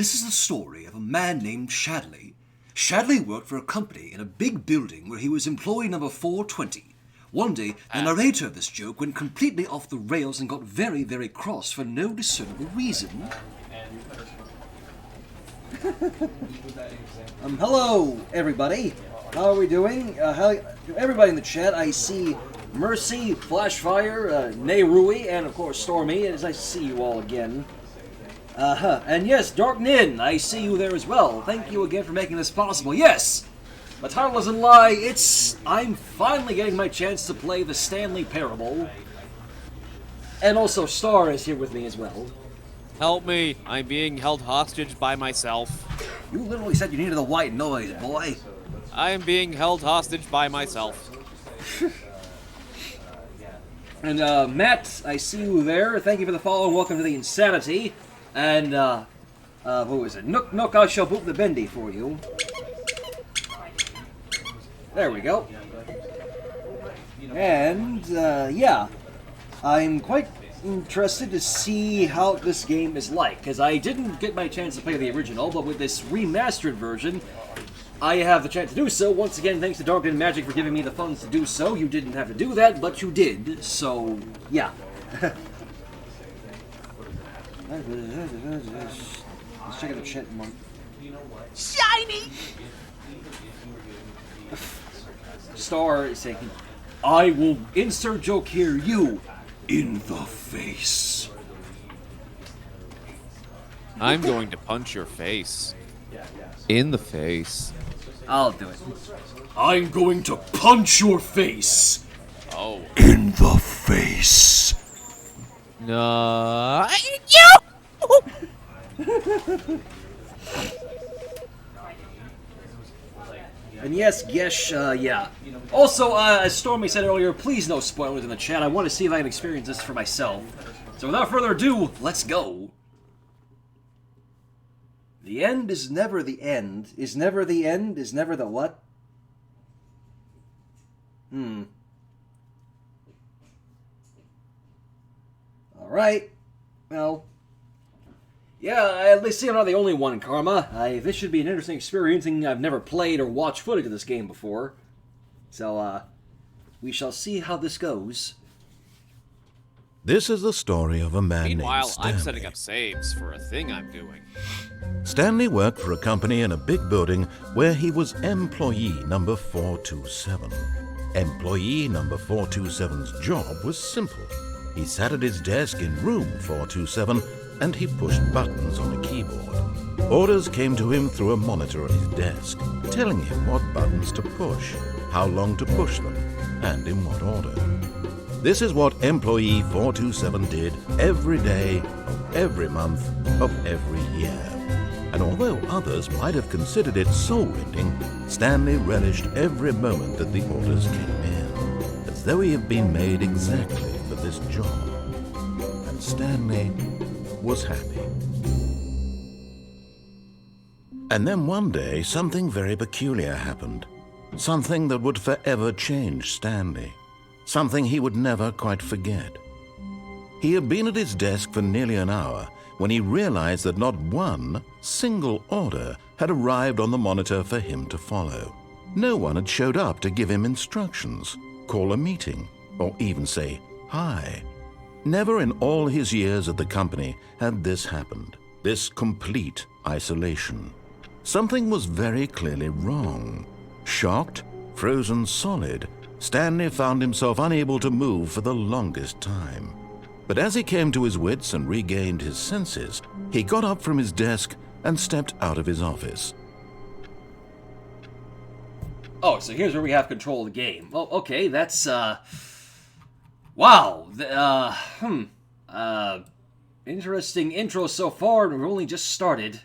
This is the story of a man named Shadley. Shadley worked for a company in a big building where he was employee number 420. One day, the narrator of this joke went completely off the rails and got very, very cross for no discernible reason. Hello, everybody. How are we doing? Everybody in the chat, I see Mercy, Flashfire, Neyrui, and of course Stormy. It is nice to see you all again. And yes, DarkNin, I see you there as well. Thank you again for making this possible. Yes! The title doesn't lie, I'm finally getting my chance to play the Stanley Parable. And also Star is here with me as well. Help me, I'm being held hostage by myself. You literally said you needed a white noise, boy. I am being held hostage by myself. And Matt, I see you there. Thank you for the follow and welcome to the Insanity. And who is it? Nook, I shall boop the bendy for you. There we go. And, yeah. I'm quite interested to see how this game is like, because I didn't get my chance to play the original, but with this remastered version, I have the chance to do so. Once again, thanks to DarkNinMagic for giving me the funds to do so. You didn't have to do that, but you did, so, yeah. Let's check out the chat month. Shiny! Star is saying, I will insert joke here, you, in the face. I'm going to punch your face. In the face. I'll do it. I'm going to punch your face. Oh. In the face. No. And yes, Gesh, yeah. Also, as Stormy said earlier, please no spoilers in the chat. I want to see if I can experience this for myself. So without further ado, let's go. The end is never the end. Is never the end. Is never the what? Alright. Well. Yeah, at least I'm not the only one, Karma. This should be an interesting experience, and I've never played or watched footage of this game before. So, we shall see how this goes. This is the story of a man named Meanwhile, Stanley. I'm setting up saves for a thing I'm doing. Stanley worked for a company in a big building where he was employee number 427. Employee number 427's job was simple. He sat at his desk in room 427 and he pushed buttons on a keyboard. Orders came to him through a monitor at his desk, telling him what buttons to push, how long to push them, and in what order. This is what employee 427 did every day of every month of every year. And although others might have considered it soul-rending, Stanley relished every moment that the orders came in, as though he had been made exactly for this job. And Stanley was happy. And then one day, something very peculiar happened. Something that would forever change Stanley. Something he would never quite forget. He had been at his desk for nearly an hour when he realized that not one single order had arrived on the monitor for him to follow. No one had showed up to give him instructions, call a meeting, or even say hi. Never in all his years at the company had this happened, this complete isolation. Something was very clearly wrong. Shocked, frozen solid, Stanley found himself unable to move for the longest time. But as he came to his wits and regained his senses, he got up from his desk and stepped out of his office. Oh, so here's where we have control of the game. Oh, okay, that's, wow. Interesting intro so far, and we've only just started.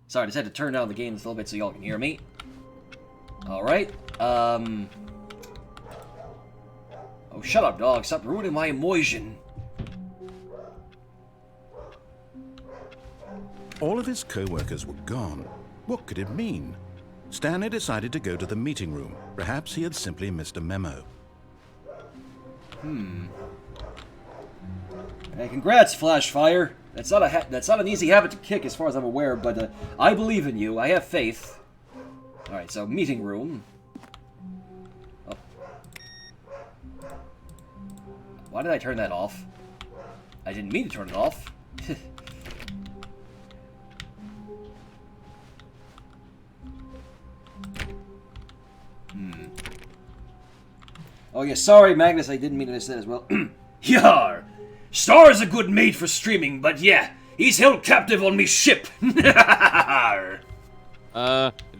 Sorry, I just had to turn down the game just a little bit so y'all can hear me. Alright, oh, shut up, dog. Stop ruining my immersion. All of his co-workers were gone. What could it mean? Stanley decided to go to the meeting room. Perhaps he had simply missed a memo. Hey, congrats, Flashfire. That's not an easy habit to kick, as far as I'm aware. But I believe in you. I have faith. All right, so meeting room. Oh. Why did I turn that off? I didn't mean to turn it off. Oh yeah, sorry Magnus, I didn't mean to miss that as well. Yar! Star is a good mate for streaming, but yeah, he's held captive on me ship. Do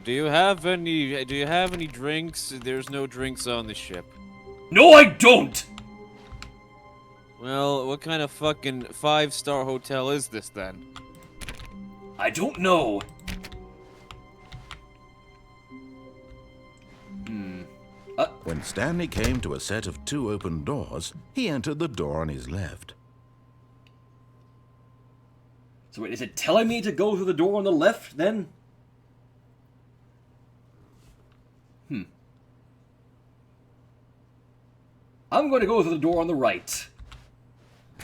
you have any drinks? There's no drinks on the ship. No, I don't! Well, what kind of fucking 5-star hotel is this then? I don't know. When Stanley came to a set of 2 open doors, he entered the door on his left. So wait, is it telling me to go through the door on the left, then? I'm going to go through the door on the right.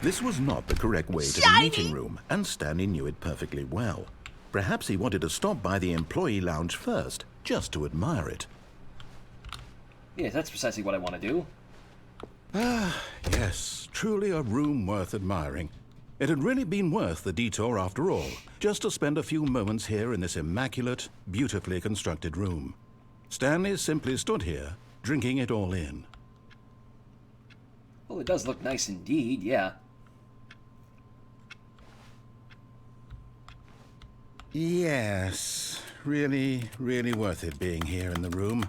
This was not the correct way to the meeting room, and Stanley knew it perfectly well. Perhaps he wanted to stop by the employee lounge first, just to admire it. Yes, that's precisely what I want to do. Yes, truly a room worth admiring. It had really been worth the detour after all, just to spend a few moments here in this immaculate, beautifully constructed room. Stanley simply stood here, drinking it all in. Well, it does look nice indeed, yeah. Yes, really, really worth it being here in the room.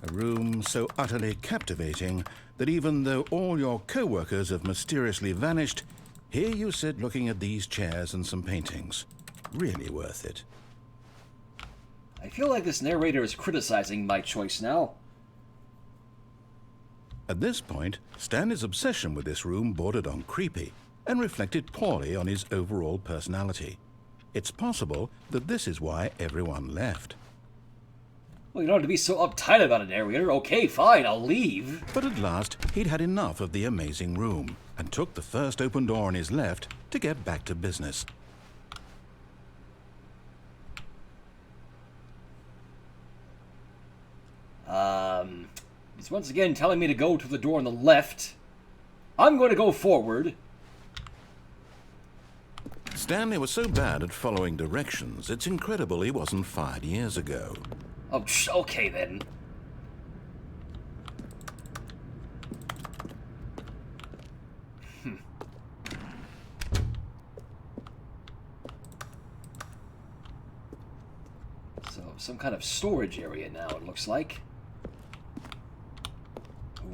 A room so utterly captivating that even though all your co-workers have mysteriously vanished, here you sit looking at these chairs and some paintings. Really worth it. I feel like this narrator is criticizing my choice now. At this point, Stanley's obsession with this room bordered on creepy and reflected poorly on his overall personality. It's possible that this is why everyone left. Well, you don't have to be so uptight about it, narrator. Okay, fine, I'll leave. But at last, he'd had enough of the amazing room and took the first open door on his left to get back to business. It's once again telling me to go to the door on the left. I'm going to go forward. Stanley was so bad at following directions, it's incredible he wasn't fired years ago. Oh, okay then. So, some kind of storage area now, it looks like.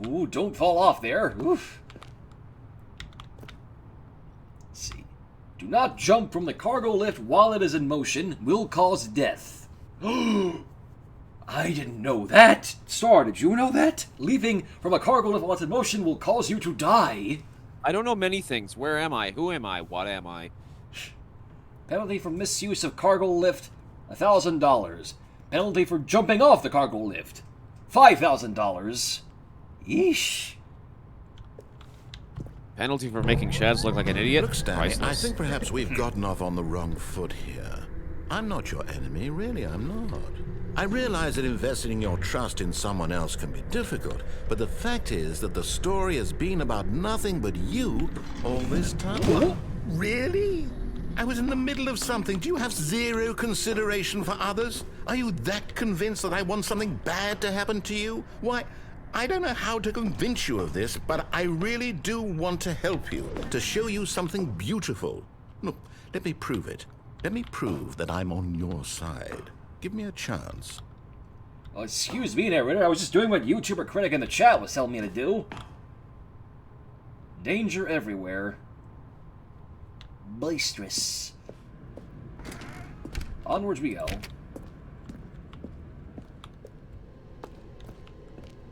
Ooh, don't fall off there. Oof. Let's see. Do not jump from the cargo lift while it is in motion. Will cause death. I didn't know that. Star, did you know that? Leaping from a cargo lift while it's in motion will cause you to die. I don't know many things. Where am I? Who am I? What am I? Penalty for misuse of cargo lift, $1,000. Penalty for jumping off the cargo lift, $5,000. Yeesh. Penalty for making Shads look like an idiot? Look, Stanley, I Priceless. think perhaps we've gotten off on the wrong foot here. I'm not your enemy, really, I'm not. I realize that investing your trust in someone else can be difficult, but the fact is that the story has been about nothing but you all this time. What? Really? I was in the middle of something. Do you have zero consideration for others? Are you that convinced that I want something bad to happen to you? Why, I don't know how to convince you of this, but I really do want to help you, to show you something beautiful. Look, let me prove it. Let me prove that I'm on your side. Give me a chance. Oh, excuse me, narrator. I was just doing what YouTuber Critic in the chat was telling me to do. Danger everywhere. Boisterous. Onwards we go.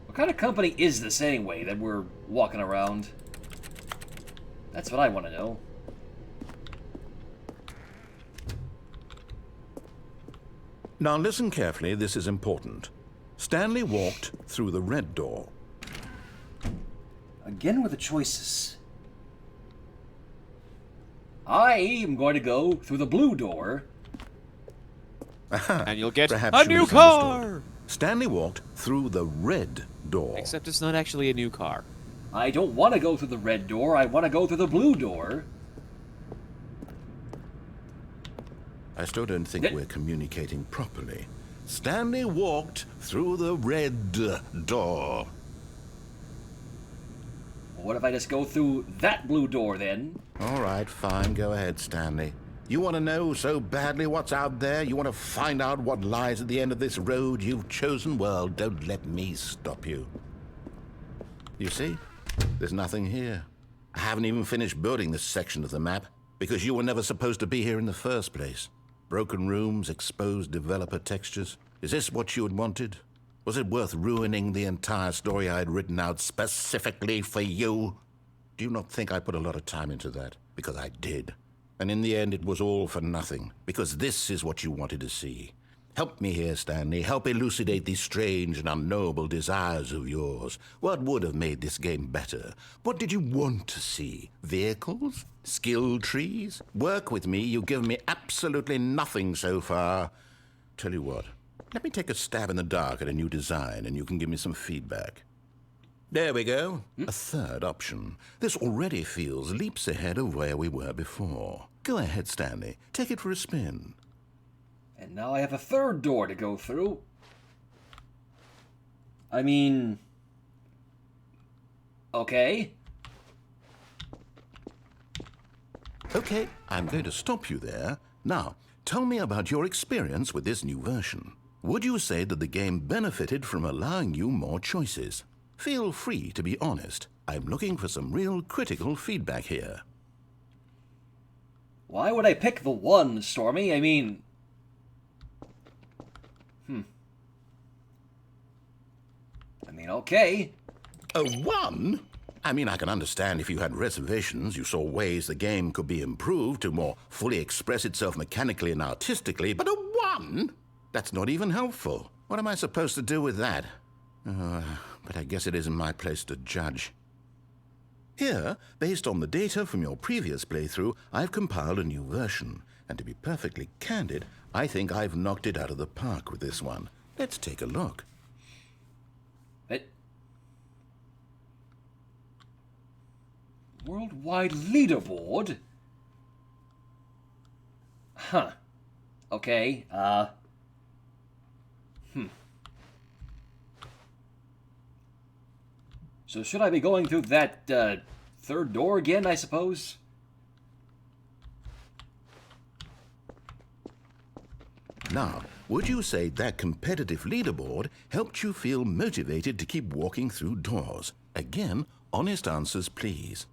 What kind of company is this anyway that we're walking around? That's what I want to know. Now listen carefully, this is important. Stanley walked through the red door. Again with the choices. I am going to go through the blue door. And you'll get Perhaps a you new misunderstood. car! Stanley walked through the red door. Except it's not actually a new car. I don't want to go through the red door. I want to go through the blue door. I still don't think we're communicating properly. Stanley walked through the red door. What if I just go through that blue door then? All right, fine. Go ahead, Stanley. You want to know so badly what's out there? You want to find out what lies at the end of this road you've chosen? Well, don't let me stop you. You see? There's nothing here. I haven't even finished building this section of the map because you were never supposed to be here in the first place. Broken rooms, exposed developer textures. Is this what you had wanted? Was it worth ruining the entire story I had written out specifically for you? Do you not think I put a lot of time into that? Because I did. And in the end, it was all for nothing, because this is what you wanted to see. Help me here, Stanley. Help elucidate these strange and unknowable desires of yours. What would have made this game better? What did you want to see? Vehicles? Skill trees? Work with me. You've given me absolutely nothing so far. Tell you what, let me take a stab in the dark at a new design, and you can give me some feedback. There we go. A third option. This already feels leaps ahead of where we were before. Go ahead, Stanley. Take it for a spin. And now I have a third door to go through. I mean... Okay. Okay, I'm going to stop you there. Now, tell me about your experience with this new version. Would you say that the game benefited from allowing you more choices? Feel free to be honest. I'm looking for some real critical feedback here. Why would I pick the one, Stormy? I mean... okay. A one? I mean, I can understand if you had reservations, you saw ways the game could be improved to more fully express itself mechanically and artistically, but a one? That's not even helpful. What am I supposed to do with that? But I guess it isn't my place to judge. Here, based on the data from your previous playthrough, I've compiled a new version. And to be perfectly candid, I think I've knocked it out of the park with this one. Let's take a look. Worldwide leaderboard? Huh. Okay, So should I be going through that, third door again, I suppose? Now, would you say that competitive leaderboard helped you feel motivated to keep walking through doors? Again, honest answers, please.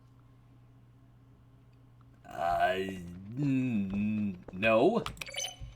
No.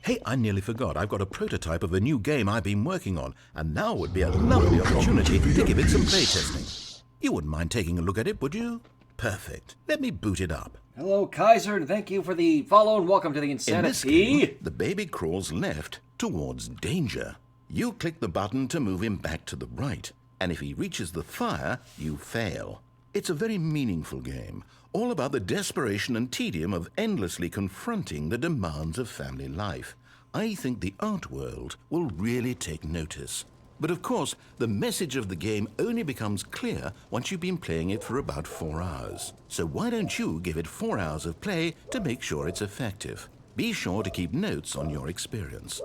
Hey, I nearly forgot. I've got a prototype of a new game I've been working on, and now would be a lovely opportunity to give it some playtesting. You wouldn't mind taking a look at it, would you? Perfect. Let me boot it up. Hello, Kaiser, and thank you for the follow, and welcome to the Insanity. In this game, the baby crawls left towards danger. You click the button to move him back to the right, and if he reaches the fire, you fail. It's a very meaningful game, all about the desperation and tedium of endlessly confronting the demands of family life. I think the art world will really take notice. But of course, the message of the game only becomes clear once you've been playing it for about 4 hours. So why don't you give it 4 hours of play to make sure it's effective? Be sure to keep notes on your experience.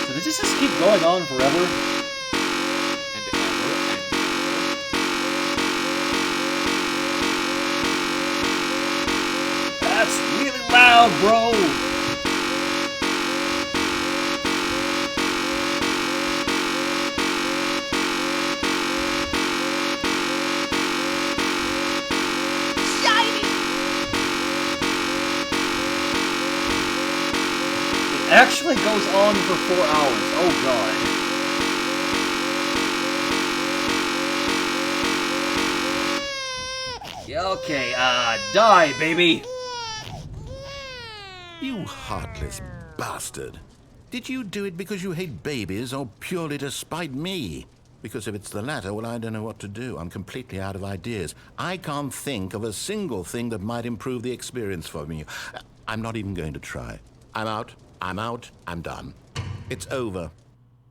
So does this just keep going on forever? That's really loud, bro! Shiny! It actually goes on for 4 hours. Oh god. Yeah, okay, die, baby. You heartless bastard. Did you do it because you hate babies or purely to spite me? Because if it's the latter, well, I don't know what to do. I'm completely out of ideas. I can't think of a single thing that might improve the experience for me. I'm not even going to try. I'm out. I'm done. It's over.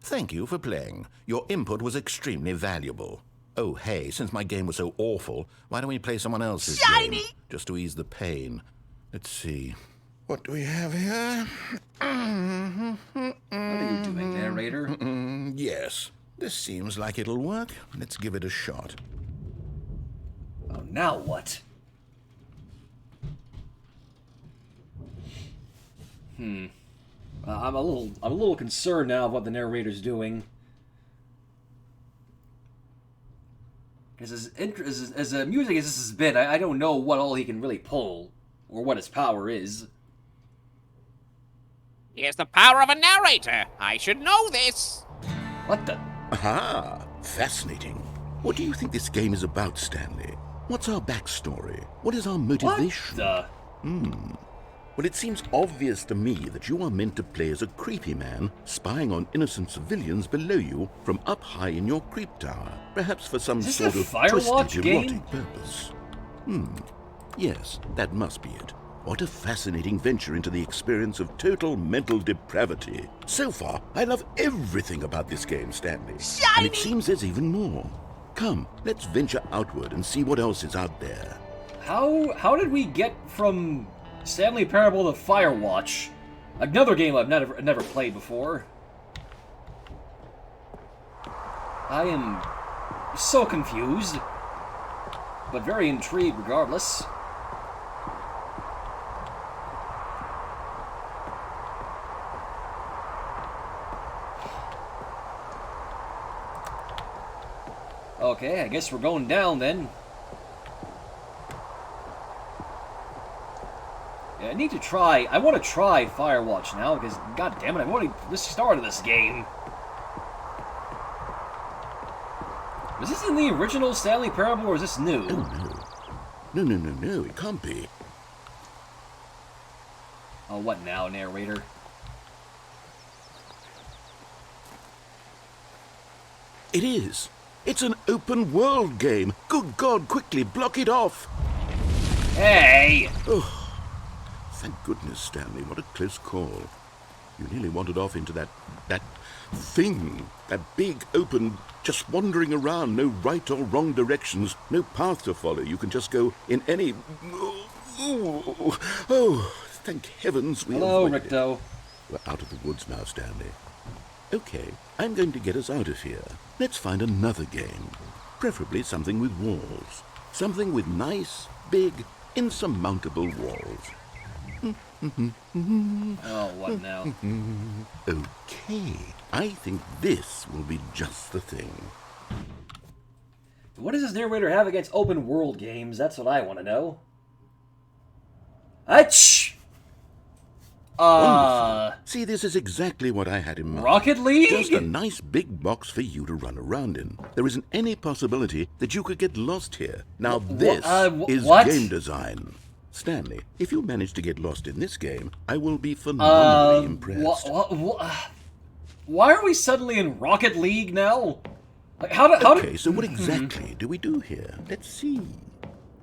Thank you for playing. Your input was extremely valuable. Oh, hey, since my game was so awful, why don't we play someone else's Shiny! game? Just to ease the pain. Let's see. What do we have here? What are you doing, narrator? Yes. This seems like it'll work. Let's give it a shot. Oh, now what? I'm a little concerned now of what the narrator's doing. As amusing as this has been, I don't know what all he can really pull, or what his power is. He has the power of a narrator. I should know this. What the? Aha! Fascinating. What do you think this game is about, Stanley? What's our backstory? What is our motivation? What the? Well, it seems obvious to me that you are meant to play as a creepy man spying on innocent civilians below you from up high in your creep tower, perhaps for some Is this sort a of Firewatch twisted, game? erotic purpose. Yes, that must be it. What a fascinating venture into the experience of total mental depravity. So far, I love everything about this game, Stanley. Shiny! And it seems there's even more. Come, let's venture outward and see what else is out there. How did we get from Stanley Parable to Firewatch? Another game I've never played before. I am so confused, but very intrigued regardless. Okay, I guess we're going down then. Yeah, I want to try Firewatch now, because, god damn it, I've already just started this game. Was this in the original Stanley Parable, or is this new? Oh, no. No, it can't be. Oh, what now, narrator? It is. It's an open world game. Good God, quickly block it off. Hey! Oh, thank goodness, Stanley. What a close call. You nearly wandered off into that thing. That big, open, just wandering around. No right or wrong directions. No path to follow. You can just go in any... Oh, thank heavens we Hello, avoided it. Ricto. We're out of the woods now, Stanley. Okay, I'm going to get us out of here. Let's find another game. Preferably something with walls. Something with nice, big, insurmountable walls. Oh, what now? Okay, I think this will be just the thing. What does this narrator have against open world games? That's what I want to know. Achoo! Wonderful. See, this is exactly what I had in mind. Rocket League? Just a nice big box for you to run around in. There isn't any possibility that you could get lost here. Now this is what? game design. Stanley, if you manage to get lost in this game, I will be phenomenally impressed. Why are we suddenly in Rocket League now? Like, Okay, so what exactly do we do here? Let's see.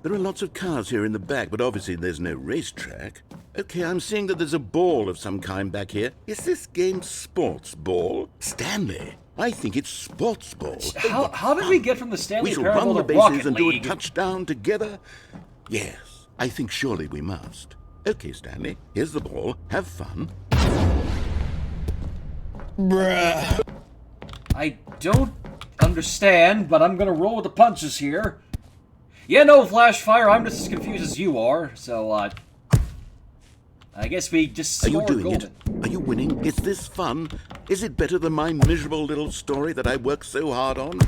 There are lots of cars here in the back, but obviously there's no racetrack. Okay, I'm seeing that there's a ball of some kind back here. Is this game sports ball? Stanley, I think it's sports ball. How did we get from the Stanley We shall Parable run the to Rocket bases and do a League? touchdown together? Yes, I think surely we must. Okay, Stanley, here's the ball. Have fun. Bruh. I don't understand, but I'm gonna roll with the punches here. Yeah, no, Flashfire, I'm just as confused as you are, so, I guess we just Are you score doing golden. it? Are you winning? Is this fun? Is it better than my miserable little story that I worked so hard on?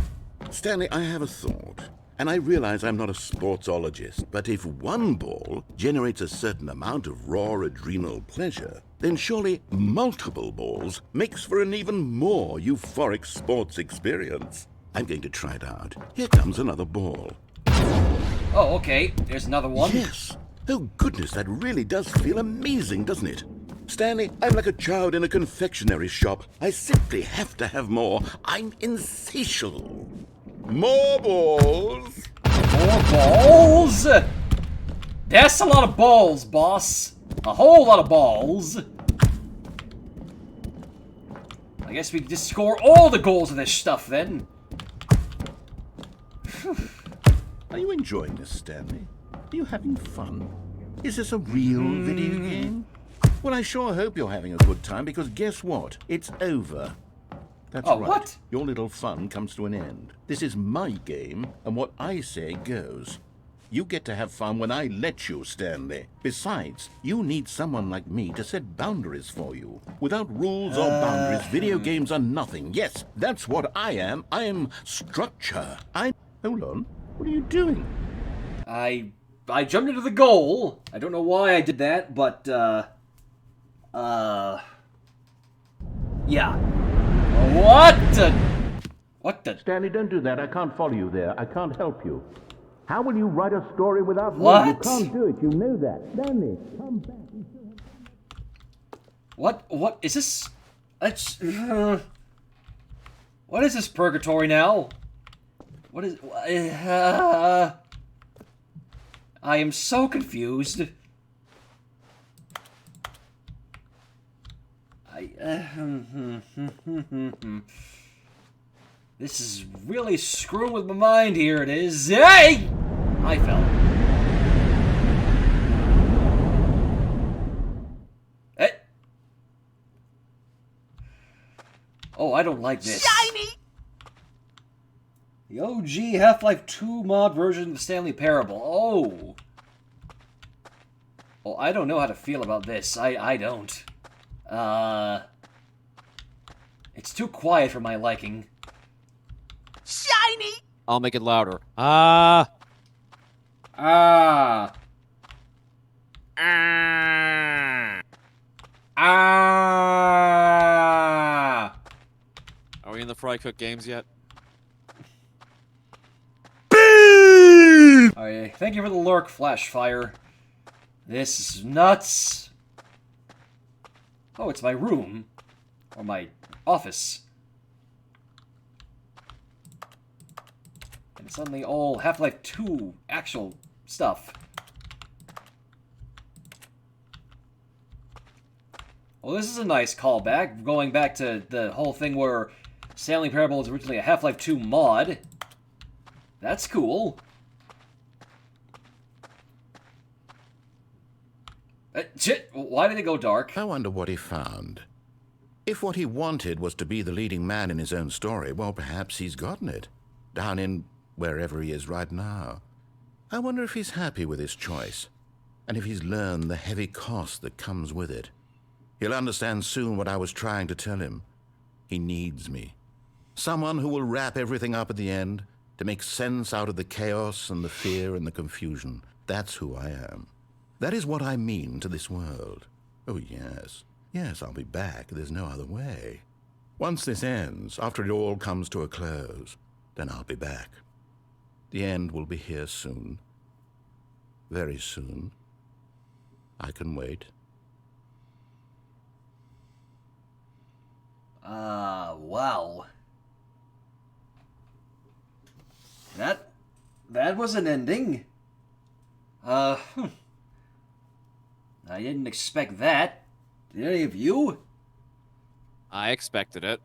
Stanley, I have a thought. And I realize I'm not a sportsologist, but if one ball generates a certain amount of raw adrenal pleasure, then surely multiple balls makes for an even more euphoric sports experience. I'm going to try it out. Here comes another ball. Oh, okay, there's another one. Yes. Oh, goodness, that really does feel amazing, doesn't it? Stanley, I'm like a child in a confectionery shop. I simply have to have more. I'm insatiable. More balls. More balls? That's a lot of balls, boss. A whole lot of balls. I guess we can just score all the goals of this stuff, then. Are you enjoying this, Stanley? Are you having fun? Is this a real video game? Well, I sure hope you're having a good time, because guess what? It's over. That's Oh, right. what? Your little fun comes to an end. This is my game, and what I say goes. You get to have fun when I let you, Stanley. Besides, you need someone like me to set boundaries for you. Without rules or boundaries, video games are nothing. Yes, that's what I am. I'm structure. Hold on. What are you doing? I jumped into the goal. I don't know why I did that, but, yeah. What the? Stanley, don't do that. I can't follow you there. I can't help you. How will you write a story without me? What? You can't do it. You know that. Stanley, come back. What is this? That's, what is this purgatory now? What is, I am so confused. This is really screwing with my mind here, it is. Hey! I fell. Hey! Oh, I don't like this. Shiny! The OG Half-Life 2 mod version of the Stanley Parable. Oh! Oh, I don't know how to feel about this. I don't. It's too quiet for my liking. Shiny! I'll make it louder. Ah! Ah! Ah! Are we in the Fry Cook games yet? Alright, thank you for the lurk, Flashfire. This is nuts. Oh, it's my room. Or my office. And suddenly all Half-Life 2 actual stuff. Well, this is a nice callback, going back to the whole thing where Stanley Parable was originally a Half-Life 2 mod. That's cool. Shit, why did it go dark? I wonder what he found. If what he wanted was to be the leading man in his own story, well, perhaps he's gotten it. Down in wherever he is right now. I wonder if he's happy with his choice, and if he's learned the heavy cost that comes with it. He'll understand soon what I was trying to tell him. He needs me. Someone who will wrap everything up at the end, to make sense out of the chaos and the fear and the confusion. That's who I am. That is what I mean to this world. Oh, yes. Yes, I'll be back. There's no other way. Once this ends, after it all comes to a close, then I'll be back. The end will be here soon. Very soon. I can wait. Wow. That was an ending. I didn't expect that. Did any of you? I expected it.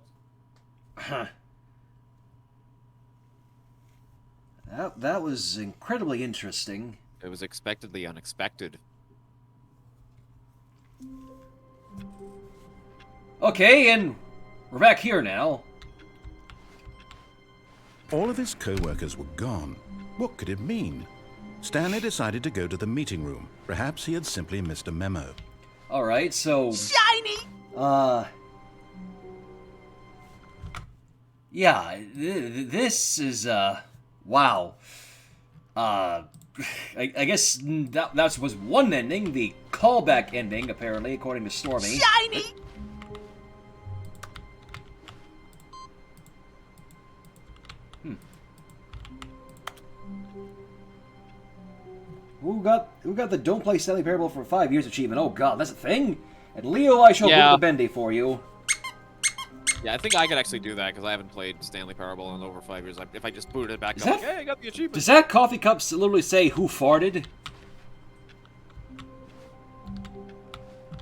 That was incredibly interesting. It was expectedly unexpected. Okay, and we're back here now. All of his co-workers were gone. What could it mean? Stanley decided to go to the meeting room. Perhaps he had simply missed a memo. Alright, so... Shiny! Yeah, this is, wow. I guess that was one ending, the callback ending, apparently, according to Stormy. Shiny! Who got the Don't Play Stanley Parable for 5 years achievement? Oh god, that's a thing? And Leo, I shall Yeah. put the bendy for you. Yeah, I think I could actually do that because I haven't played Stanley Parable in over 5 years. If I just booted it back Is up, that- like, hey, I got the achievement. Does that coffee cup literally say who farted?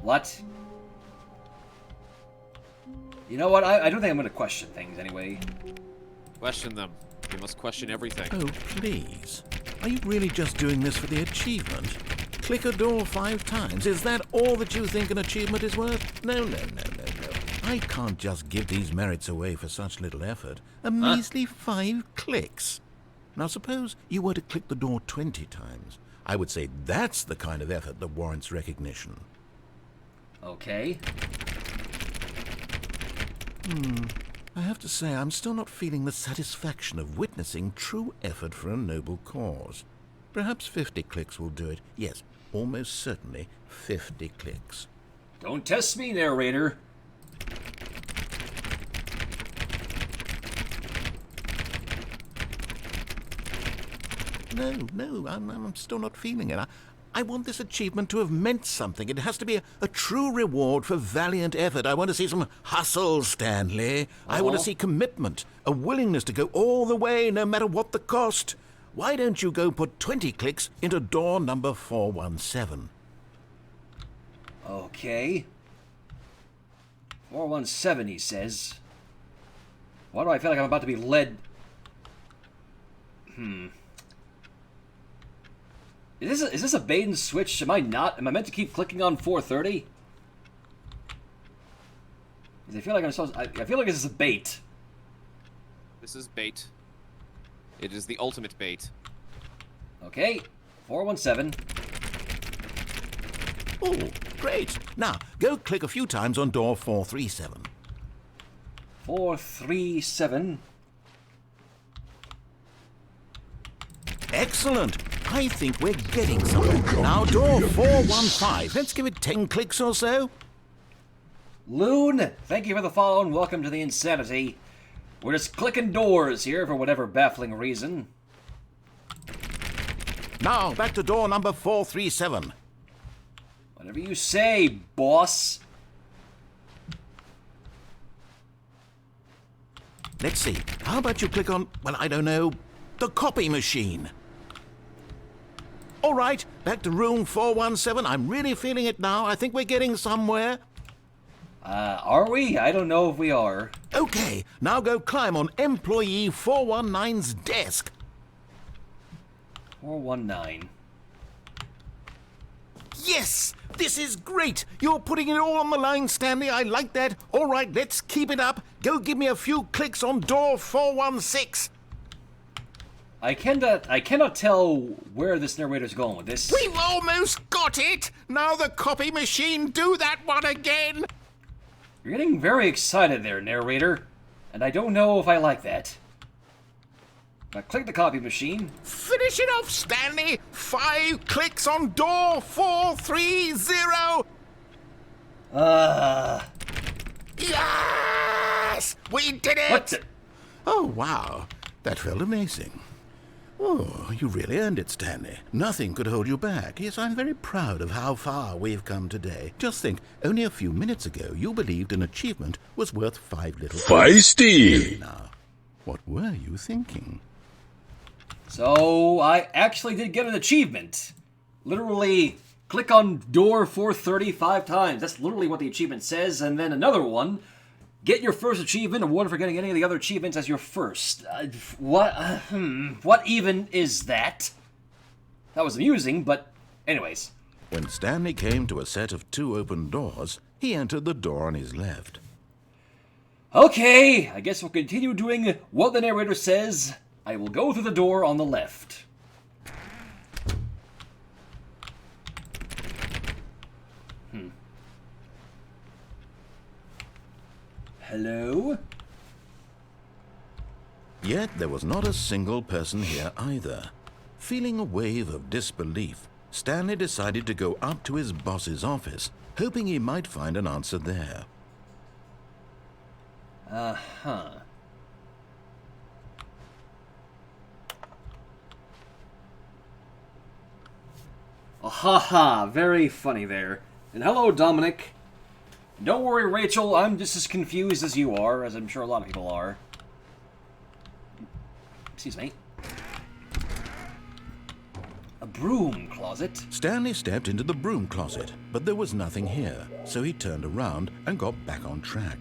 What? You know what? I don't think I'm going to question things anyway. Question them. You must question everything. Oh, please. Are you really just doing this for the achievement? Click a door 5 times. Is that all that you think an achievement is worth? No. I can't just give these merits away for such little effort. A measly 5 clicks. Now suppose you were to click the door 20 times. I would say that's the kind of effort that warrants recognition. Okay. I have to say, I'm still not feeling the satisfaction of witnessing true effort for a noble cause. Perhaps 50 clicks will do it. Yes, almost certainly 50 clicks. Don't test me, narrator. No, I'm still not feeling it. I want this achievement to have meant something. It has to be a true reward for valiant effort. I want to see some hustle, Stanley. I want to see commitment, a willingness to go all the way, no matter what the cost. Why don't you go put 20 clicks into door number 417? Okay. 417, he says. Why do I feel like I'm about to be led? Is this a bait and switch? Am I meant to keep clicking on 430? Because I feel like I feel like this is a bait. This is bait. It is the ultimate bait. Okay. 417. Oh, great. Now, go click a few times on door 437. 437. Excellent. I think we're getting somewhere. Now, door 415. Let's give it 10 clicks or so. Loon, thank you for the follow and welcome to the Insanity. We're just clicking doors here for whatever baffling reason. Now, back to door number 437. Whatever you say, boss. Let's see. How about you click on, well, I don't know, the copy machine? All right, back to room 417. I'm really feeling it now. I think we're getting somewhere. Are we? I don't know if we are. Okay, now go climb on employee 419's desk. 419. Yes! This is great! You're putting it all on the line, Stanley. I like that. All right, let's keep it up. Go give me a few clicks on door 416. I cannot tell where this narrator's going with this. We've almost got it! Now the copy machine, do that one again! You're getting very excited there, narrator. And I don't know if I like that. Now click the copy machine. Finish it off, Stanley! 5 clicks on door 430! Yes! We did it! What the? Oh, wow. That felt amazing. Oh, you really earned it, Stanley. Nothing could hold you back. Yes, I'm very proud of how far we've come today. Just think, only a few minutes ago, you believed an achievement was worth 5 little... Feisty! Now, what were you thinking? So, I actually did get an achievement. Literally, click on door 435 times. That's literally what the achievement says. And then another one. Get your first achievement, awarded for getting any of the other achievements as your first. What even is that? That was amusing, but anyways. When Stanley came to a set of 2 open doors, he entered the door on his left. Okay, I guess we'll continue doing what the narrator says. I will go through the door on the left. Hello? Yet there was not a single person here either. Feeling a wave of disbelief, Stanley decided to go up to his boss's office, hoping he might find an answer there. Uh-huh. Ha ha, very funny there. And hello, Dominic. Don't worry, Rachel. I'm just as confused as you are, as I'm sure a lot of people are. Excuse me. A broom closet? Stanley stepped into the broom closet, but there was nothing here, so he turned around and got back on track.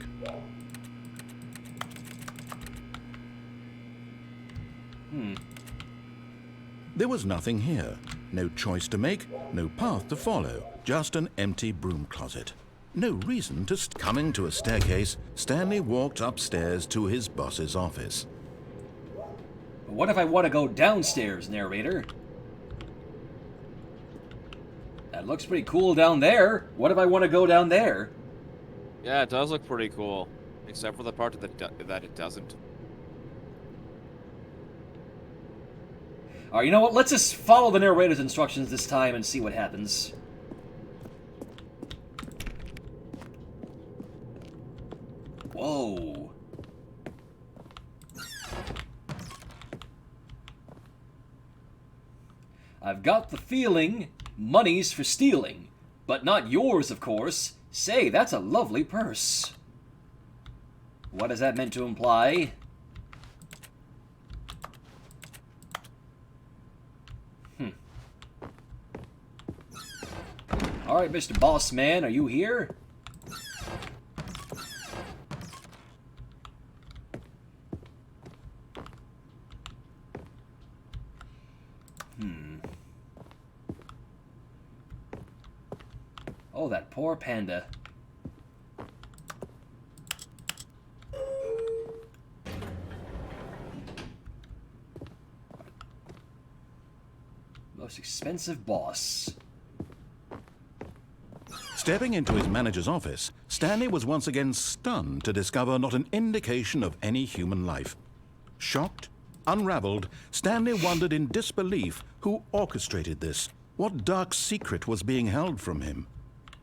There was nothing here. No choice to make, no path to follow, just an empty broom closet. No reason to coming to a staircase, Stanley walked upstairs to his boss's office. What if I want to go downstairs, narrator? That looks pretty cool down there. What if I want to go down there? Yeah, it does look pretty cool, except for the part that it doesn't. Alright, you know what? Let's just follow the narrator's instructions this time and see what happens. Whoa. I've got the feeling money's for stealing, but not yours, of course. Say, that's a lovely purse. What is that meant to imply? Alright, Mr. Boss Man, are you here? Oh, that poor panda. Most expensive boss. Stepping into his manager's office, Stanley was once again stunned to discover not an indication of any human life. Shocked, unraveled, Stanley wondered in disbelief who orchestrated this, what dark secret was being held from him.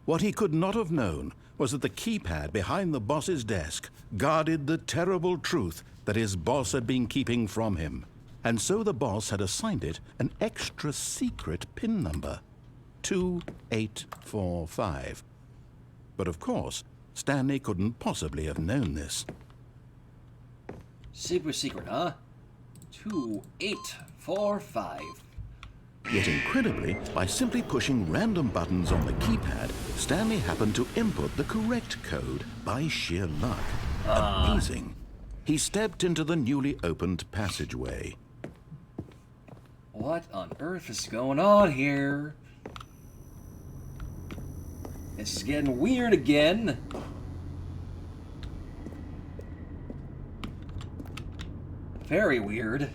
What he could not have known was that the keypad behind the boss's desk guarded the terrible truth that his boss had been keeping from him. And so the boss had assigned it an extra secret PIN number. 2845. But of course, Stanley couldn't possibly have known this. Super secret, huh? 2845. Yet incredibly, by simply pushing random buttons on the keypad, Stanley happened to input the correct code by sheer luck. Amazing. He stepped into the newly opened passageway. What on earth is going on here? This is getting weird again. Very weird.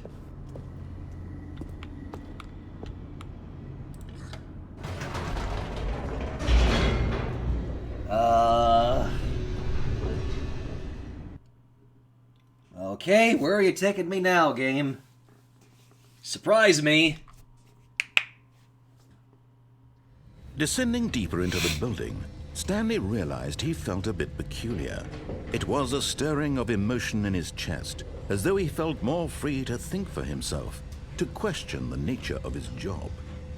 Okay, where are you taking me now, game? Surprise me. Descending deeper into the building, Stanley realized he felt a bit peculiar. It was a stirring of emotion in his chest, as though he felt more free to think for himself, to question the nature of his job.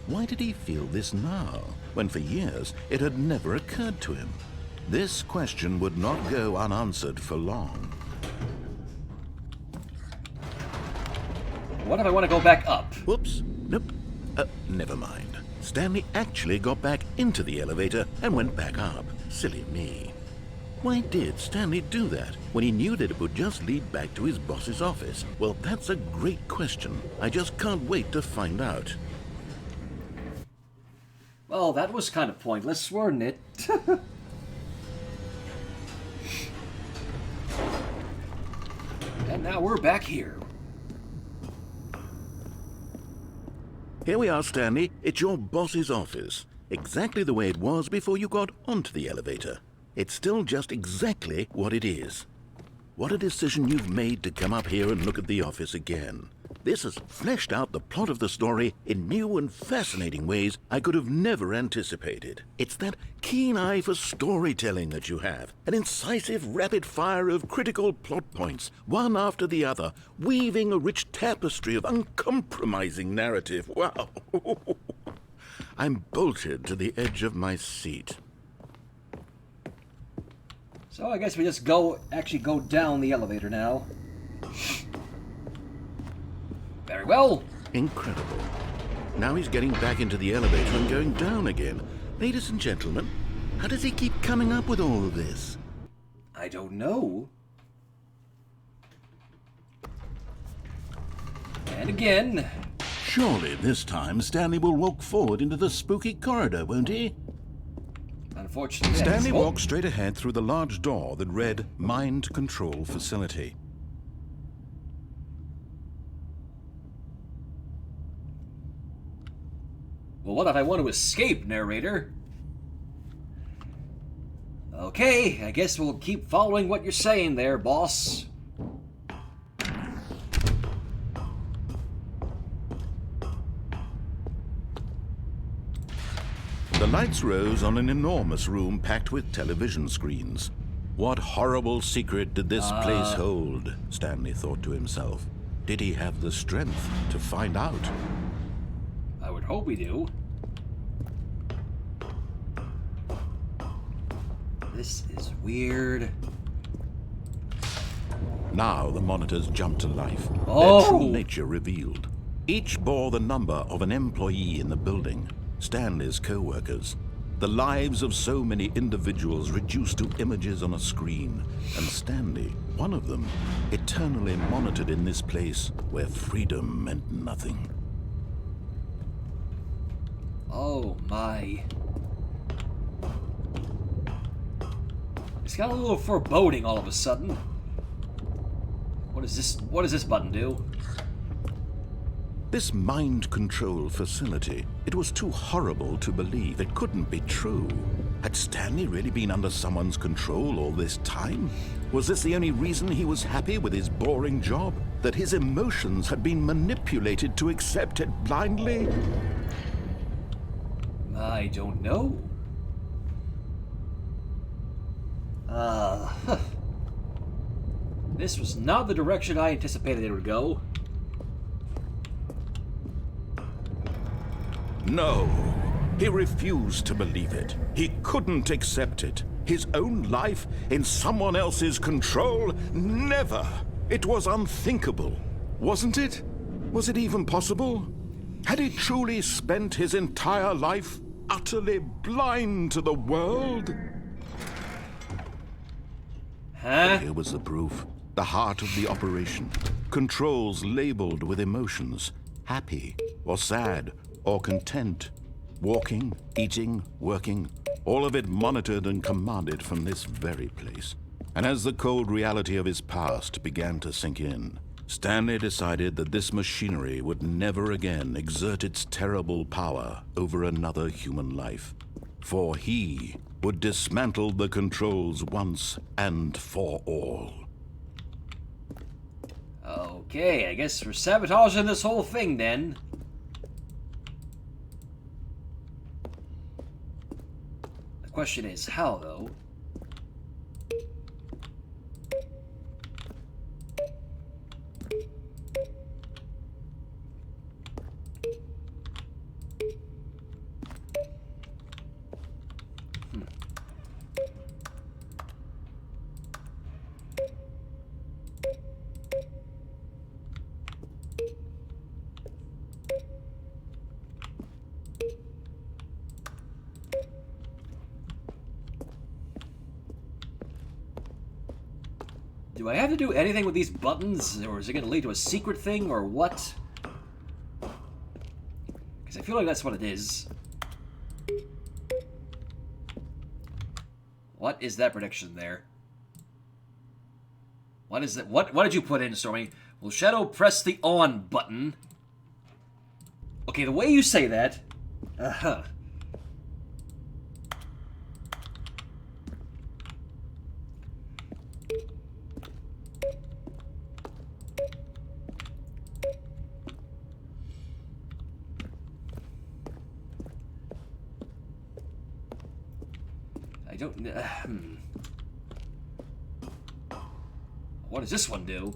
Why did he feel this now, when for years it had never occurred to him? This question would not go unanswered for long. What if I want to go back up? Whoops. Nope. Never mind. Stanley actually got back into the elevator and went back up. Silly me. Why did Stanley do that when he knew that it would just lead back to his boss's office? Well, that's a great question. I just can't wait to find out. Well, that was kind of pointless, wasn't it? And now we're back here. Here we are, Stanley. It's your boss's office. Exactly the way it was before you got onto the elevator. It's still just exactly what it is. What a decision you've made to come up here and look at the office again. This has fleshed out the plot of the story in new and fascinating ways I could have never anticipated. It's that keen eye for storytelling that you have, an incisive rapid fire of critical plot points, one after the other, weaving a rich tapestry of uncompromising narrative. Wow! I'm bolted to the edge of my seat. So I guess we just actually go down the elevator now. Very well. Incredible. Now he's getting back into the elevator and going down again. Ladies and gentlemen, how does he keep coming up with all of this? I don't know. And again. Surely this time Stanley will walk forward into the spooky corridor, won't he? Unfortunately, Stanley walked straight ahead through the large door that read Mind Control Facility. Well, what if I want to escape, narrator? Okay, I guess we'll keep following what you're saying there, boss. The lights rose on an enormous room packed with television screens. What horrible secret did this place hold? Stanley thought to himself. Did he have the strength to find out? I would hope we do. This is weird. Now the monitors jumped to life. Oh! Their true nature revealed. Each bore the number of an employee in the building. Stanley's co-workers. The lives of so many individuals reduced to images on a screen. And Stanley, one of them, eternally monitored in this place where freedom meant nothing. Oh my. It's got a little foreboding all of a sudden. What is this? What does this button do? This mind control facility, it was too horrible to believe. It couldn't be true. Had Stanley really been under someone's control all this time? Was this the only reason he was happy with his boring job? That his emotions had been manipulated to accept it blindly? I don't know. This was not the direction I anticipated it would go. No, he refused to believe it. He couldn't accept it. His own life in someone else's control? Never! It was unthinkable, wasn't it? Was it even possible? Had he truly spent his entire life utterly blind to the world? Huh? Here was the proof. The heart of the operation. Controls labeled with emotions. Happy or sad or content. Walking, eating, working. All of it monitored and commanded from this very place. And as the cold reality of his past began to sink in, Stanley decided that this machinery would never again exert its terrible power over another human life. For he would dismantle the controls once and for all. Okay, I guess we're sabotaging this whole thing then. The question is, how though? Do I have to do anything with these buttons, or is it going to lead to a secret thing, or what? Because I feel like that's what it is. What is that prediction there? What is it? What did you put in, Stormy? Will Shadow press the on button? Okay, the way you say that... Uh-huh. I don't... What does this one do?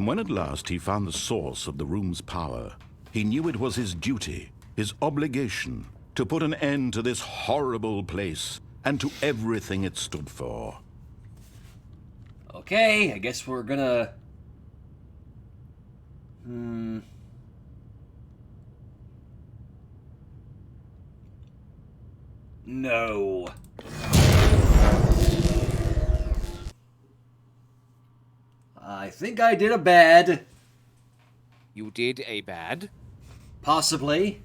And when at last he found the source of the room's power, he knew it was his duty, his obligation, to put an end to this horrible place and to everything it stood for. Okay, I guess we're gonna... No. I think I did a bad. You did a bad? Possibly.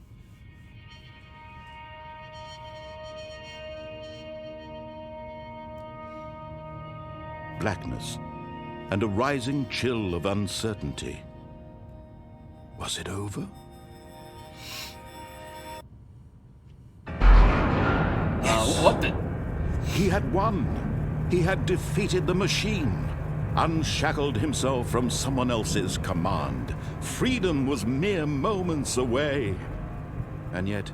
Blackness and a rising chill of uncertainty. Was it over? What the... He had won. He had defeated the machine, unshackled himself from someone else's command. Freedom was mere moments away. And yet,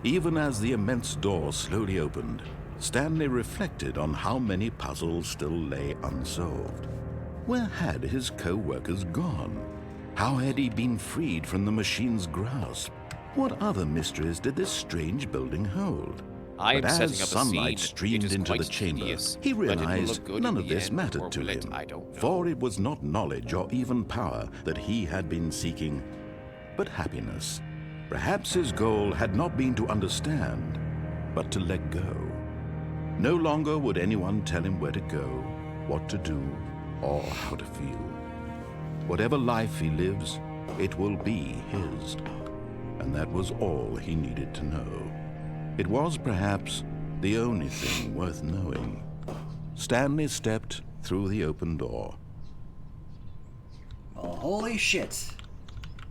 even as the immense door slowly opened, Stanley reflected on how many puzzles still lay unsolved. Where had his co-workers gone? How had he been freed from the machine's grasp? What other mysteries did this strange building hold? I am But setting as up a sunlight scene. streamed It is into quite the chamber, tedious, he but it will realized look good none in of the this end, mattered or to will it? him. I don't know. For it was not knowledge or even power that he had been seeking, but happiness. Perhaps his goal had not been to understand, but to let go. No longer would anyone tell him where to go, what to do, or how to feel. Whatever life he lives, it will be his. And that was all he needed to know. It was perhaps the only thing worth knowing. Stanley stepped through the open door. Oh, holy shit.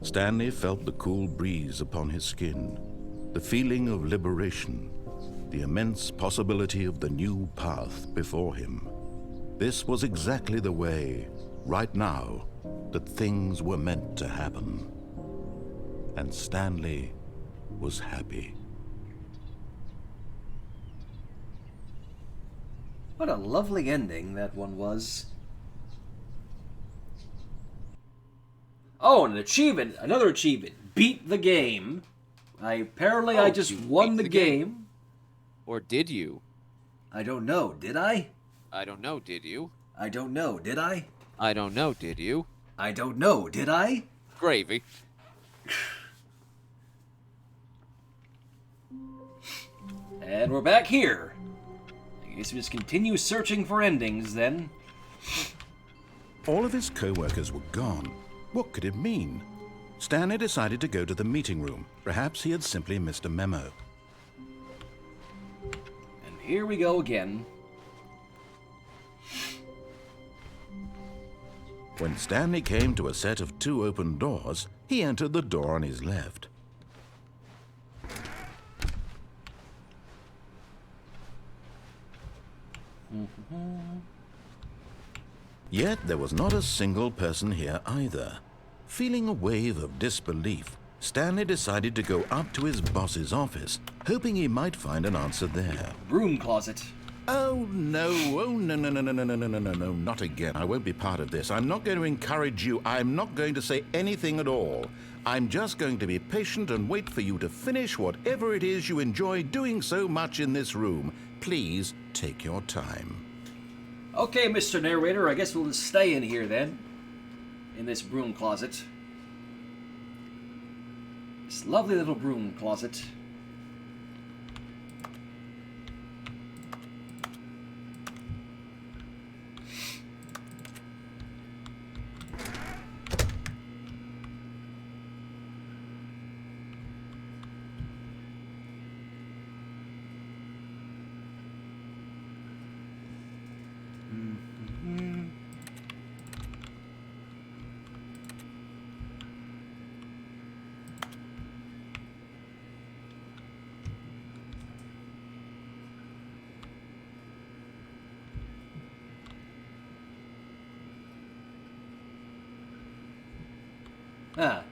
Stanley felt the cool breeze upon his skin, the feeling of liberation, the immense possibility of the new path before him. This was exactly the way, right now, that things were meant to happen. And Stanley was happy. What a lovely ending that one was. Oh, an achievement. Another achievement. Beat the game. Apparently I just you won beat the the game. Or did you? I don't know. Did I? I don't know, did you? I don't know. Did I? I don't know, did you? I don't know. Did I? Gravy. And we're back here. I guess we just continue searching for endings then. All of his co-workers were gone. What could it mean? Stanley decided to go to the meeting room. Perhaps he had simply missed a memo. And here we go again. When Stanley came to a set of 2 open doors, he entered the door on his left. Yet there was not a single person here either. Feeling a wave of disbelief, Stanley decided to go up to his boss's office, hoping he might find an answer there. Broom closet. Oh no, no, not again. I won't be part of this. I'm not going to encourage you. I'm not going to say anything at all. I'm just going to be patient and wait for you to finish whatever it is you enjoy doing so much in this room. Please take your time. Okay, Mr. Narrator, I guess we'll just stay in here then. In this broom closet. This lovely little broom closet. Ah.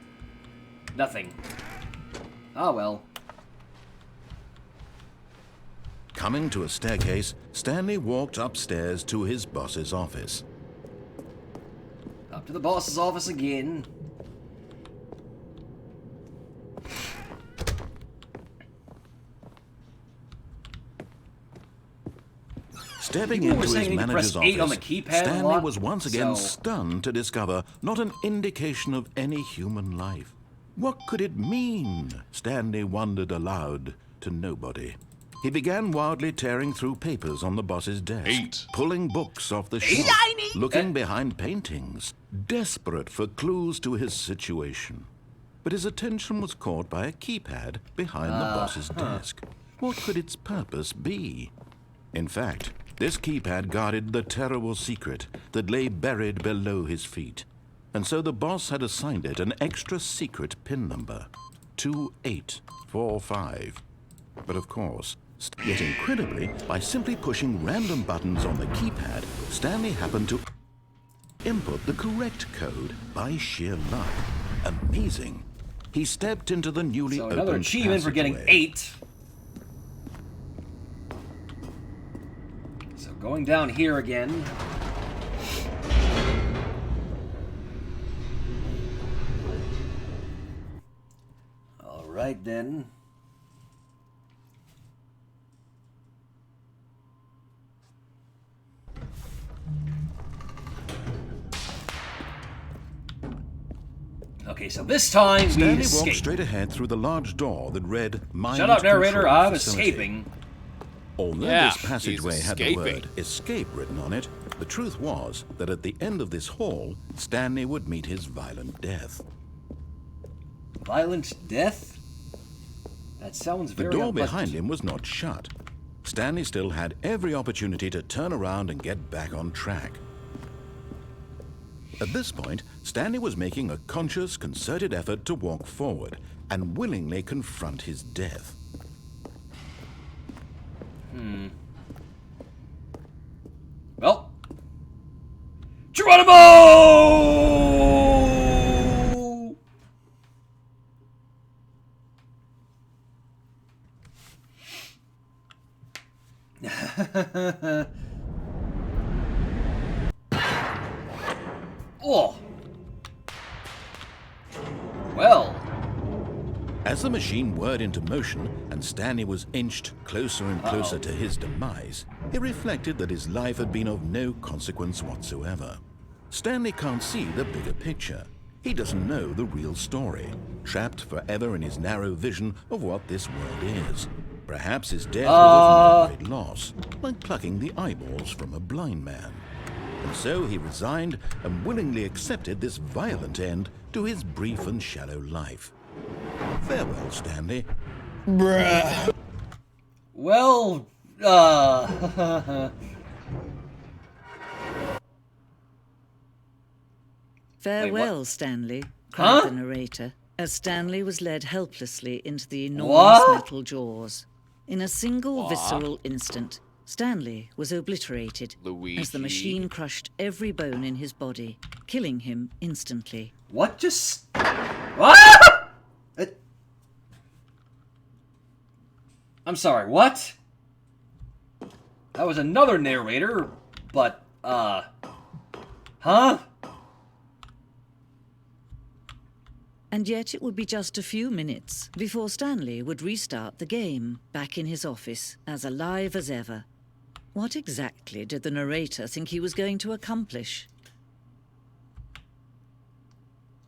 Nothing. Ah, well. Coming to a staircase, Stanley walked upstairs to his boss's office. Up to the boss's office again. Stepping People were into his saying you could manager's press 8 on the office, keypad a Stanley lot, was once again so- stunned to discover not an indication of any human life. What could it mean? Stanley wondered aloud to nobody. He began wildly tearing through papers on the boss's desk, 8. pulling books off the shelf, looking behind paintings, desperate for clues to his situation. But his attention was caught by a keypad behind the boss's desk. What could its purpose be? In fact, this keypad guarded the terrible secret that lay buried below his feet. And so the boss had assigned it an extra secret PIN number, 2845. But of course, yet incredibly, by simply pushing random buttons on the keypad, Stanley happened to input the correct code by sheer luck. Amazing. He stepped into the newly So opened another achievement for getting passageway. 8. So going down here again. Alright then. Okay, so this time we Stanley walked escape. straight ahead through the large door that read Mind Shut up, narrator, Control I'm Facility. escaping. Although Yeah, this passageway he's had the escaping. word escape written on it, the truth was that at the end of this hall, Stanley would meet his violent death. Violent death? That sounds The very door unpleasant. behind him was not shut. Stanley still had every opportunity to turn around and get back on track. At this point, Stanley was making a conscious, concerted effort to walk forward and willingly confront his death. Well, Geronimo! Oh. Well. As the machine whirred into motion and Stanley was inched closer and closer to his demise, he reflected that his life had been of no consequence whatsoever. Stanley can't see the bigger picture. He doesn't know the real story, trapped forever in his narrow vision of what this world is. Perhaps his death was of no great loss, like plucking the eyeballs from a blind man. And so he resigned and willingly accepted this violent end to his brief and shallow life. Farewell, Stanley. Well, Farewell, Stanley, Huh? cried the narrator, as Stanley was led helplessly into the enormous What? metal jaws. In a single visceral instant, Stanley was obliterated as the Luigi. machine crushed every bone in his body, killing him instantly. what just... Ah! I'm sorry, what? That was another narrator, but, huh? And yet it would be just a few minutes before Stanley would restart the game, back in his office, as alive as ever. What exactly did the narrator think he was going to accomplish?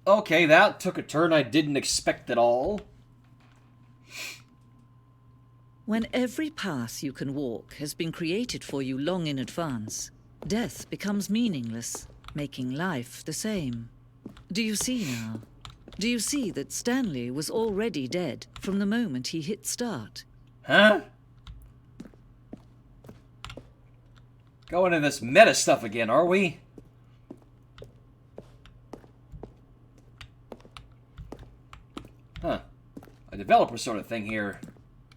Okay, that took a turn I didn't expect at all. When every path you can walk has been created for you long in advance, death becomes meaningless, making life the same. Do you see now? Do you see that Stanley was already dead from the moment he hit start? Huh? Going into this meta stuff again, are we? Huh. A developer sort of thing here.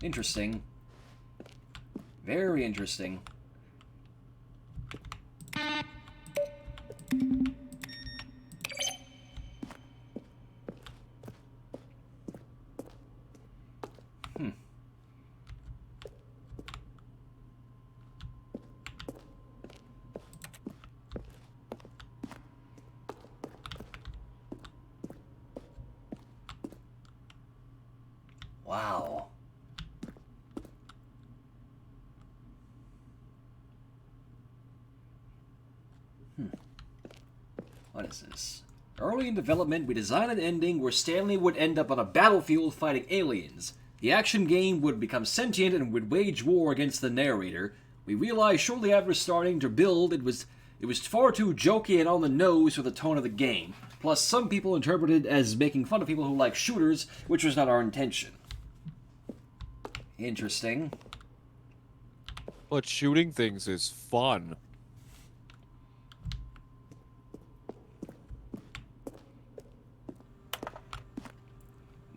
Interesting. Very interesting. Wow. What is this? Early in development, we designed an ending where Stanley would end up on a battlefield fighting aliens. The action game would become sentient and would wage war against the narrator. We realized shortly after starting to build it was far too jokey and on the nose for the tone of the game. Plus, some people interpreted it as making fun of people who like shooters, which was not our intention. Interesting. But shooting things is fun.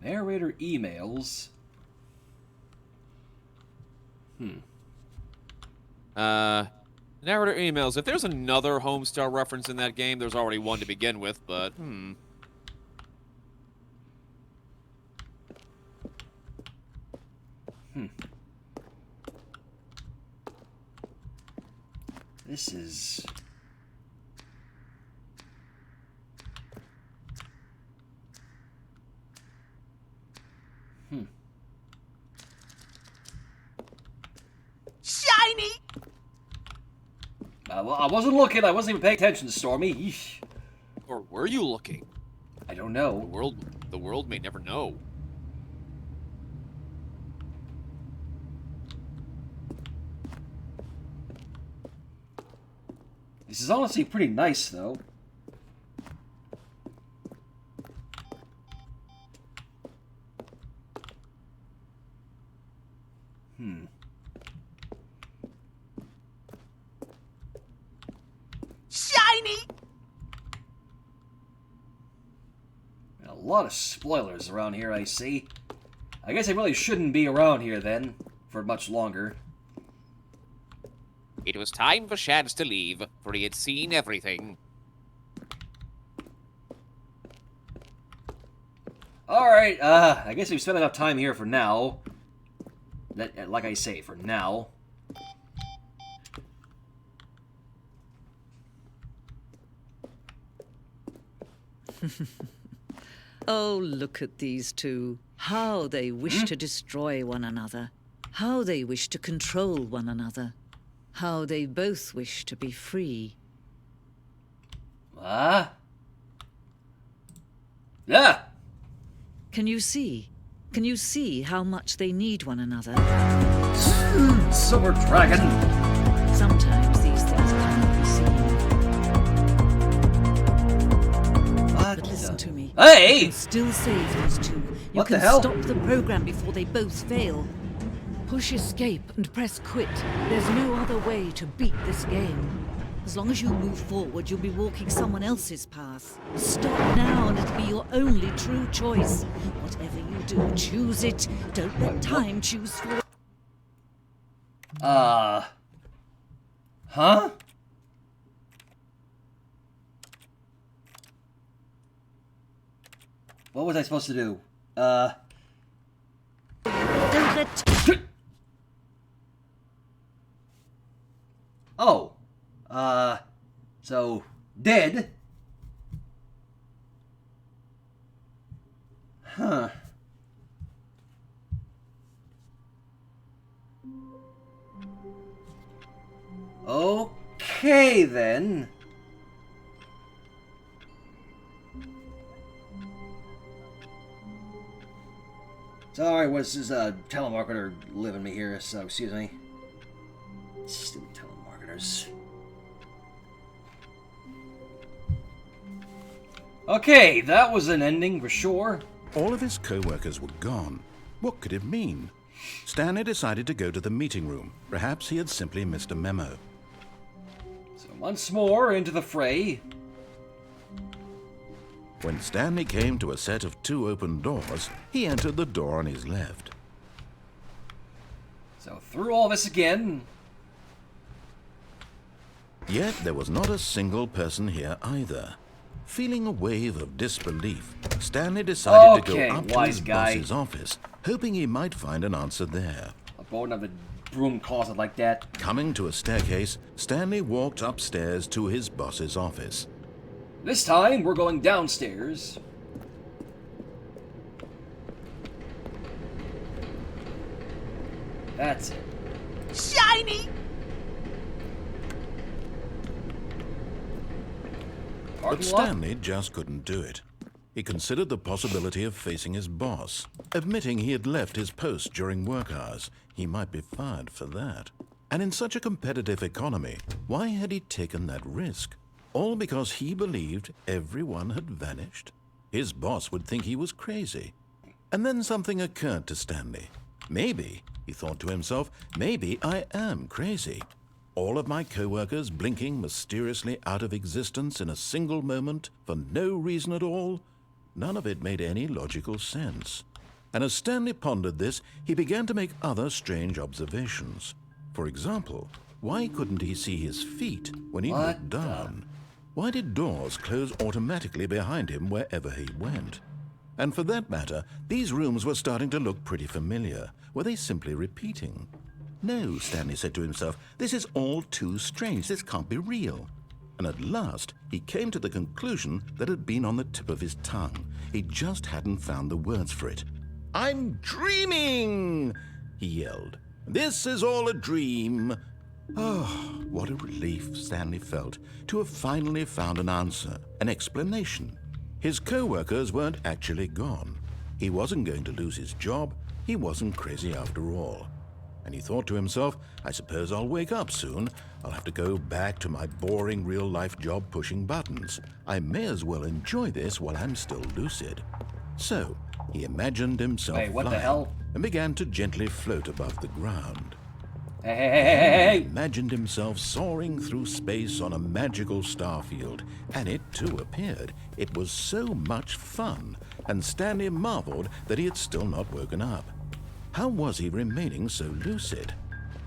Narrator emails. Narrator emails. If there's another Homestar reference in that game, there's already one to begin with, but, This is... Shiny! Well, I wasn't looking. I wasn't even paying attention, Stormy. Eesh. Or were you looking? I don't know. The world may never know. This is honestly pretty nice, though. Shiny! A lot of spoilers around here, I see. I guess I really shouldn't be around here, then, for much longer. It was time for Shads to leave, for he had seen everything. Alright, I guess we've spent enough time here for now. Like I say, for now. Oh, look at these two. How they wish to destroy one another. How they wish to control one another. How they both wish to be free. Yeah! Can you see? Can you see how much they need one another? Silver Dragon! Sometimes these things cannot be seen. What But listen to me. Hey! You can still save these two. You What the can hell? stop the program before they both fail. Push escape and press quit. There's no other way to beat this game. As long as you move forward, you'll be walking someone else's path. Stop now and it'll be your only true choice. Whatever you do, choose it. Don't let time choose for you. Huh? What was I supposed to do? Don't let Oh. So, dead? Huh. Okay, then. Sorry, what's this telemarketer living me here, so excuse me. Stupid telemarketers. Okay, that was an ending for sure. All of his co-workers were gone. What could it mean? Stanley decided to go to the meeting room. Perhaps he had simply missed a memo. So once more into the fray. When Stanley came to a set of 2 open doors, he entered the door on his left. So through all this again. Yet there was not a single person here either. Feeling a wave of disbelief, Stanley decided to Okay, go up to wise his guy. boss's office, hoping he might find an answer there. I'll go into the broom closet like that. Coming to a staircase, Stanley walked upstairs to his boss's office. This time, we're going downstairs. That's it. Shiny! But Parking lot? Stanley just couldn't do it. He considered the possibility of facing his boss, admitting he had left his post during work hours. He might be fired for that. And in such a competitive economy, why had he taken that risk? All because he believed everyone had vanished? His boss would think he was crazy. And then something occurred to Stanley. Maybe, he thought to himself, maybe I am crazy. All of my co-workers blinking mysteriously out of existence in a single moment for no reason at all? None of it made any logical sense. And as Stanley pondered this, he began to make other strange observations. For example, why couldn't he see his feet when he looked down? Why did doors close automatically behind him wherever he went? And for that matter, these rooms were starting to look pretty familiar. Were they simply repeating? No, Stanley said to himself, this is all too strange. This can't be real. And at last, he came to the conclusion that had been on the tip of his tongue. He just hadn't found the words for it. "I'm dreaming!" he yelled. "This is all a dream." Oh, what a relief Stanley felt to have finally found an answer, an explanation. His co-workers weren't actually gone. He wasn't going to lose his job. He wasn't crazy after all. And he thought to himself, I suppose I'll wake up soon. I'll have to go back to my boring real-life job pushing buttons. I may as well enjoy this while I'm still lucid. So, he imagined himself Wait, what the flying hell? and began to gently float above the ground. Hey! Imagined himself soaring through space on a magical starfield, and it too appeared. It was so much fun, and Stanley marveled that he had still not woken up. How was he remaining so lucid?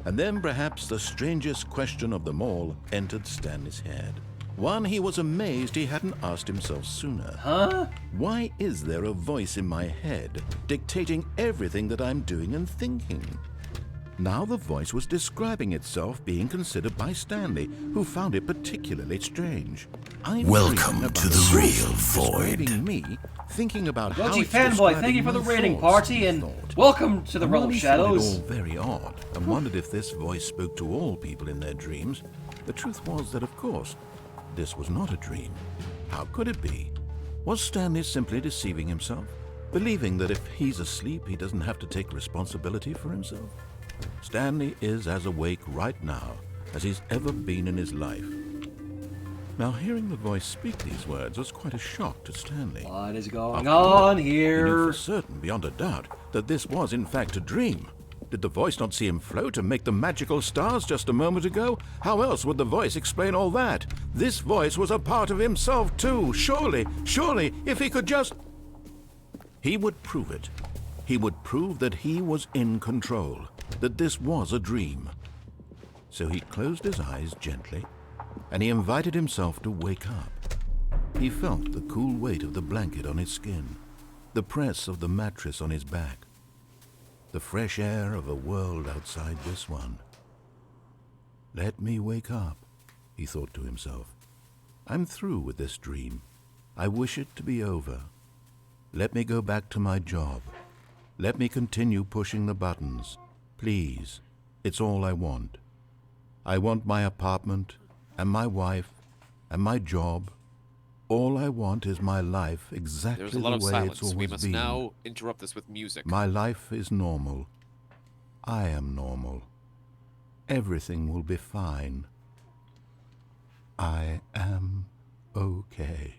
And then perhaps the strangest question of them all entered Stanley's head. One he was amazed he hadn't asked himself sooner. Huh? Why is there a voice in my head dictating everything that I'm doing and thinking? Now the voice was describing itself being considered by Stanley, who found it particularly strange. I'm Welcome dreaming to about the a real voice void. describing me, thinking about how Yoji it's Fanboy, thank you for the describing rating my party, thoughts, and he thought. welcome to the And Realm while of he found it Shadows. all very odd and wondered if this voice spoke to all people in their dreams, the truth was that, of course, this was not a dream. How could it be? Was Stanley simply deceiving himself, believing that if he's asleep, he doesn't have to take responsibility for himself? Stanley is as awake right now as he's ever been in his life. Now, hearing the voice speak these words was quite a shock to Stanley. What is going After all, on he knew here? for certain, beyond a doubt, that this was in fact a dream. Did the voice not see him float and make the magical stars just a moment ago? How else would the voice explain all that? This voice was a part of himself too. Surely, if he could just... He would prove it. He would prove that he was in control, that this was a dream. So he closed his eyes gently, and he invited himself to wake up. He felt the cool weight of the blanket on his skin, the press of the mattress on his back, the fresh air of a world outside this one. Let me wake up, he thought to himself. I'm through with this dream. I wish it to be over. Let me go back to my job. Let me continue pushing the buttons. Please, it's all I want. I want my apartment, and my wife, and my job. All I want is my life exactly There's a lot the of way silence. it's always We must been. now interrupt this with music. My life is normal. I am normal. Everything will be fine. I am okay.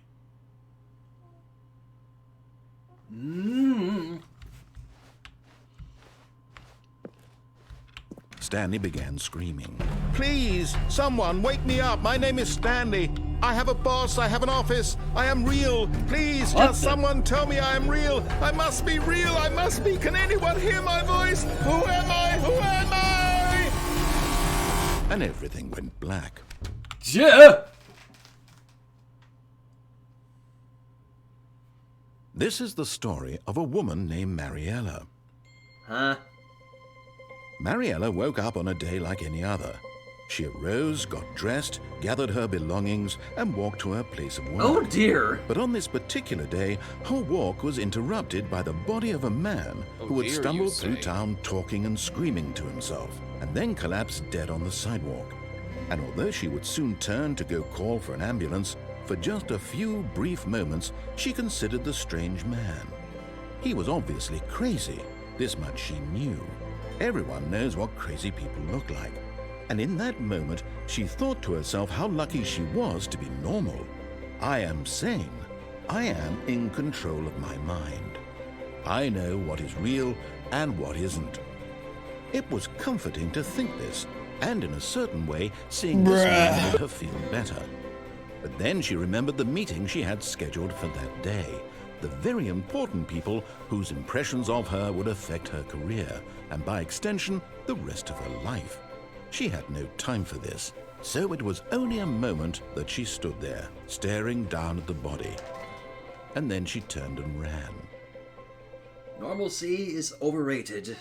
Stanley began screaming. Please, someone, wake me up. My name is Stanley. I have a boss. I have an office. I am real. Please, What just the- someone tell me I am real. I must be real. I must be. Can anyone hear my voice? Who am I? Who am I? And everything went black. Yeah. This is the story of a woman named Mariella. Huh? Mariella woke up on a day like any other. She arose, got dressed, gathered her belongings, and walked to her place of work. Oh dear! But on this particular day, her walk was interrupted by the body of a man who had stumbled through town talking and screaming to himself, and then collapsed dead on the sidewalk. And although she would soon turn to go call for an ambulance, for just a few brief moments she considered the strange man. He was obviously crazy, this much she knew. Everyone knows what crazy people look like. And in that moment, she thought to herself how lucky she was to be normal. I am sane. I am in control of my mind. I know what is real and what isn't. It was comforting to think this, and in a certain way, seeing this man made her feel better. But then she remembered the meeting she had scheduled for that day. The very important people whose impressions of her would affect her career, and by extension, the rest of her life. She had no time for this, so it was only a moment that she stood there, staring down at the body. And then she turned and ran. Normalcy is overrated.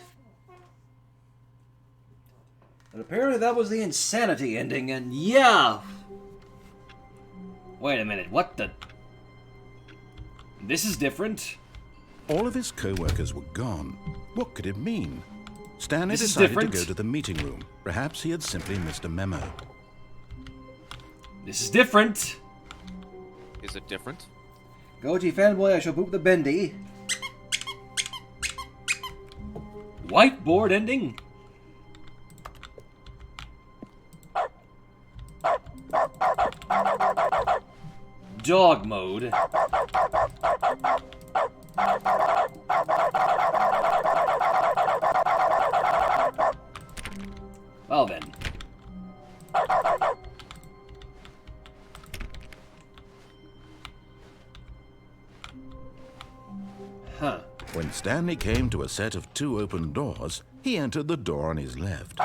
And apparently that was the insanity ending, and yeah! Wait a minute, what the... This is different. All of his co-workers were gone. What could it mean? Stanley This is decided different. to go to the meeting room. Perhaps he had simply missed a memo. This is different. Is it different? Goji fanboy, I shall poop the bendy. Whiteboard ending. Dog mode. Well then. Huh. When Stanley came to a set of 2 open doors, he entered the door on his left.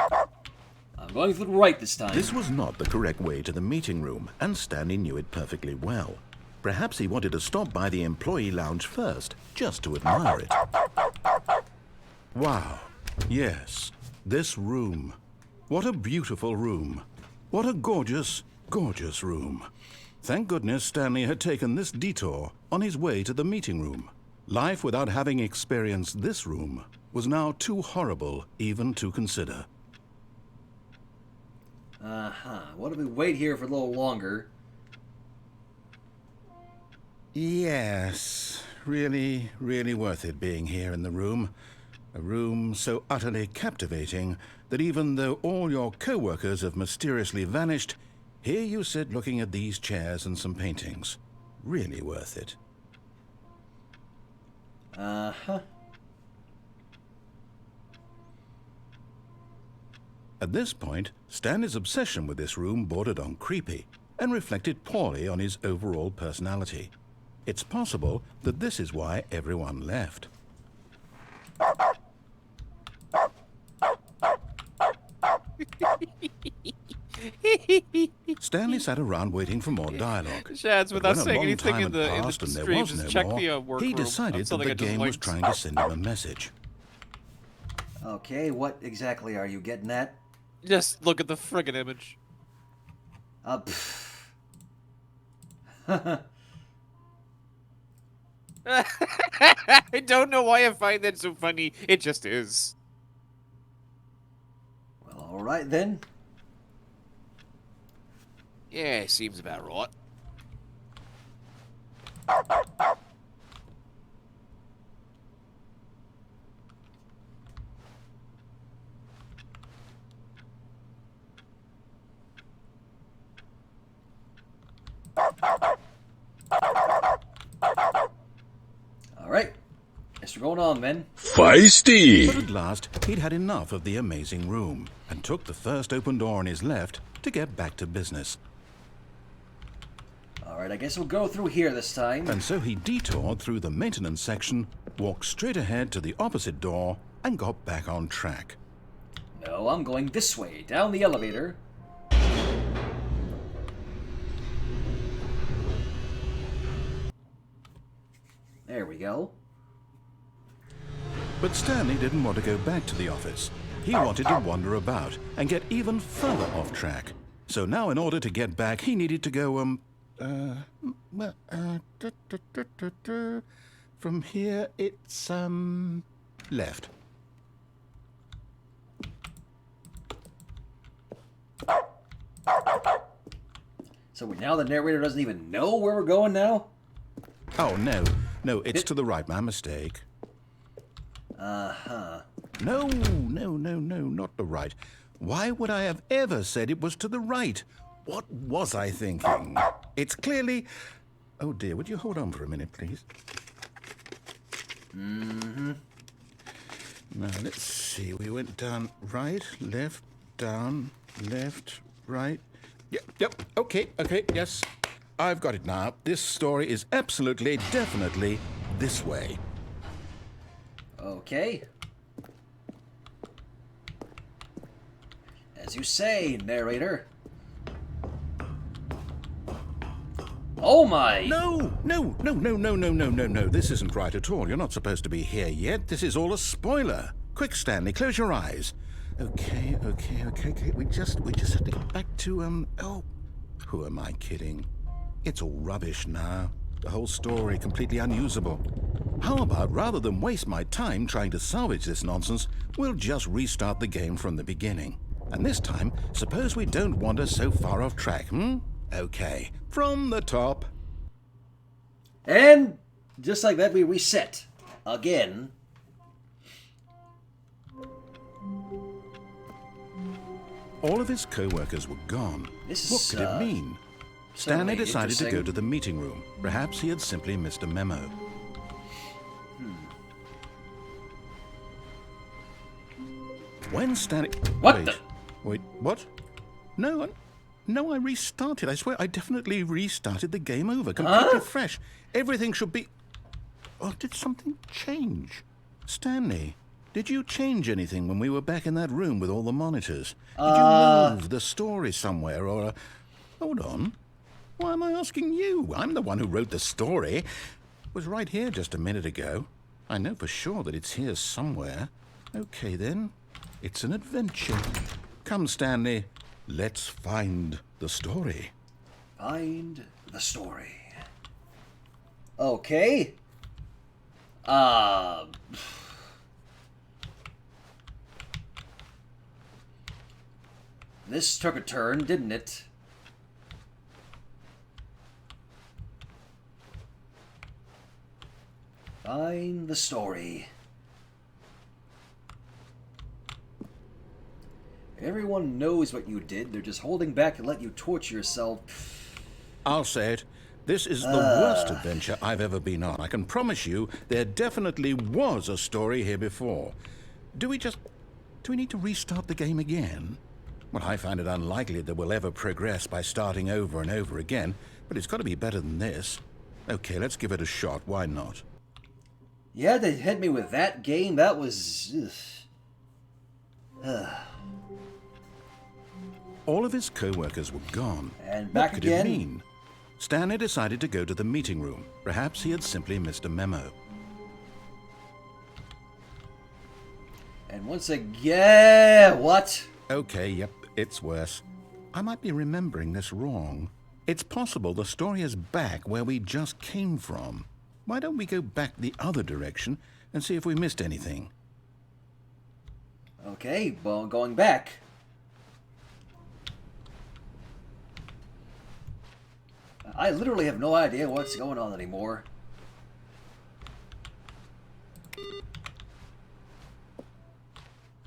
I'm going for the right this time. This was not the correct way to the meeting room, and Stanley knew it perfectly well. Perhaps he wanted to stop by the employee lounge first, just to admire it. Wow. Yes, this room. What a beautiful room. What a gorgeous, gorgeous room. Thank goodness Stanley had taken this detour on his way to the meeting room. Life without having experienced this room was now too horrible even to consider. What if we wait here for a little longer? Yes, really, really worth it being here in the room. A room so utterly captivating that even though all your co-workers have mysteriously vanished, here you sit looking at these chairs and some paintings. Really worth it. At this point, Stanley's obsession with this room bordered on creepy and reflected poorly on his overall personality. It's possible that this is why everyone left. Stanley sat around waiting for more dialogue. Shads, without But when a saying long anything time in the had passed and there stream, was just no check more, the he workroom. decided that the game was trying to send him a message. Okay, what exactly are you getting at? Just look at the friggin' image. I don't know why I find that so funny. It just is. Well, alright then. Yeah, seems about right. Alright. Guess we're going on, then. Feisty! But at last, he'd had enough of the amazing room and took the first open door on his left to get back to business. Alright, I guess we'll go through here this time. And so he detoured through the maintenance section, walked straight ahead to the opposite door, and got back on track. No, I'm going this way, down the elevator. There we go. But Stanley didn't want to go back to the office. He wanted to wander about and get even further off track. So now in order to get back, he needed to go, from here, it's, left. So now the narrator doesn't even know where we're going now? Oh, no. No, it's to the right. My mistake. Uh-huh. No, not the right. Why would I have ever said it was to the right? What was I thinking? It's clearly... Oh, dear, would you hold on for a minute, please? Mm-hmm. Now, let's see. We went down right, left, down, left, right. Yep, okay, yes. I've got it now. This story is absolutely, definitely this way. Okay. As you say, narrator. Oh my! No. This isn't right at all. You're not supposed to be here yet. This is all a spoiler. Quick, Stanley, close your eyes. Okay. We just have to get back to, oh, who am I kidding? It's all rubbish now. The whole story completely unusable. How about, rather than waste my time trying to salvage this nonsense, we'll just restart the game from the beginning. And this time, suppose we don't wander so far off track, Okay, from the top. And just like that, we reset. Again. All of his co-workers were gone. What could it mean? Stanley decided to go to the meeting room. Perhaps he had simply missed a memo. When Stanley... Wait, what? No, I restarted. I swear, I definitely restarted the game over. Completely fresh. Everything should be... Oh, did something change? Stanley, did you change anything when we were back in that room with all the monitors? Did you move the story somewhere, or... Hold on. Why am I asking you? I'm the one who wrote the story. It was right here just a minute ago. I know for sure that it's here somewhere. Okay, then. It's an adventure. Come, Stanley. Let's find the story. Find the story. Okay. This took a turn, didn't it? Find the story. Everyone knows what you did. They're just holding back to let you torture yourself. I'll say it. This is the worst adventure I've ever been on. I can promise you there definitely was a story here before. Do we need to restart the game again? Well, I find it unlikely that we'll ever progress by starting over and over again, but it's got to be better than this. Okay, let's give it a shot. Why not? Yeah, they hit me with that game. That was... All of his co-workers were gone. And back what could again? It mean? Stanley decided to go to the meeting room. Perhaps he had simply missed a memo. And once again... What? Okay, yep, it's worse. I might be remembering this wrong. It's possible the story is back where we just came from. Why don't we go back the other direction and see if we missed anything? Okay, well, going back. I literally have no idea what's going on anymore.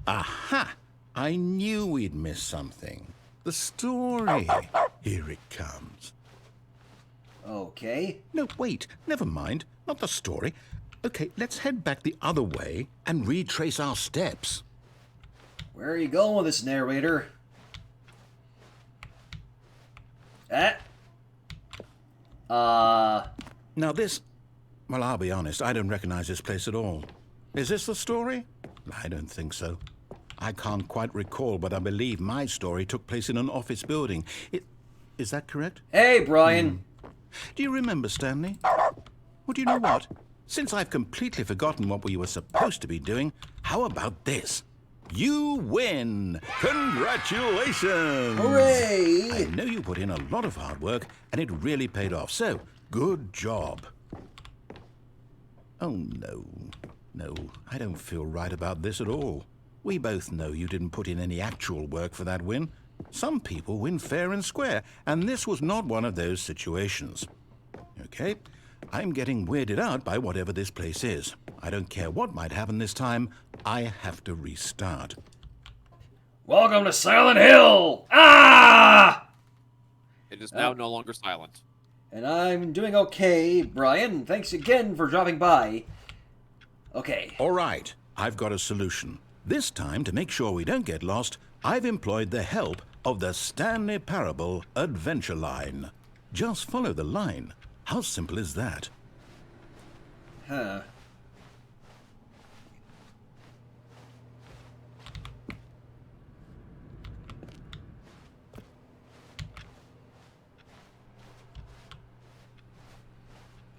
Aha! I knew we'd miss something. The story. Here it comes. Okay. No, wait. Never mind. Not the story. Okay, let's head back the other way and retrace our steps. Where are you going with this, narrator? Now this... Well, I'll be honest. I don't recognize this place at all. Is this the story? I don't think so. I can't quite recall, but I believe my story took place in an office building. Is that correct? Hey, Brian. Do you remember, Stanley? Well, do you know what? Since I've completely forgotten what we were supposed to be doing, how about this? You win! Congratulations! Hooray! I know you put in a lot of hard work, and it really paid off, so good job. Oh, no. No, I don't feel right about this at all. We both know you didn't put in any actual work for that win. Some people win fair and square, and this was not one of those situations. Okay, I'm getting weirded out by whatever this place is. I don't care what might happen this time, I have to restart. Welcome to Silent Hill! Ah! It is now no longer silent. And I'm doing okay, Brian. Thanks again for dropping by. Okay. All right, I've got a solution. This time, to make sure we don't get lost, I've employed the help of the Stanley Parable adventure line. Just follow the line. How simple is that? Huh.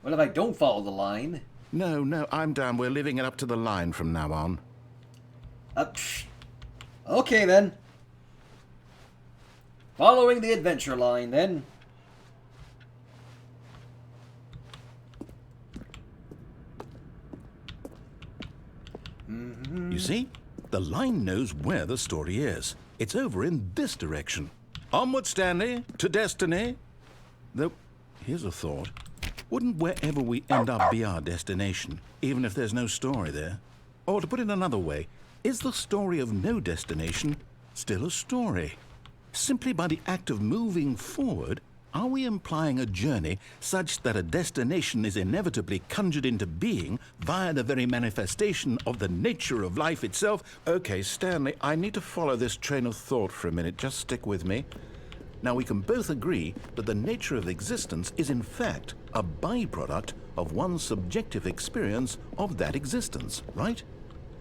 What if I don't follow the line? No, I'm down. We're leaving it up to the line from now on. Okay, then. Following the adventure line, then. You see? The line knows where the story is. It's over in this direction. Onward, Stanley, to destiny. Though, here's a thought. Wouldn't wherever we end up be our destination, even if there's no story there? Or to put it another way, is the story of no destination still a story? Simply by the act of moving forward, are we implying a journey such that a destination is inevitably conjured into being via the very manifestation of the nature of life itself? Okay, Stanley, I need to follow this train of thought for a minute. Just stick with me. Now, we can both agree that the nature of existence is in fact a byproduct of one's subjective experience of that existence, right?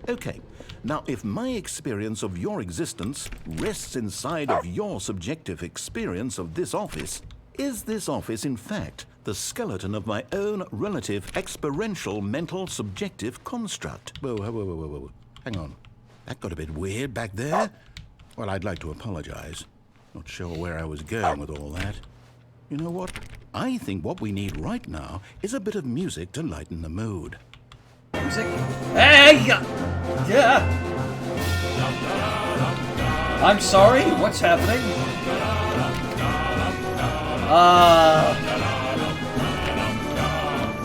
Okay, now if my experience of your existence rests inside of your subjective experience of this office, is this office in fact the skeleton of my own relative experiential mental subjective construct? Whoa. Hang on. That got a bit weird back there. Well, I'd like to apologize. Not sure where I was going with all that. You know what? I think what we need right now is a bit of music to lighten the mood. Music? Hey! Yeah! I'm sorry? What's happening?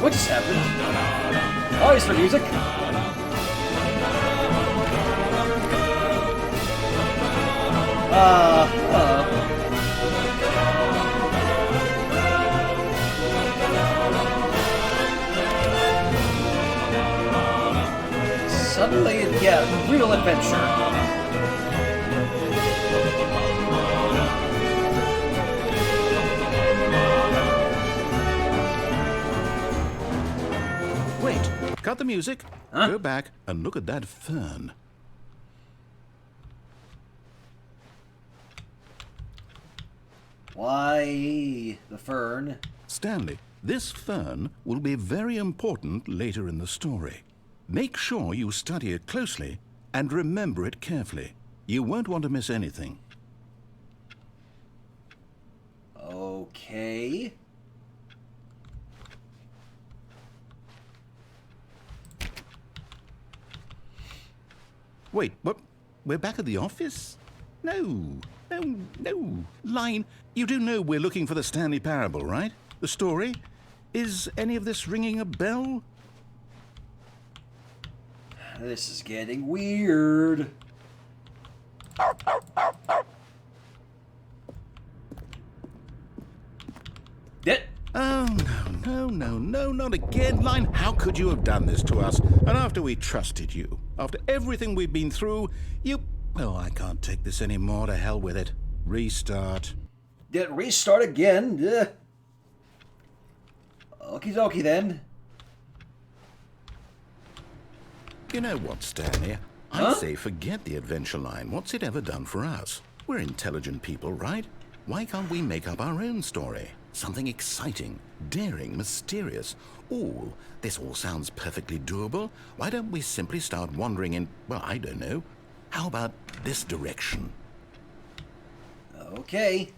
What just happened? Oh, it's for music. Suddenly, yeah, real adventure. Wait, cut the music, Huh? go back and look at that fern. Why the fern? Stanley, this fern will be very important later in the story. Make sure you study it closely and remember it carefully. You won't want to miss anything. Okay. Wait, what? We're back at the office? No. Line, you do know we're looking for the Stanley Parable, right? The story? Is any of this ringing a bell? This is getting weird. Oh, no, not again. Line, how could you have done this to us? And after we trusted you, after everything we've been through, you... Oh, I can't take this anymore. To hell with it. Restart. Restart again? Okie dokie then. You know what, Stanley? I say forget the adventure line. What's it ever done for us? We're intelligent people, right? Why can't we make up our own story? Something exciting, daring, mysterious. Ooh, this all sounds perfectly doable. Why don't we simply start wandering in, well, I don't know, How about this direction? Okay.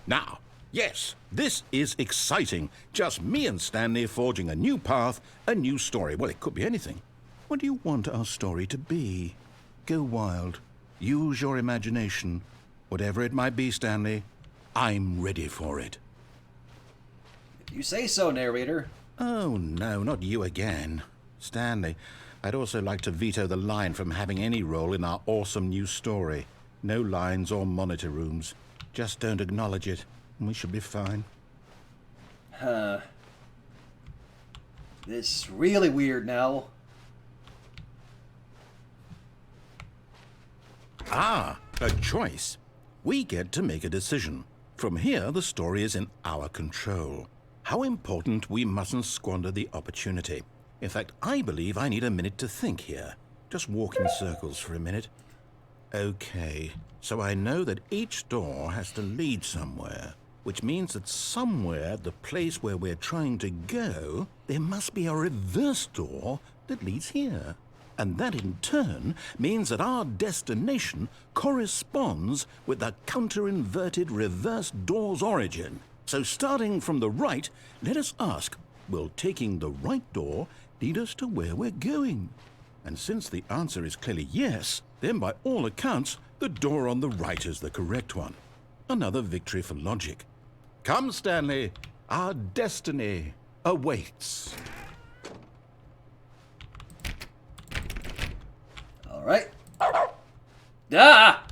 Now, yes, this is exciting. Just me and Stanley forging a new path, a new story. Well, it could be anything. What do you want our story to be? Go wild. Use your imagination. Whatever it might be, Stanley, I'm ready for it. If you say so, narrator. Oh, no, not you again. Stanley, I'd also like to veto the line from having any role in our awesome new story. No lines or monitor rooms. Just don't acknowledge it, and we should be fine. This is really weird now. Ah, a choice. We get to make a decision. From here, the story is in our control. How important we mustn't squander the opportunity. In fact, I believe I need a minute to think here. Just walk in circles for a minute. Okay, so I know that each door has to lead somewhere, which means that somewhere, the place where we're trying to go, there must be a reverse door that leads here. And that in turn means that our destination corresponds with the counter-inverted reverse door's origin. So starting from the right, let us ask, will taking the right door lead us to where we're going? And since the answer is clearly yes, then by all accounts, the door on the right is the correct one. Another victory for logic. Come, Stanley, our destiny awaits. All right. Ah!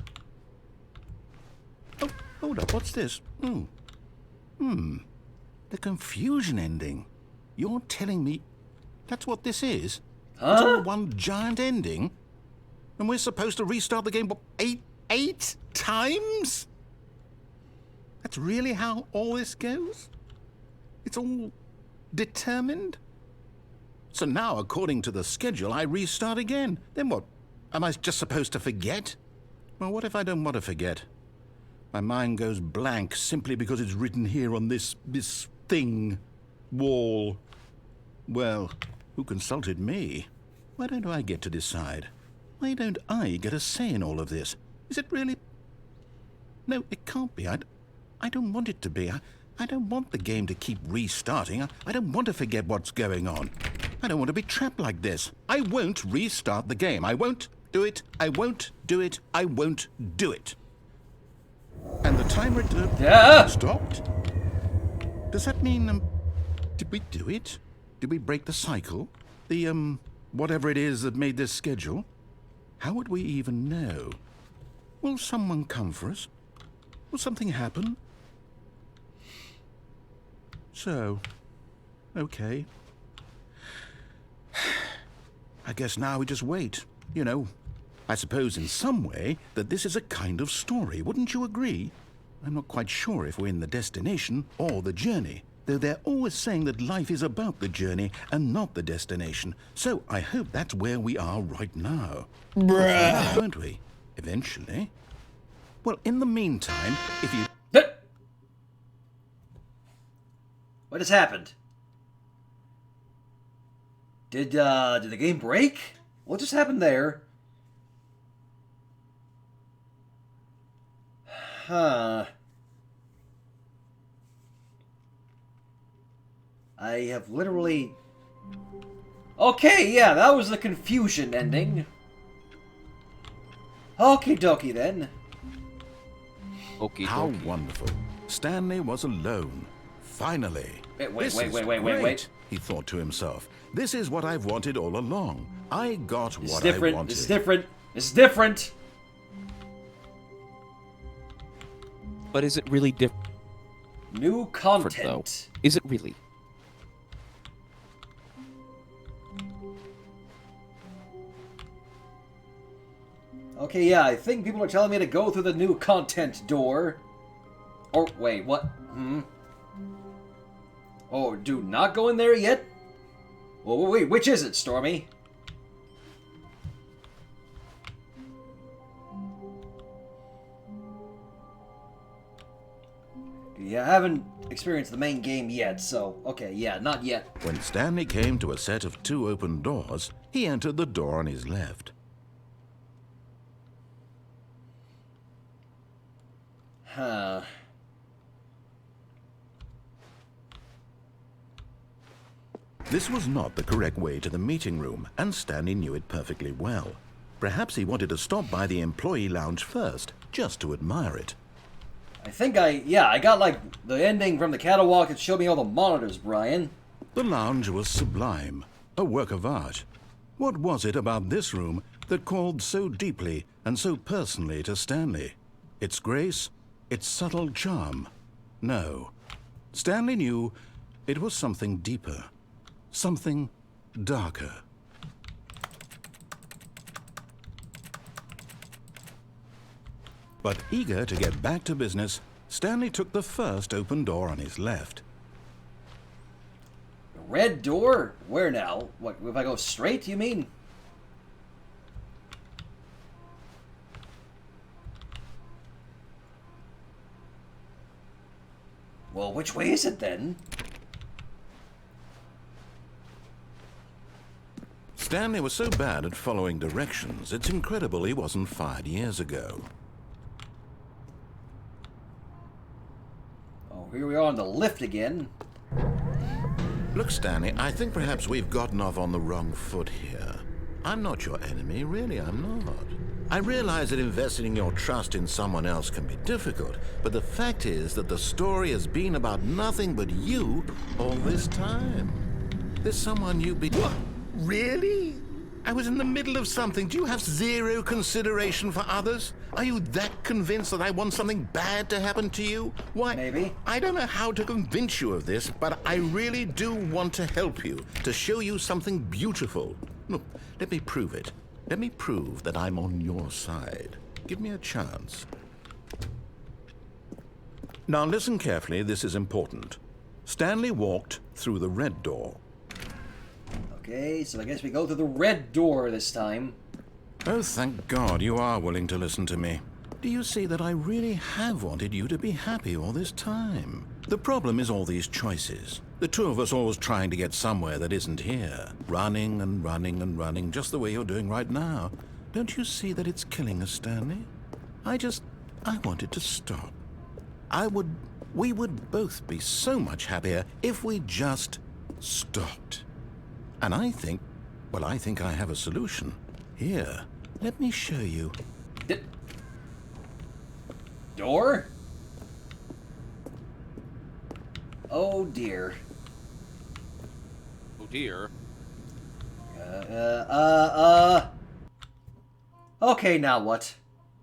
Oh, hold up, what's this? The confusion ending. You're telling me that's what this is? Huh? It's all one giant ending? And we're supposed to restart the game, what, eight times? That's really how all this goes? It's all determined? So now, according to the schedule, I restart again. Then what? Am I just supposed to forget? Well, what if I don't want to forget? My mind goes blank simply because it's written here on this thing, wall. Well, who consulted me? Why don't I get to decide? Why don't I get a say in all of this? Is it really? No, it can't be. I don't want it to be. I don't want the game to keep restarting. I don't want to forget what's going on. I don't want to be trapped like this. I won't restart the game. I won't do it. I won't do it. I won't do it. And the timer stopped? Does that mean, did we do it? Did we break the cycle? The, whatever it is that made this schedule? How would we even know? Will someone come for us? Will something happen? So, okay. I guess now we just wait, you know. I suppose in some way that this is a kind of story, wouldn't you agree? I'm not quite sure if we're in the destination or the journey, though they're always saying that life is about the journey and not the destination. So I hope that's where we are right now. Bruh. Won't we? Eventually. Well, in the meantime, if you... What has happened? Did the game break? What just happened there? Huh. I have literally... Okay, yeah, that was the confusion ending. Okie dokie then. Okie How dokie. wonderful. Stanley was alone. Finally. Wait, This is wait, great, he thought to himself. This is what I've wanted all along. I got It's what different. I wanted. It's different. It's different. But is it really different, New though? content. Is it really? Okay, yeah, I think people are telling me to go through the new content door. Or, wait, what? Oh, do not go in there yet? Well, wait, which is it, Stormy? You haven't experienced the main game yet, so okay, yeah, not yet. When Stanley came to a set of 2 open doors, he entered the door on his left. Huh. This was not the correct way to the meeting room, and Stanley knew it perfectly well. Perhaps he wanted to stop by the employee lounge first, just to admire it. I think I got like the ending from the catalog that showed me all the monitors, Brian. The lounge was sublime, a work of art. What was it about this room that called so deeply and so personally to Stanley? Its grace? Its subtle charm? No. Stanley knew it was something deeper. Something darker. But eager to get back to business, Stanley took the first open door on his left. Red door? Where now? What, if I go straight, you mean? Well, which way is it then? Stanley was so bad at following directions, it's incredible he wasn't fired years ago. Oh, here we are on the lift again. Look, Stanley, I think perhaps we've gotten off on the wrong foot here. I'm not your enemy, really, I'm not. I realize that investing your trust in someone else can be difficult, but the fact is that the story has been about nothing but you all this time. There's someone you've been... What? Really? I was in the middle of something. Do you have zero consideration for others? Are you that convinced that I want something bad to happen to you? Why? Maybe. I don't know how to convince you of this, but I really do want to help you, to show you something beautiful. Look, let me prove it. Let me prove that I'm on your side. Give me a chance. Now listen carefully, this is important. Stanley walked through the red door. Okay, so I guess we go through the red door this time. Oh, thank God you are willing to listen to me. Do you see that I really have wanted you to be happy all this time? The problem is all these choices. The two of us always trying to get somewhere that isn't here. Running and running and running, just the way you're doing right now. Don't you see that it's killing us, Stanley? I wanted to stop. We would both be so much happier if we just stopped. And I think I have a solution. Here, let me show you. Door? Oh dear. Oh dear. Okay, now what?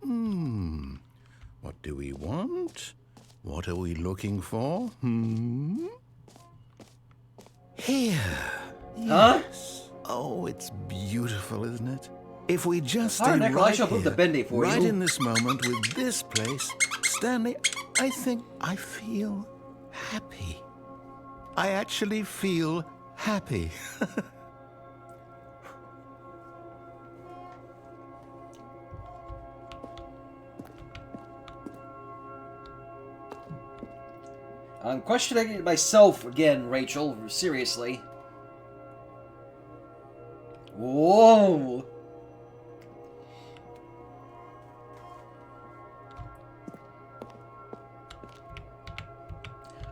What do we want? What are we looking for? Here. Huh? Yes. Oh, it's beautiful, isn't it? If we just stay Alright, Nickel, I right shall put the here, bendy for right you. in this moment with this place, Stanley, I think I feel happy. I actually feel happy. I'm questioning myself again, Rachel. Seriously. Whoa!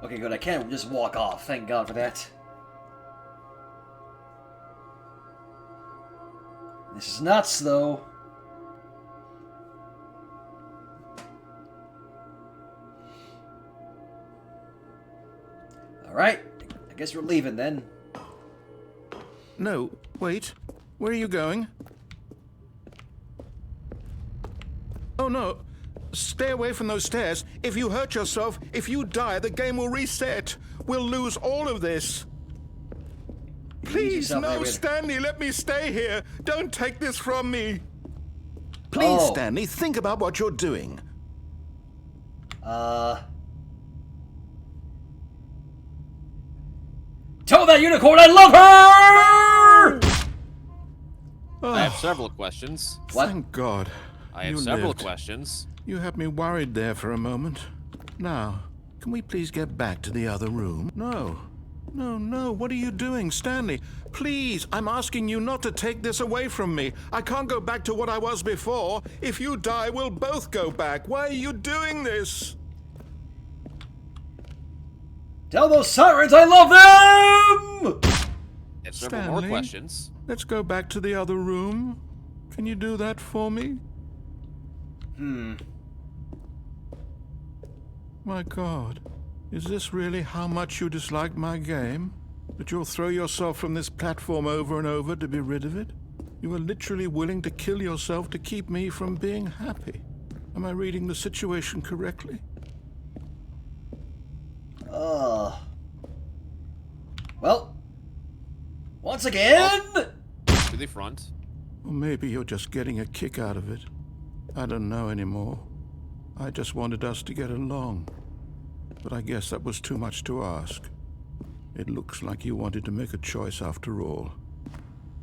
Okay, good. I can't just walk off. Thank God for that. This is nuts, though. Alright. I guess we're leaving then. No, wait. Where are you going? Oh, no. Stay away from those stairs. If you hurt yourself, if you die, the game will reset. We'll lose all of this. Please, no, Stanley, let me stay here. Don't take this from me. Please, Stanley, think about what you're doing. Tell that unicorn I love her! I have several questions. What? Thank God. I have several questions. You had me worried there for a moment. Now, Can we please get back to the other room? No. No, what are you doing, Stanley? Please, I'm asking you not to take this away from me. I can't go back to what I was before. If you die, we'll both go back. Why are you doing this? Tell those sirens I love them! And several more Stanley? questions. Let's go back to the other room. Can you do that for me? My God, is this really how much you dislike my game? That you'll throw yourself from this platform over and over to be rid of it? You are literally willing to kill yourself to keep me from being happy. Am I reading the situation correctly? Well, once again... To the front. Or maybe you're just getting a kick out of it. I don't know anymore. I just wanted us to get along. But I guess that was too much to ask. It looks like you wanted to make a choice after all.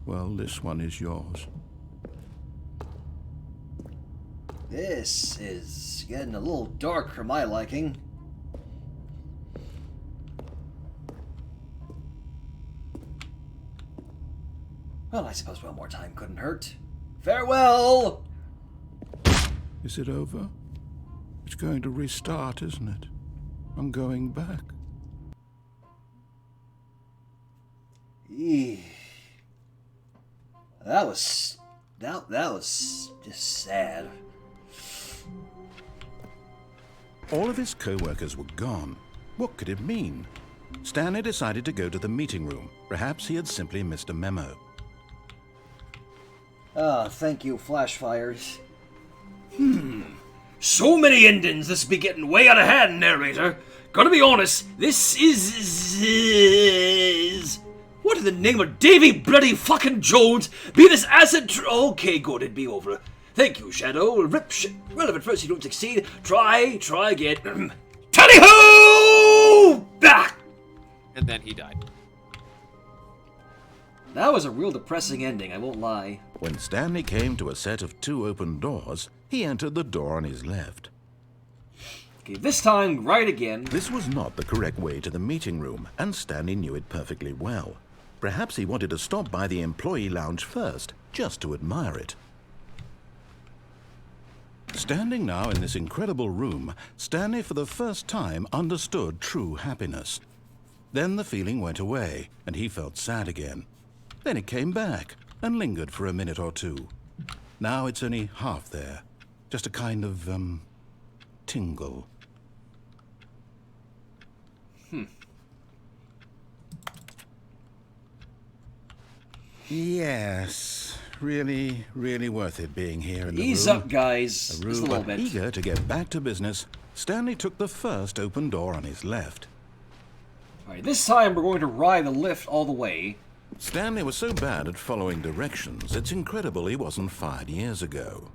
Well, this one is yours. This is getting a little dark for my liking. Well, I suppose one more time couldn't hurt. Farewell! Is it over? It's going to restart, isn't it? I'm going back. Eeh. That was just sad. All of his co-workers were gone. What could it mean? Stanley decided to go to the meeting room. Perhaps he had simply missed a memo. Thank you, Flashfires. So many endings, this be getting way out of hand, narrator. Gotta be honest, this is... What in the name of Davy bloody fucking Jones be this acid okay, good, it'd be over. Thank you, Shadow. Well, if at first you don't succeed, try again. Tally-ho! Back! And then he died. That was a real depressing ending, I won't lie. When Stanley came to a set of 2 open doors, he entered the door on his left. Okay, this time, right again. This was not the correct way to the meeting room, and Stanley knew it perfectly well. Perhaps he wanted to stop by the employee lounge first, just to admire it. Standing now in this incredible room, Stanley for the first time understood true happiness. Then the feeling went away, and he felt sad again. Then it came back, and lingered for a minute or two. Now it's only half there. Just a kind of, tingle. Yes, really worth it being here in the room. Ease up, guys. Just a little bit. Eager to get back to business, Stanley took the first open door on his left. Alright, this time we're going to ride the lift all the way. Stanley was so bad at following directions, it's incredible he wasn't fired years ago.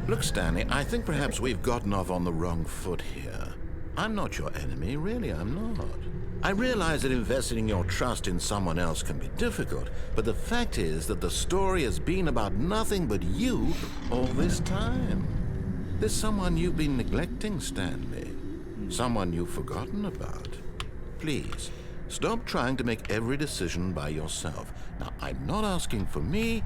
Look, Stanley, I think perhaps we've gotten off on the wrong foot here. I'm not your enemy, really, I'm not. I realize that investing your trust in someone else can be difficult, but the fact is that the story has been about nothing but you all this time. There's someone you've been neglecting, Stanley. Someone you've forgotten about. Please, stop trying to make every decision by yourself. Now, I'm not asking for me,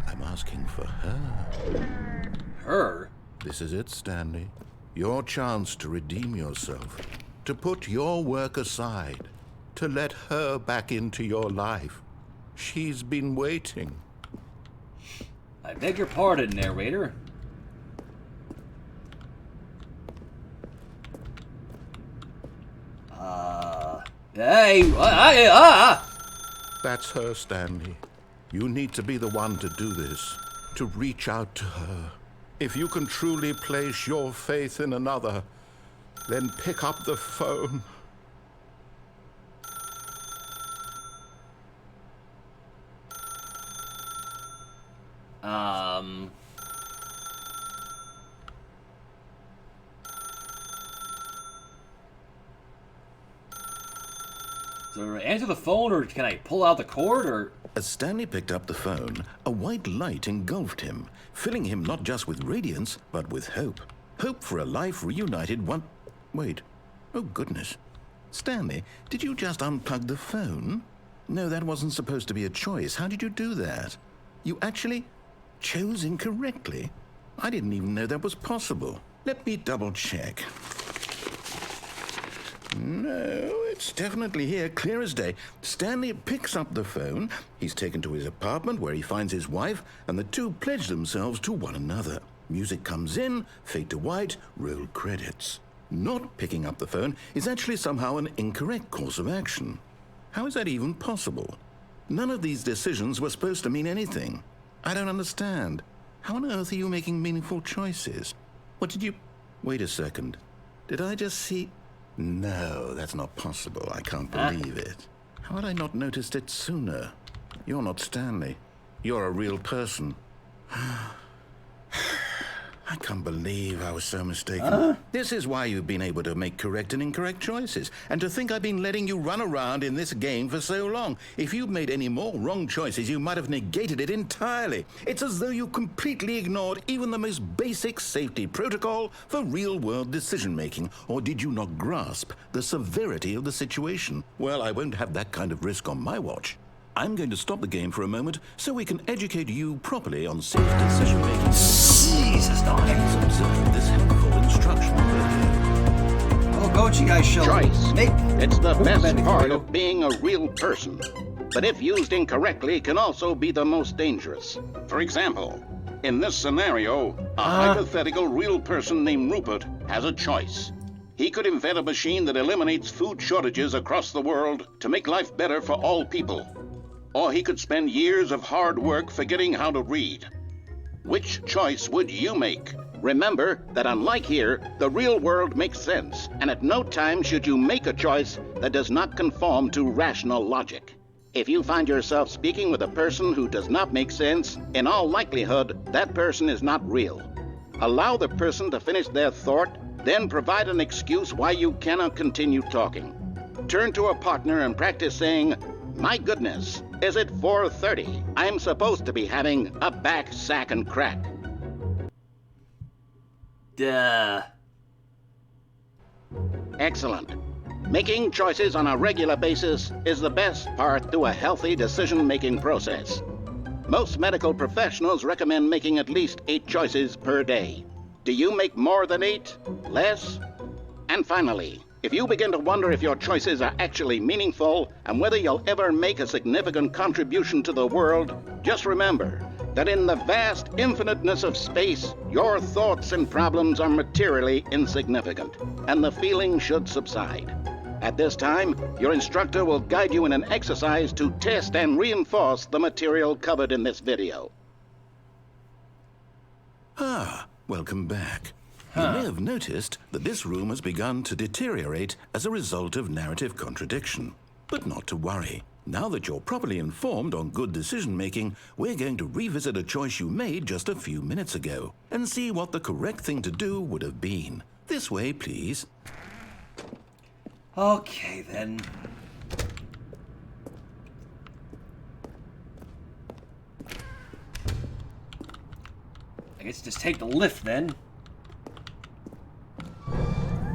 I'm asking for her. Her? This is it, Stanley. Your chance to redeem yourself. To put your work aside. To let her back into your life. She's been waiting. I beg your pardon, narrator. That's her, Stanley. You need to be the one to do this. To reach out to her. If you can truly place your faith in another, then pick up the phone. So answer the phone, or can I pull out the cord, or... As Stanley picked up the phone, a white light engulfed him, filling him not just with radiance, but with hope. Hope for a life reunited one... Wait. Oh, goodness. Stanley, did you just unplug the phone? No, that wasn't supposed to be a choice. How did you do that? You actually chose incorrectly? I didn't even know that was possible. Let me double check. No, it's definitely here, clear as day. Stanley picks up the phone. He's taken to his apartment where he finds his wife, and the two pledge themselves to one another. Music comes in, fade to white, roll credits. Not picking up the phone is actually somehow an incorrect course of action. How is that even possible? None of these decisions were supposed to mean anything. I don't understand. How on earth are you making meaningful choices? What did you... Wait a second. Did I just see... No, that's not possible. I can't believe it. How had I not noticed it sooner? You're not Stanley. You're a real person. I can't believe I was so mistaken. This is why you've been able to make correct and incorrect choices. And to think I've been letting you run around in this game for so long. If you'd made any more wrong choices, you might have negated it entirely. It's as though you completely ignored even the most basic safety protocol for real-world decision-making. Or did you not grasp the severity of the situation? Well, I won't have that kind of risk on my watch. I'm going to stop the game for a moment so we can educate you properly on safe decision-making. Jesus, Please observe this helpful instructional video. Oh, go what you guys show. Choice. Make... It's the best Bending part for you. of being a real person. But if used incorrectly, can also be the most dangerous. For example, in this scenario, a hypothetical real person named Rupert has a choice. He could invent a machine that eliminates food shortages across the world to make life better for all people. Or he could spend years of hard work forgetting how to read. Which choice would you make? Remember that unlike here, the real world makes sense, and at no time should you make a choice that does not conform to rational logic. If you find yourself speaking with a person who does not make sense, in all likelihood, that person is not real. Allow the person to finish their thought, then provide an excuse why you cannot continue talking. Turn to a partner and practice saying, "My goodness, is it 4:30? I'm supposed to be having a back, sack, and crack." Duh. Excellent. Making choices on a regular basis is the best part to a healthy decision-making process. Most medical professionals recommend making at least 8 choices per day. Do you make more than 8? Less? And finally, if you begin to wonder if your choices are actually meaningful and whether you'll ever make a significant contribution to the world, just remember that in the vast infiniteness of space, your thoughts and problems are materially insignificant, and the feeling should subside. At this time, your instructor will guide you in an exercise to test and reinforce the material covered in this video. Welcome back. You may have noticed that this room has begun to deteriorate as a result of narrative contradiction. But not to worry. Now that you're properly informed on good decision-making, we're going to revisit a choice you made just a few minutes ago and see what the correct thing to do would have been. This way, please. Okay, then. I guess just take the lift, then.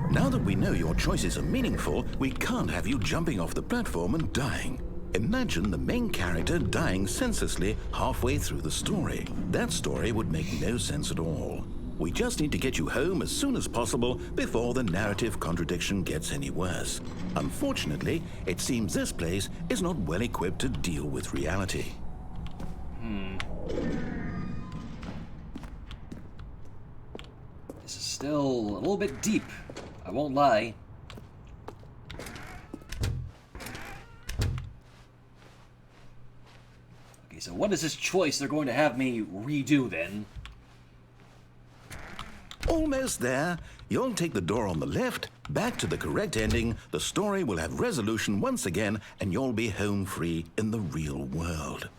Now that we know your choices are meaningful, we can't have you jumping off the platform and dying. Imagine the main character dying senselessly halfway through the story. That story would make no sense at all. We just need to get you home as soon as possible before the narrative contradiction gets any worse. Unfortunately, it seems this place is not well equipped to deal with reality. This is still a little bit deep. I won't lie. Okay, so what is this choice they're going to have me redo, then? Almost there. You'll take the door on the left, back to the correct ending, the story will have resolution once again, and you'll be home free in the real world.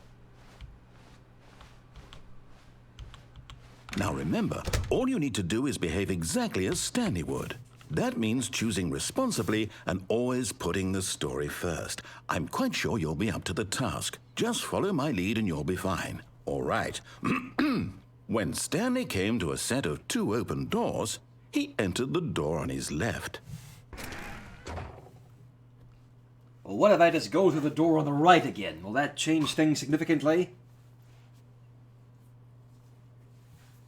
Now remember, all you need to do is behave exactly as Stanley would. That means choosing responsibly and always putting the story first. I'm quite sure you'll be up to the task. Just follow my lead and you'll be fine. All right. When Stanley came to a set of 2 open doors, he entered the door on his left. Well, what if I just go through the door on the right again? Will that change things significantly?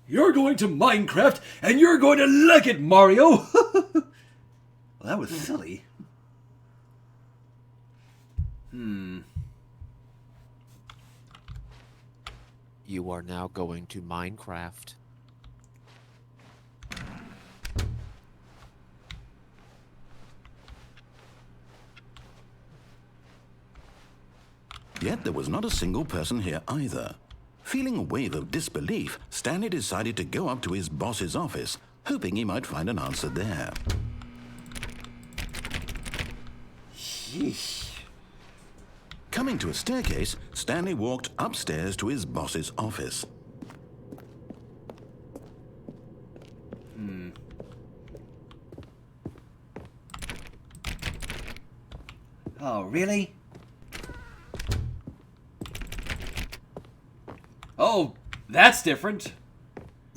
You're going to Minecraft, and you're going to like it, Mario! Well, that was silly. You are now going to Minecraft. Yet there was not a single person here either. Feeling a wave of disbelief, Stanley decided to go up to his boss's office, hoping he might find an answer there. Yeesh. Coming to a staircase, Stanley walked upstairs to his boss's office. Oh, really? Oh, that's different.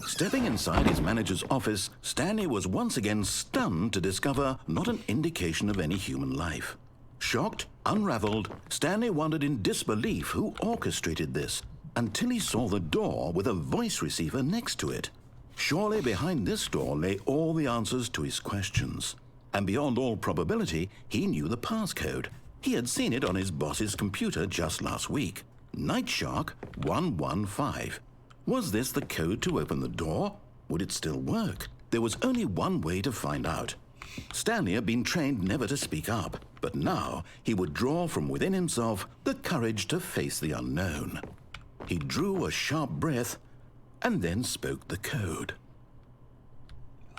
Stepping inside his manager's office, Stanley was once again stunned to discover not an indication of any human life. Shocked, unraveled, Stanley wondered in disbelief who orchestrated this, until he saw the door with a voice receiver next to it. Surely behind this door lay all the answers to his questions. And beyond all probability, he knew the passcode. He had seen it on his boss's computer just last week. Nightshark 115. Was this the code to open the door? Would it still work? There was only one way to find out. Stanley had been trained never to speak up, but now he would draw from within himself the courage to face the unknown. He drew a sharp breath and then spoke the code.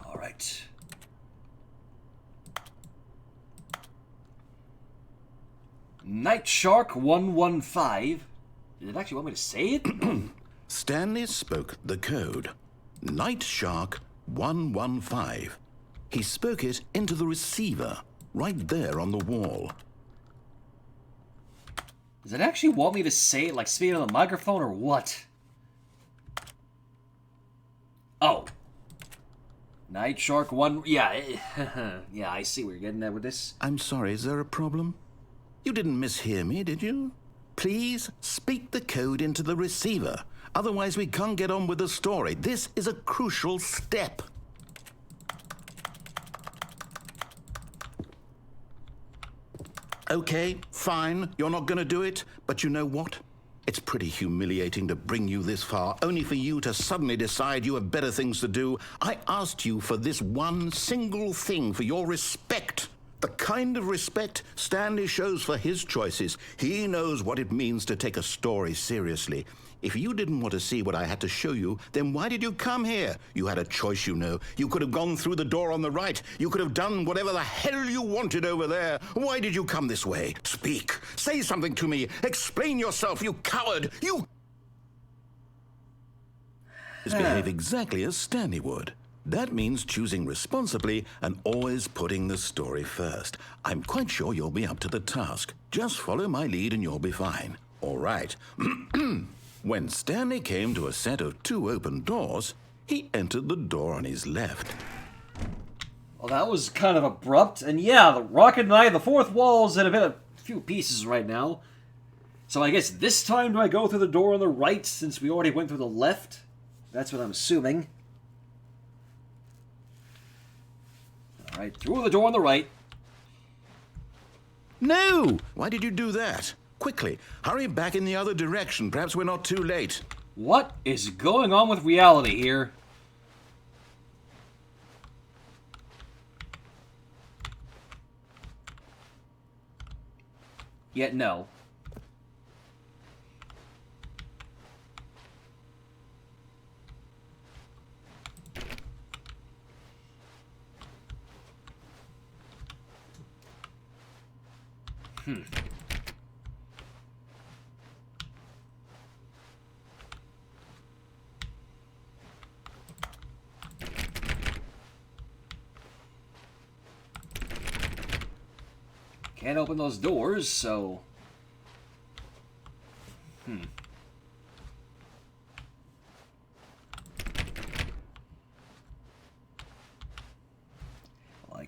All right. Nightshark 115. Did it actually want me to say it? Stanley spoke the code. Nightshark 115. He spoke it into the receiver, right there on the wall. Does it actually want me to say it, like speak it on the microphone, or what? Oh. Nightshark 1... Yeah, yeah, I see where you're getting at with this. I'm sorry, is there a problem? You didn't mishear me, did you? Please speak the code into the receiver. Otherwise, we can't get on with the story. This is a crucial step. Okay, fine, you're not going to do it, but you know what? It's pretty humiliating to bring you this far, only for you to suddenly decide you have better things to do. I asked you for this one single thing, for your respect. The kind of respect Stanley shows for his choices. He knows what it means to take a story seriously. If you didn't want to see what I had to show you, then why did you come here? You had a choice, you know. You could have gone through the door on the right. You could have done whatever the hell you wanted over there. Why did you come this way? Speak. Say something to me. Explain yourself, you coward. You... behave exactly as Stanley would. That means choosing responsibly and always putting the story first. I'm quite sure you'll be up to the task. Just follow my lead and you'll be fine. All right. When Stanley came to a set of 2 open doors, he entered the door on his left. Well, that was kind of abrupt. And yeah, the Rocket Knight, the fourth wall's in a few pieces right now. So I guess this time do I go through the door on the right since we already went through the left? That's what I'm assuming. Alright, through the door on the right. No! Why did you do that? Quickly, hurry back in the other direction. Perhaps we're not too late. What is going on with reality here? Yet no. Can't open those doors, so...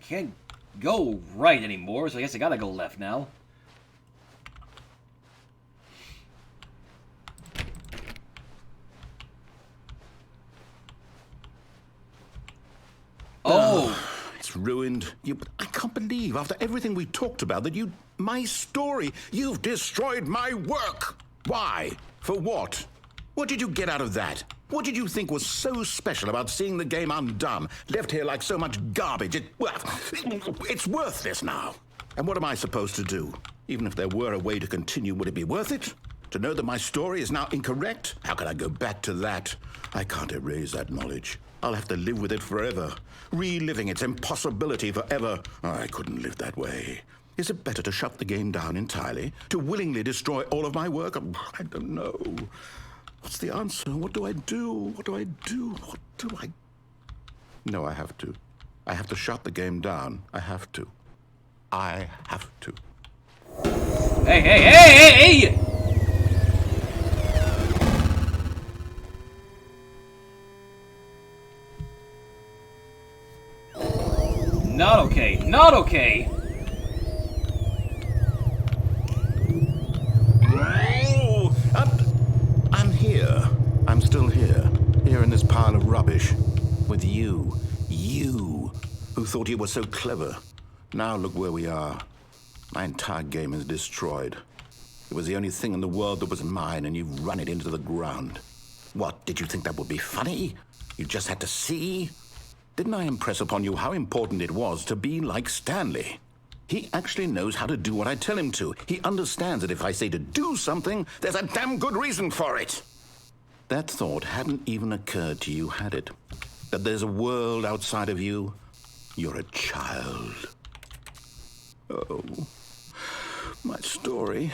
can't go right anymore, so I guess I gotta go left now. Oh! It's ruined. I can't believe, after everything we talked about, that my story, you've destroyed my work. Why? For what? What did you get out of that? What did you think was so special about seeing the game undone, left here like so much garbage? It's worthless now. And what am I supposed to do? Even if there were a way to continue, would it be worth it? To know that my story is now incorrect? How can I go back to that? I can't erase that knowledge. I'll have to live with it forever, reliving its impossibility forever. I couldn't live that way. Is it better to shut the game down entirely? To willingly destroy all of my work? I don't know. What's the answer? What do I do? What do I do? What do I... No, I have to. I have to shut the game down. I have to. I have to. Hey, hey, hey, hey, hey! Not okay. Not okay. Oh, I'm here. I'm still here. Here in this pile of rubbish. With you. You. Who thought you were so clever. Now look where we are. My entire game is destroyed. It was the only thing in the world that was mine, and you've run it into the ground. What, did you think that would be funny? You just had to see? Didn't I impress upon you how important it was to be like Stanley? He actually knows how to do what I tell him to. He understands that if I say to do something, there's a damn good reason for it. That thought hadn't even occurred to you, had it? That there's a world outside of you? You're a child. Oh, my story.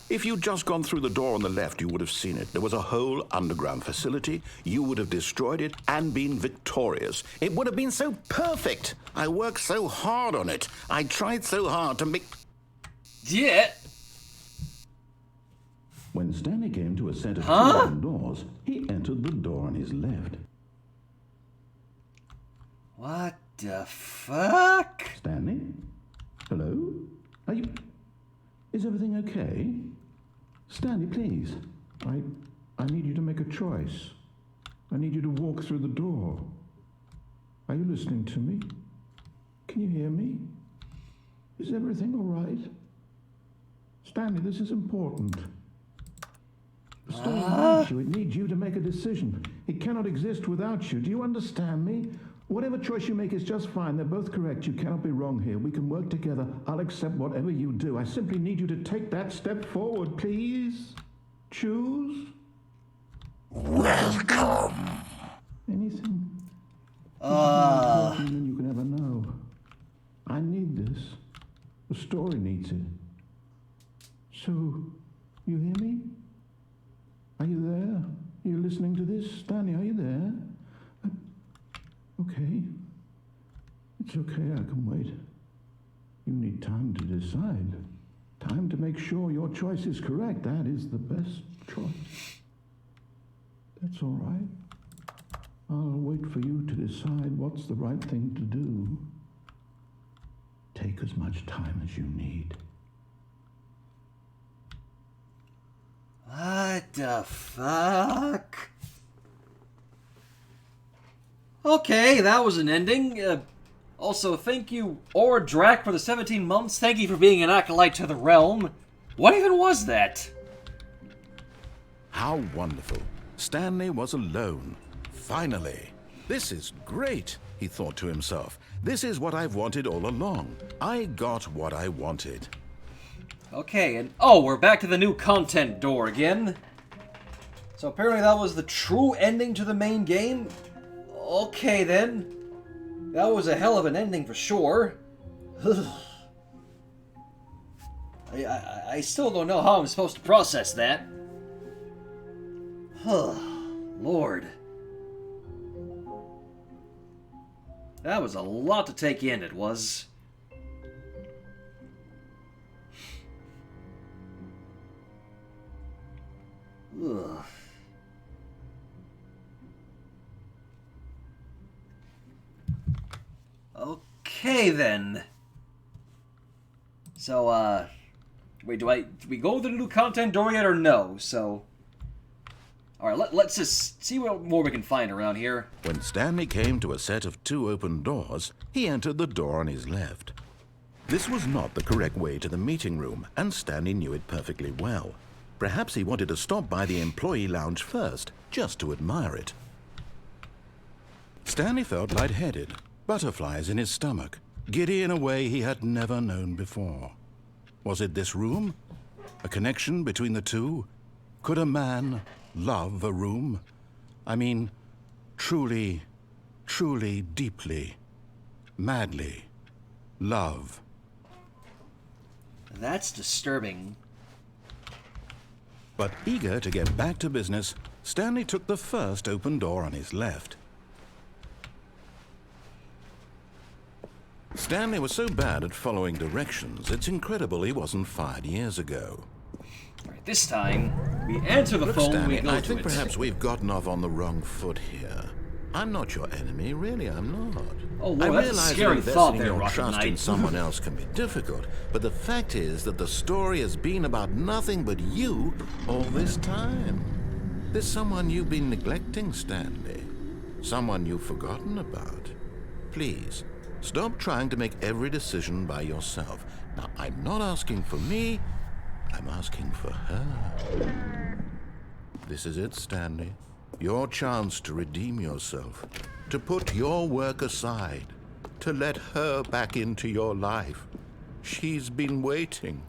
If you'd just gone through the door on the left, you would have seen it. There was a whole underground facility. You would have destroyed it and been victorious. It would have been so perfect. I worked so hard on it. I tried so hard to make... Yeah. When Stanley came to a set of two doors, he entered the door on his left. What the fuck? Stanley? Hello? Are you... Is everything okay? Stanley, please. I need you to make a choice. I need you to walk through the door. Are you listening to me? Can you hear me? Is everything all right? Stanley, this is important. The story needs you. It needs you to make a decision. It cannot exist without you. Do you understand me? Whatever choice you make is just fine. They're both correct. You cannot be wrong here. We can work together. I'll accept whatever you do. I simply need you to take that step forward, please. Choose. Welcome. Anything more important than you can ever know. I need this. The story needs it. So, you hear me? Are you there? Are you listening to this? Stanley, are you there? Okay. It's okay, I can wait. You need time to decide. Time to make sure your choice is correct. That is the best choice. That's all right. I'll wait for you to decide what's the right thing to do. Take as much time as you need. What the fuck? Okay, that was an ending. Also, thank you, Drac, for the 17 months. Thank you for being an acolyte to the realm. What even was that? How wonderful. Stanley was alone. Finally. This is great, he thought to himself. This is what I've wanted all along. I got what I wanted. Okay, and we're back to the new content door again. So apparently that was the true ending to the main game. Okay, then. That was a hell of an ending for sure. I still don't know how I'm supposed to process that. Lord. That was a lot to take in, it was. Ugh. Okay, then. So, wait, do we go with the new content door yet or no? So, alright, let's just see what more we can find around here. When Stanley came to a set of 2 open doors, he entered the door on his left. This was not the correct way to the meeting room, and Stanley knew it perfectly well. Perhaps he wanted to stop by the employee lounge first, just to admire it. Stanley felt lightheaded, butterflies in his stomach, giddy in a way he had never known before. Was it this room? A connection between the two? Could a man love a room? I mean, truly, truly, deeply, madly love. That's disturbing. But eager to get back to business, Stanley took the first open door on his left. Stanley was so bad at following directions, it's incredible he wasn't fired years ago. Alright, this time, we answer the Look, phone, Stanley, we go I to think it. perhaps we've gotten off on the wrong foot here. I'm not your enemy, really, I'm not. Oh, Lord, I that's a realize scary that thought investing there, your Rocket trust in Knight. someone else can be difficult, but the fact is that the story has been about nothing but you all this time. There's someone you've been neglecting, Stanley. Someone you've forgotten about. Please, stop trying to make every decision by yourself. Now, I'm not asking for me, I'm asking for her. This is it, Stanley. Your chance to redeem yourself, to put your work aside, to let her back into your life. She's been waiting.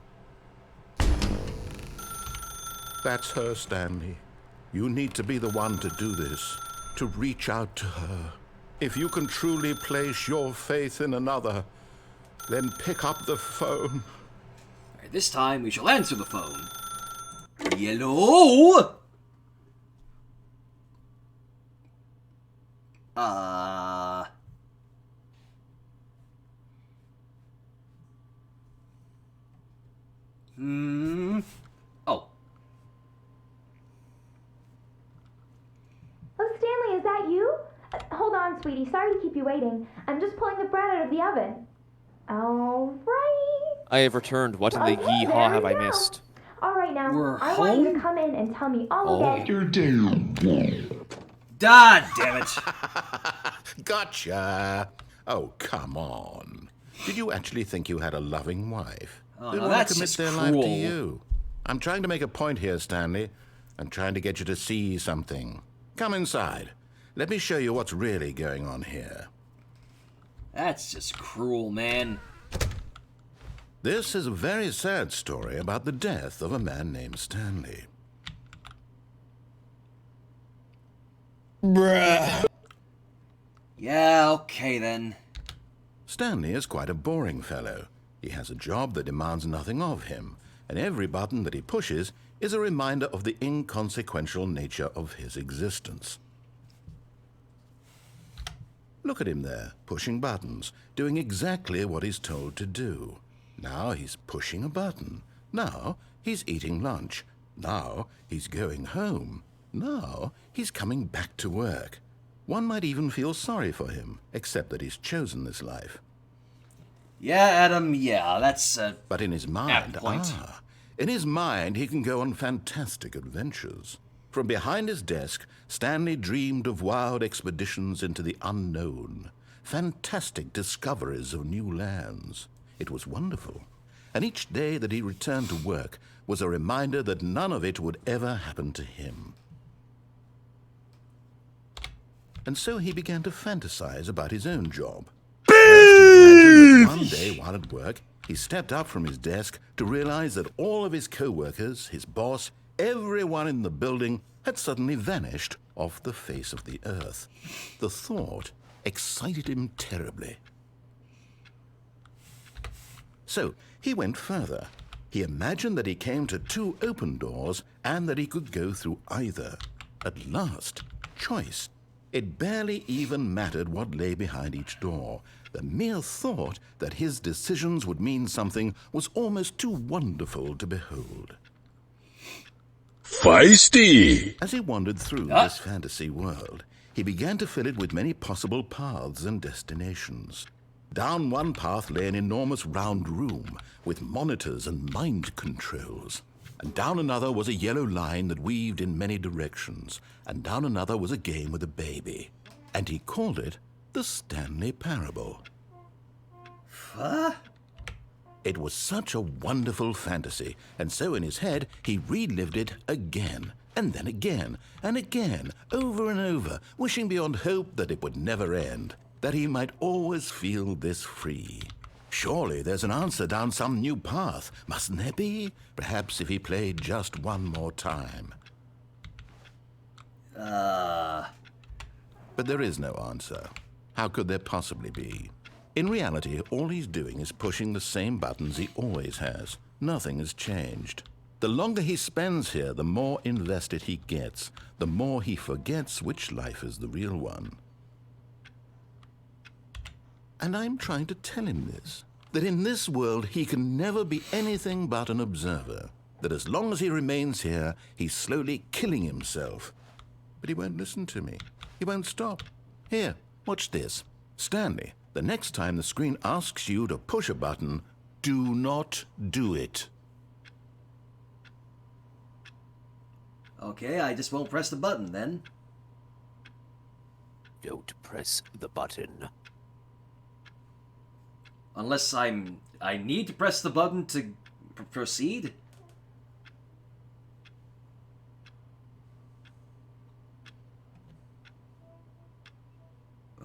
That's her, Stanley. You need to be the one to do this, to reach out to her. If you can truly place your faith in another, then pick up the phone. Alright, this time we shall answer the phone. Hello? Oh. Oh, Stanley, is that you? Hold on, sweetie. Sorry to keep you waiting. I'm just pulling the bread out of the oven. All right. I have returned. What in the Okay, yeehaw there have we I go. missed? All right, now, We're I want you home? to come in and tell me all Oh. about it. God damn it. Gotcha. Oh, come on. Did you actually think you had a loving wife? Oh, Who now want that's to commit just their life to cruel. you? I'm trying to make a point here, Stanley. I'm trying to get you to see something. Come inside. Let me show you what's really going on here. That's just cruel, man. This is a very sad story about the death of a man named Stanley. Yeah, okay then. Stanley is quite a boring fellow. He has a job that demands nothing of him, and every button that he pushes is a reminder of the inconsequential nature of his existence. Look at him there, pushing buttons, doing exactly what he's told to do. Now he's pushing a button. Now he's eating lunch. Now he's going home. Now he's coming back to work. One might even feel sorry for him, except that he's chosen this life. Yeah, Adam, yeah, that's, But in his mind, point. in his mind, he can go on fantastic adventures. From behind his desk, Stanley dreamed of wild expeditions into the unknown, fantastic discoveries of new lands. It was wonderful. And each day that he returned to work was a reminder that none of it would ever happen to him. And so he began to fantasize about his own job. Imagine that one day while at work, he stepped up from his desk to realize that all of his co-workers, his boss, everyone in the building had suddenly vanished off the face of the earth. The thought excited him terribly. So he went further. He imagined that he came to 2 open doors and that he could go through either. At last, choice. It barely even mattered what lay behind each door. The mere thought that his decisions would mean something was almost too wonderful to behold. Feisty! As he wandered through this fantasy world, he began to fill it with many possible paths and destinations. Down one path lay an enormous round room with monitors and mind controls. And down another was a yellow line that weaved in many directions. And down another was a game with a baby. And he called it the Stanley Parable. Huh? It was such a wonderful fantasy, and so in his head he relived it again, and then again, and again, over and over, wishing beyond hope that it would never end, that he might always feel this free. Surely there's an answer down some new path, mustn't there be? Perhaps if he played just one more time. But there is no answer. How could there possibly be? In reality, all he's doing is pushing the same buttons he always has. Nothing has changed. The longer he spends here, the more invested he gets, the more he forgets which life is the real one. And I'm trying to tell him this, that in this world he can never be anything but an observer, that as long as he remains here, he's slowly killing himself. But he won't listen to me. He won't stop. Here, watch this. Stanley, the next time the screen asks you to push a button, do not do it. Okay, I just won't press the button then. Don't press the button. Unless I need to press the button to proceed?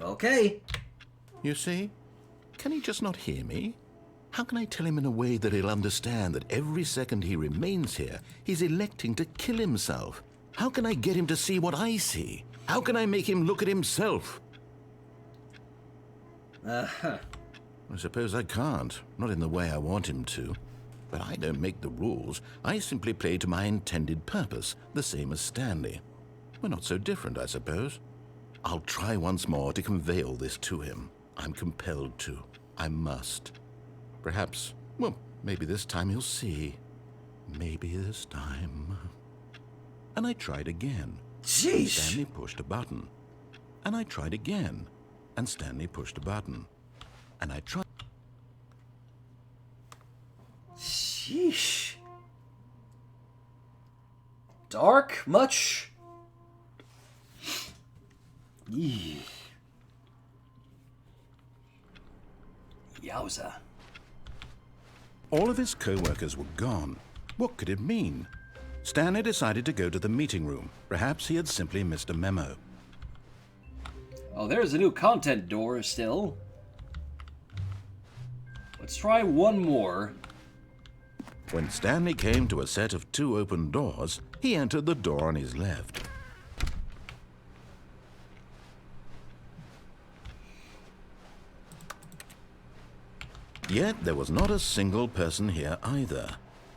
Okay. You see? Can he just not hear me? How can I tell him in a way that he'll understand that every second he remains here, he's electing to kill himself? How can I get him to see what I see? How can I make him look at himself? Uh-huh. I suppose I can't, not in the way I want him to. But I don't make the rules. I simply play to my intended purpose, the same as Stanley. We're not so different, I suppose. I'll try once more to convey all this to him. I'm compelled to. I must. Perhaps, well, maybe this time he'll see. Maybe this time. And I tried again. Jeez. Stanley pushed a button. And I tried again. And Stanley pushed a button. And I tried. Sheesh. Dark much? Yee. Yowza. All of his co-workers were gone. What could it mean? Stanley decided to go to the meeting room. Perhaps he had simply missed a memo. Oh, there's a new content door still. Let's try one more. When Stanley came to a set of 2 open doors, he entered the door on his left. Yet there was not a single person here either.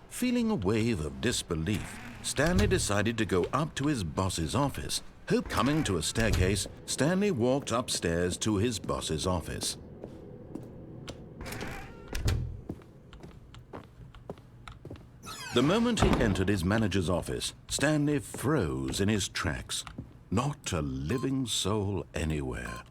Feeling a wave of disbelief, Stanley decided to go up to his boss's office. Coming to a staircase, Stanley walked upstairs to his boss's office. The moment he entered his manager's office, Stanley froze in his tracks. Not a living soul anywhere.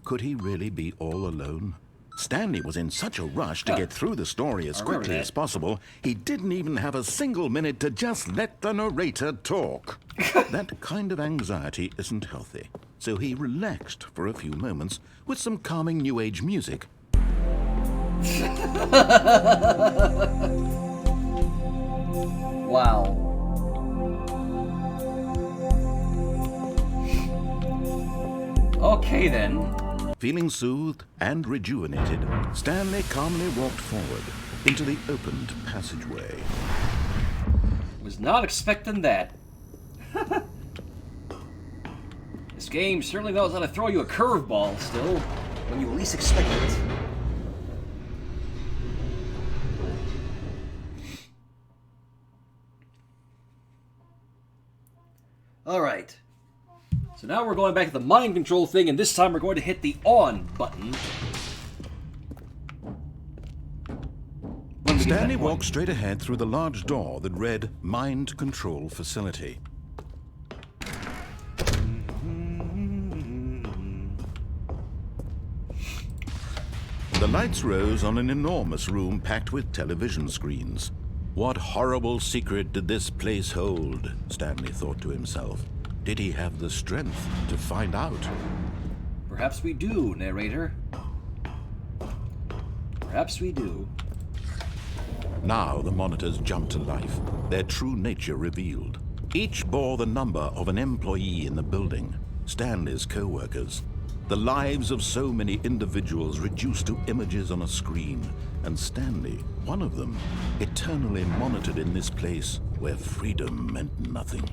Could he really be all alone? Stanley was in such a rush to get through the story as quickly as possible, he didn't even have a single minute to just let the narrator talk. That kind of anxiety isn't healthy, so he relaxed for a few moments with some calming New Age music. Wow. Okay then. Feeling soothed and rejuvenated, Stanley calmly walked forward into the opened passageway. Was not expecting that. This game certainly knows how to throw you a curveball still, when you least expect it. Alright. So now we're going back to the mind control thing, and this time we're going to hit the on button. Stanley walked straight ahead through the large door that read Mind Control Facility. The lights rose on an enormous room packed with television screens. What horrible secret did this place hold? Stanley thought to himself. Did he have the strength to find out? Perhaps we do, narrator. Perhaps we do. Now the monitors jumped to life, their true nature revealed. Each bore the number of an employee in the building, Stanley's co-workers. The lives of so many individuals reduced to images on a screen, and Stanley, one of them, eternally monitored in this place where freedom meant nothing.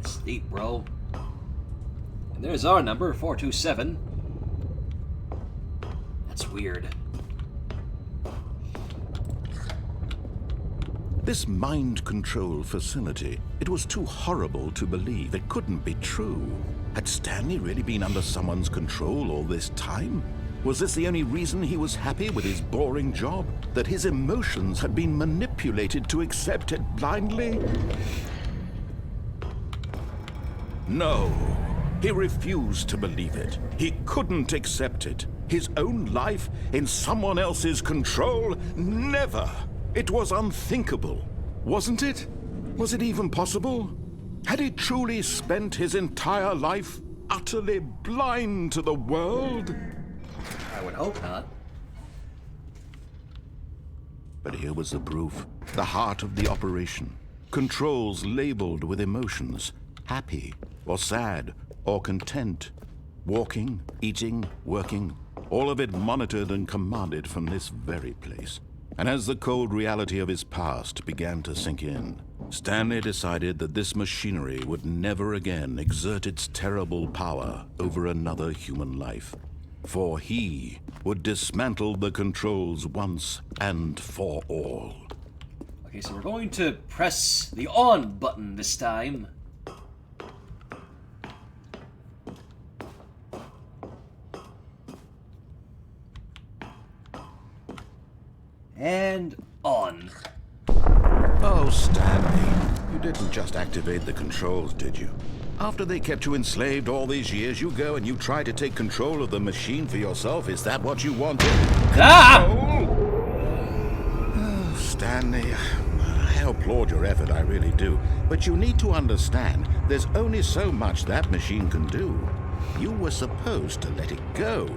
It's deep, bro. And there's our number, 427. That's weird. This mind control facility, it was too horrible to believe. It couldn't be true. Had Stanley really been under someone's control all this time? Was this the only reason he was happy with his boring job? That his emotions had been manipulated to accept it blindly? No, he refused to believe it. He couldn't accept it. His own life in someone else's control? Never! It was unthinkable, wasn't it? Was it even possible? Had he truly spent his entire life utterly blind to the world? I would hope not. But here was the proof. The heart of the operation. Controls labeled with emotions. Happy, or sad, or content. Walking, eating, working. All of it monitored and commanded from this very place. And as the cold reality of his past began to sink in, Stanley decided that this machinery would never again exert its terrible power over another human life. For he would dismantle the controls once and for all. Okay, so we're going to press the on button this time. And on. Oh, Stanley, you didn't just activate the controls, did you? After they kept you enslaved all these years, you go and you try to take control of the machine for yourself. Is that what you wanted? Ah! Oh, Stanley, I applaud your effort, I really do. But you need to understand, there's only so much that machine can do. You were supposed to let it go,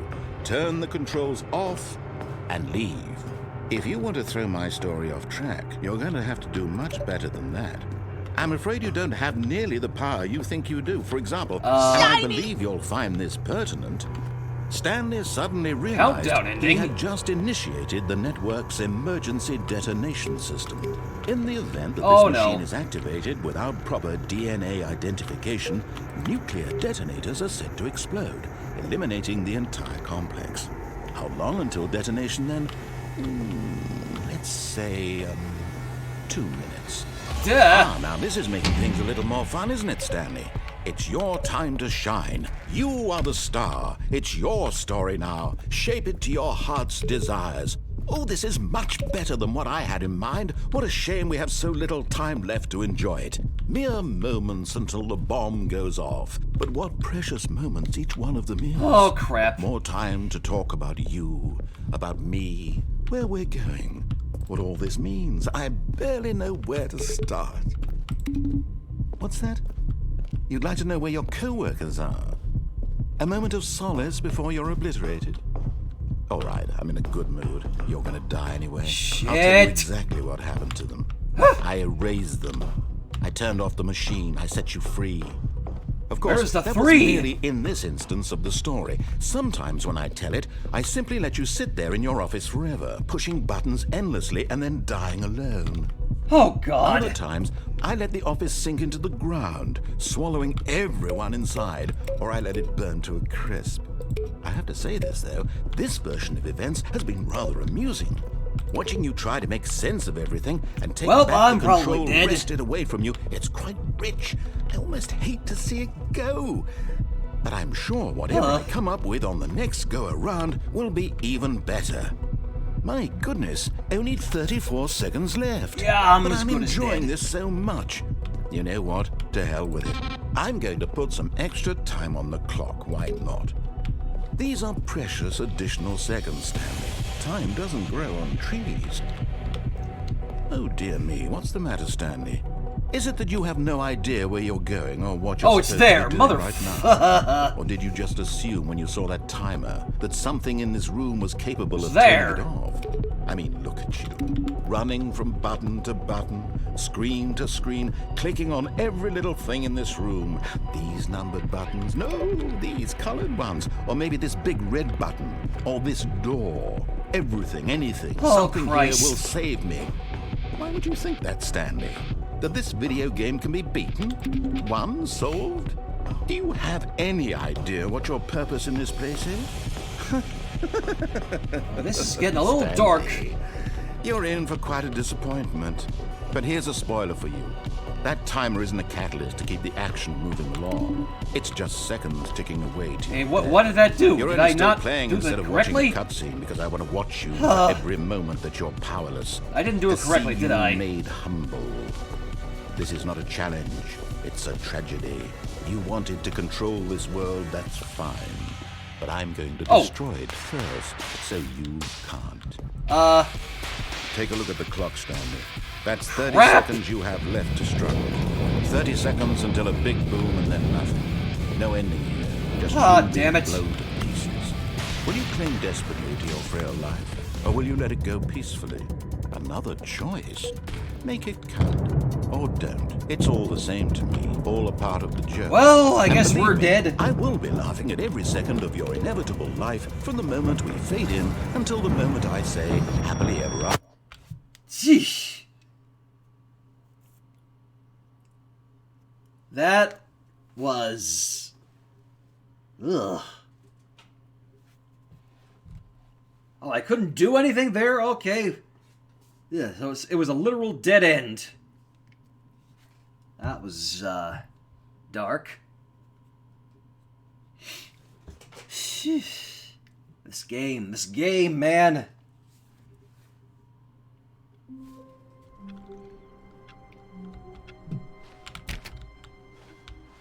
turn the controls off, and leave. If you want to throw my story off track, you're going to have to do much better than that. I'm afraid you don't have nearly the power you think you do. For example, and I believe you'll find this pertinent, Stanley suddenly realized he had just initiated the network's emergency detonation system. In the event that this machine is activated without proper DNA identification, nuclear detonators are set to explode, eliminating the entire complex. How long until detonation then? Let's say, 2 minutes. Now this is making things a little more fun, isn't it, Stanley? It's your time to shine. You are the star. It's your story now. Shape it to your heart's desires. Oh, this is much better than what I had in mind. What a shame we have so little time left to enjoy it. Mere moments until the bomb goes off. But what precious moments each one of them is. Oh, crap. More time to talk about you, about me, where we're going, what all this means. I barely know where to start. What's that? You'd like to know where your co-workers are? A moment of solace before you're obliterated? All right, I'm in a good mood. You're gonna die anyway. Shit. I'll tell you exactly what happened to them. I erased them. I turned off the machine. I set you free. Of course, that was merely in this instance of the story. Sometimes when I tell it, I simply let you sit there in your office forever, pushing buttons endlessly and then dying alone. Oh, God. Other times, I let the office sink into the ground, swallowing everyone inside, or I let it burn to a crisp. I have to say this, though, this version of events has been rather amusing. Watching you try to make sense of everything and take back the control wrested away from you, it's quite rich. I almost hate to see it go. But I'm sure whatever I come up with on the next go-around will be even better. My goodness, only 34 seconds left. Yeah, but I'm enjoying this so much. You know what? To hell with it. I'm going to put some extra time on the clock. Why not? These are precious additional seconds, Stanley. Time doesn't grow on trees. Oh dear me, what's the matter, Stanley? Is it that you have no idea where you're going or what you're it's supposed there, to be mother. doing right now? Or did you just assume when you saw that timer that something in this room was capable of there. turning it off? I mean, look at you, running from button to button, screen to screen, clicking on every little thing in this room. These numbered buttons, no, these colored ones, or maybe this big red button, or this door. Everything, anything, something Christ. here will save me. Why would you think that, Stanley? That this video game can be beaten? Won? Solved? Do you have any idea what your purpose in this place is? This is getting a little Stanley, dark. You're in for quite a disappointment. But here's a spoiler for you. That timer isn't a catalyst to keep the action moving along. It's just seconds ticking away to Hey, your what death. did that do? You're Did only I still not playing do instead that of correctly? watching a cutscene because I want to watch you for every moment that you're powerless. I didn't do it To correctly, see did you I? Made humble. This is not a challenge. It's a tragedy. You wanted to control this world, that's fine. But I'm going to destroy it first, so you can't. Take a look at the clock, Stanley. That's 30 Crap. seconds you have left to struggle. 30 seconds until a big boom and then nothing. No ending here. Just you Damn being it. blown to pieces. Will you cling desperately to your frail life, or will you let it go peacefully? Another choice. Make it count. Or don't. It's all the same to me. All a part of the joke. Well, I And guess believe we're me, dead. I will be laughing at every second of your inevitable life from the moment we fade in until the moment I say, happily ever after. Sheesh. That was... Ugh. Oh, I couldn't do anything there? Okay. Yeah, so it was a literal dead end. That was, dark. Sheesh. This game, man.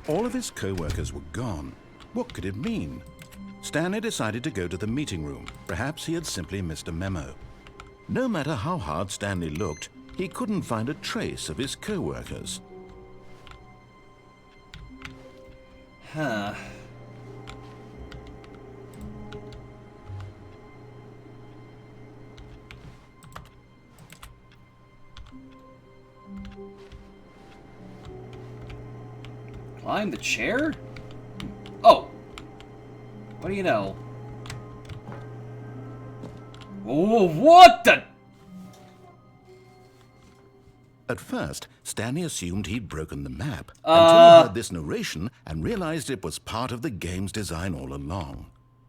All of his co-workers were gone. What could it mean? Stanley decided to go to the meeting room. Perhaps he had simply missed a memo. No matter how hard Stanley looked, he couldn't find a trace of his co-workers. Huh. Climb the chair? Oh! What do you know? Oh, what the? At first, Stanley assumed he'd broken the map until he heard this narration and realized it was part of the game's design all along.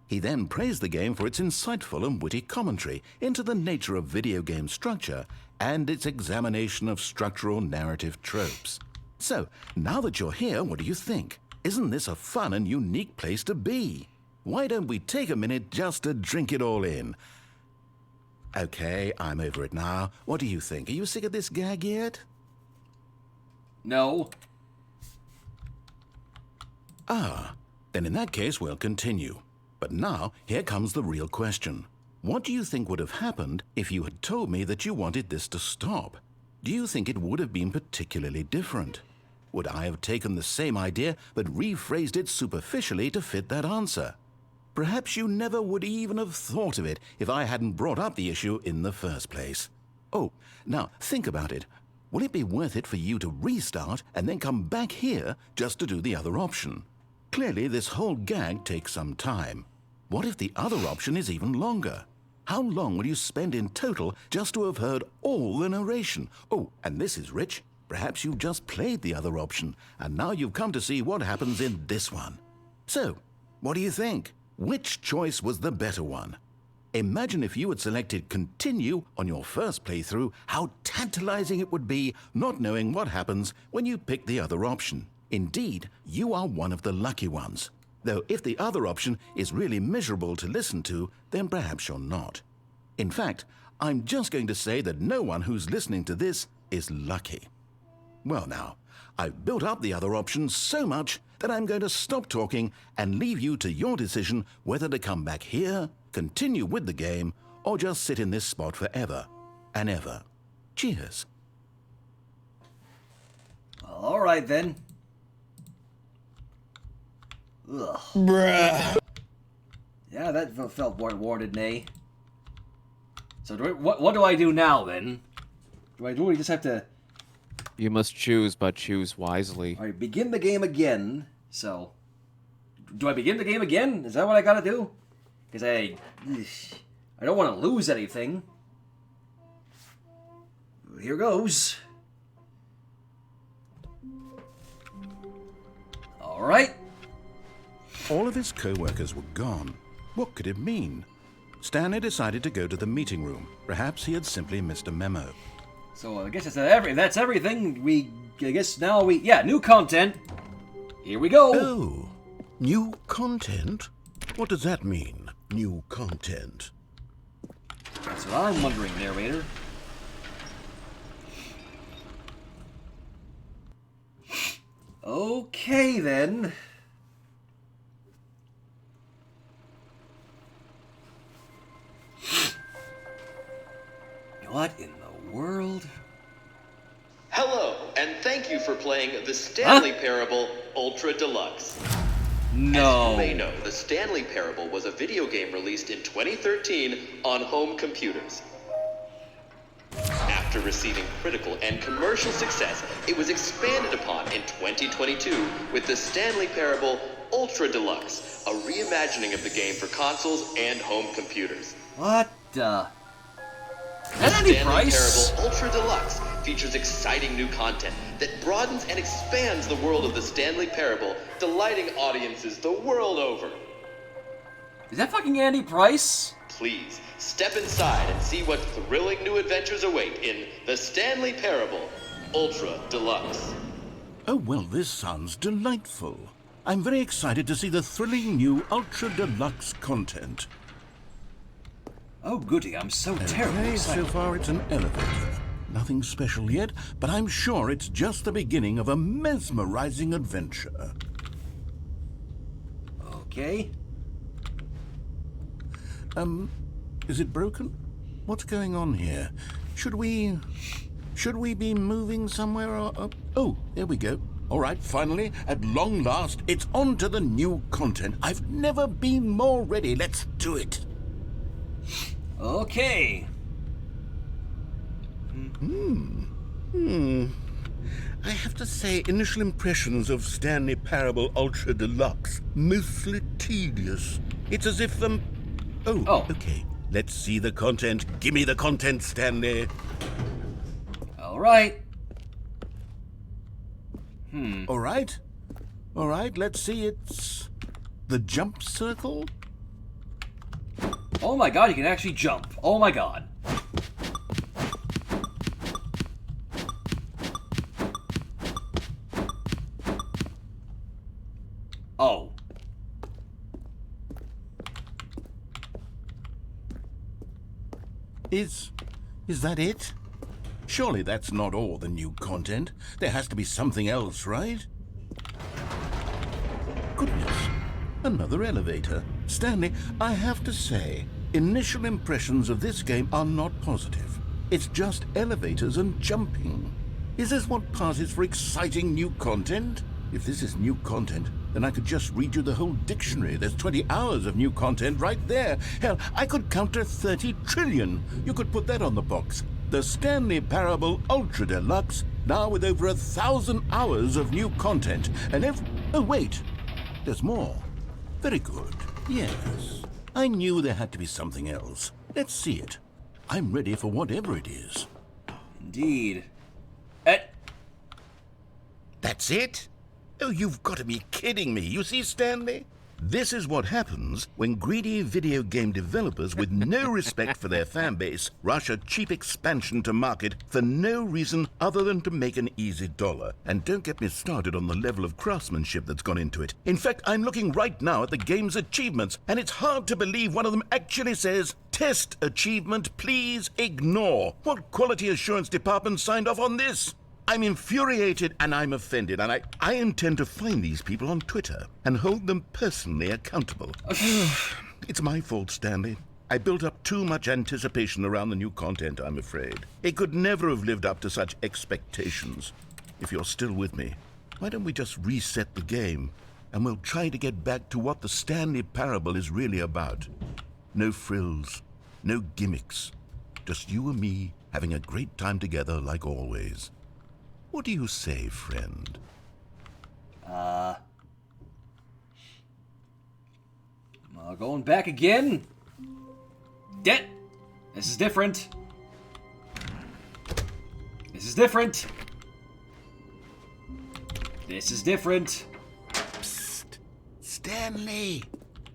He then praised the game for its insightful and witty commentary into the nature of video game structure and its examination of structural narrative tropes. So, now that you're here, what do you think? Isn't this a fun and unique place to be? Why don't we take a minute just to drink it all in? Okay, I'm over it now. What do you think? Are you sick of this gag yet? No. Then in that case, we'll continue. But now, here comes the real question. What do you think would have happened if you had told me that you wanted this to stop? Do you think it would have been particularly different? Would I have taken the same idea but rephrased it superficially to fit that answer? Perhaps you never would even have thought of it if I hadn't brought up the issue in the first place. Oh, now think about it. Will it be worth it for you to restart and then come back here just to do the other option? Clearly, this whole gag takes some time. What if the other option is even longer? How long will you spend in total just to have heard all the narration? Oh, and this is rich. Perhaps you've just played the other option, and now you've come to see what happens in this one. So, what do you think? Which choice was the better one? Imagine if you had selected continue on your first playthrough, how tantalizing it would be not knowing what happens when you pick the other option. Indeed, you are one of the lucky ones. Though if the other option is really miserable to listen to, then perhaps you're not. In fact, I'm just going to say that no one who's listening to this is lucky. Well now, I've built up the other options so much that I'm going to stop talking and leave you to your decision whether to come back here, continue with the game, or just sit in this spot forever and ever. Cheers. All right, then. Ugh. Bruh. Yeah, that felt worded, nay. So what do I do now, then? Do we just have to... You must choose, but choose wisely. All right, begin the game again. So, do I begin the game again? Is that what I gotta do? Because I don't want to lose anything. Here goes. All right. All of his co-workers were gone. What could it mean? Stanley decided to go to the meeting room. Perhaps he had simply missed a memo. So I guess that's everything. New content. Here we go. Oh, new content? What does that mean, new content? That's what I'm wondering, narrator. Okay, then. What in the world? Hello, and thank you for playing the Stanley Parable Ultra Deluxe. No. As you may know, the Stanley Parable was a video game released in 2013 on home computers. After receiving critical and commercial success, it was expanded upon in 2022 with the Stanley Parable Ultra Deluxe, a reimagining of the game for consoles and home computers. What the? The At any Stanley price? Parable Ultra Deluxe features exciting new content that broadens and expands the world of the Stanley Parable, delighting audiences the world over. Is that fucking Andy Price? Please, step inside and see what thrilling new adventures await in the Stanley Parable Ultra Deluxe. Oh, well, this sounds delightful. I'm very excited to see the thrilling new Ultra Deluxe content. Oh, goody, I'm so terribly Okay, excited. so far it's an elevator. Nothing special yet, but I'm sure it's just the beginning of a mesmerizing adventure. Okay. Is it broken? What's going on here? Should we be moving somewhere or... Oh, there we go. All right, finally, at long last, it's on to the new content. I've never been more ready. Let's do it. Okay. I have to say, initial impressions of Stanley Parable Ultra Deluxe, mostly tedious. It's as if Oh. Okay. Let's see the content. Give me the content, Stanley. All right. All right. All right, let's see. It's the jump circle. Oh my god, you can actually jump. Oh my god. Oh. Is that it? Surely that's not all the new content. There has to be something else, right? Goodness. Another elevator. Stanley, I have to say, initial impressions of this game are not positive. It's just elevators and jumping. Is this what passes for exciting new content? If this is new content, then I could just read you the whole dictionary. There's 20 hours of new content right there. Hell, I could count to 30 trillion. You could put that on the box. The Stanley Parable Ultra Deluxe, now with over 1,000 hours of new content. And oh, wait. There's more. Very good. Yes. I knew there had to be something else. Let's see it. I'm ready for whatever it is. Indeed. That's it? Oh, you've got to be kidding me. You see, Stanley? This is what happens when greedy video game developers with no respect for their fan base rush a cheap expansion to market for no reason other than to make an easy dollar. And don't get me started on the level of craftsmanship that's gone into it. In fact, I'm looking right now at the game's achievements, and it's hard to believe one of them actually says, "Test achievement, please ignore." What quality assurance department signed off on this? I'm infuriated and I'm offended, and I intend to find these people on Twitter and hold them personally accountable. It's my fault, Stanley. I built up too much anticipation around the new content, I'm afraid. It could never have lived up to such expectations. If you're still with me, why don't we just reset the game, and we'll try to get back to what the Stanley Parable is really about. No frills, no gimmicks. Just you and me having a great time together like always. What do you say, friend? Going back again? This is different. This is different. This is different. Psst! Stanley!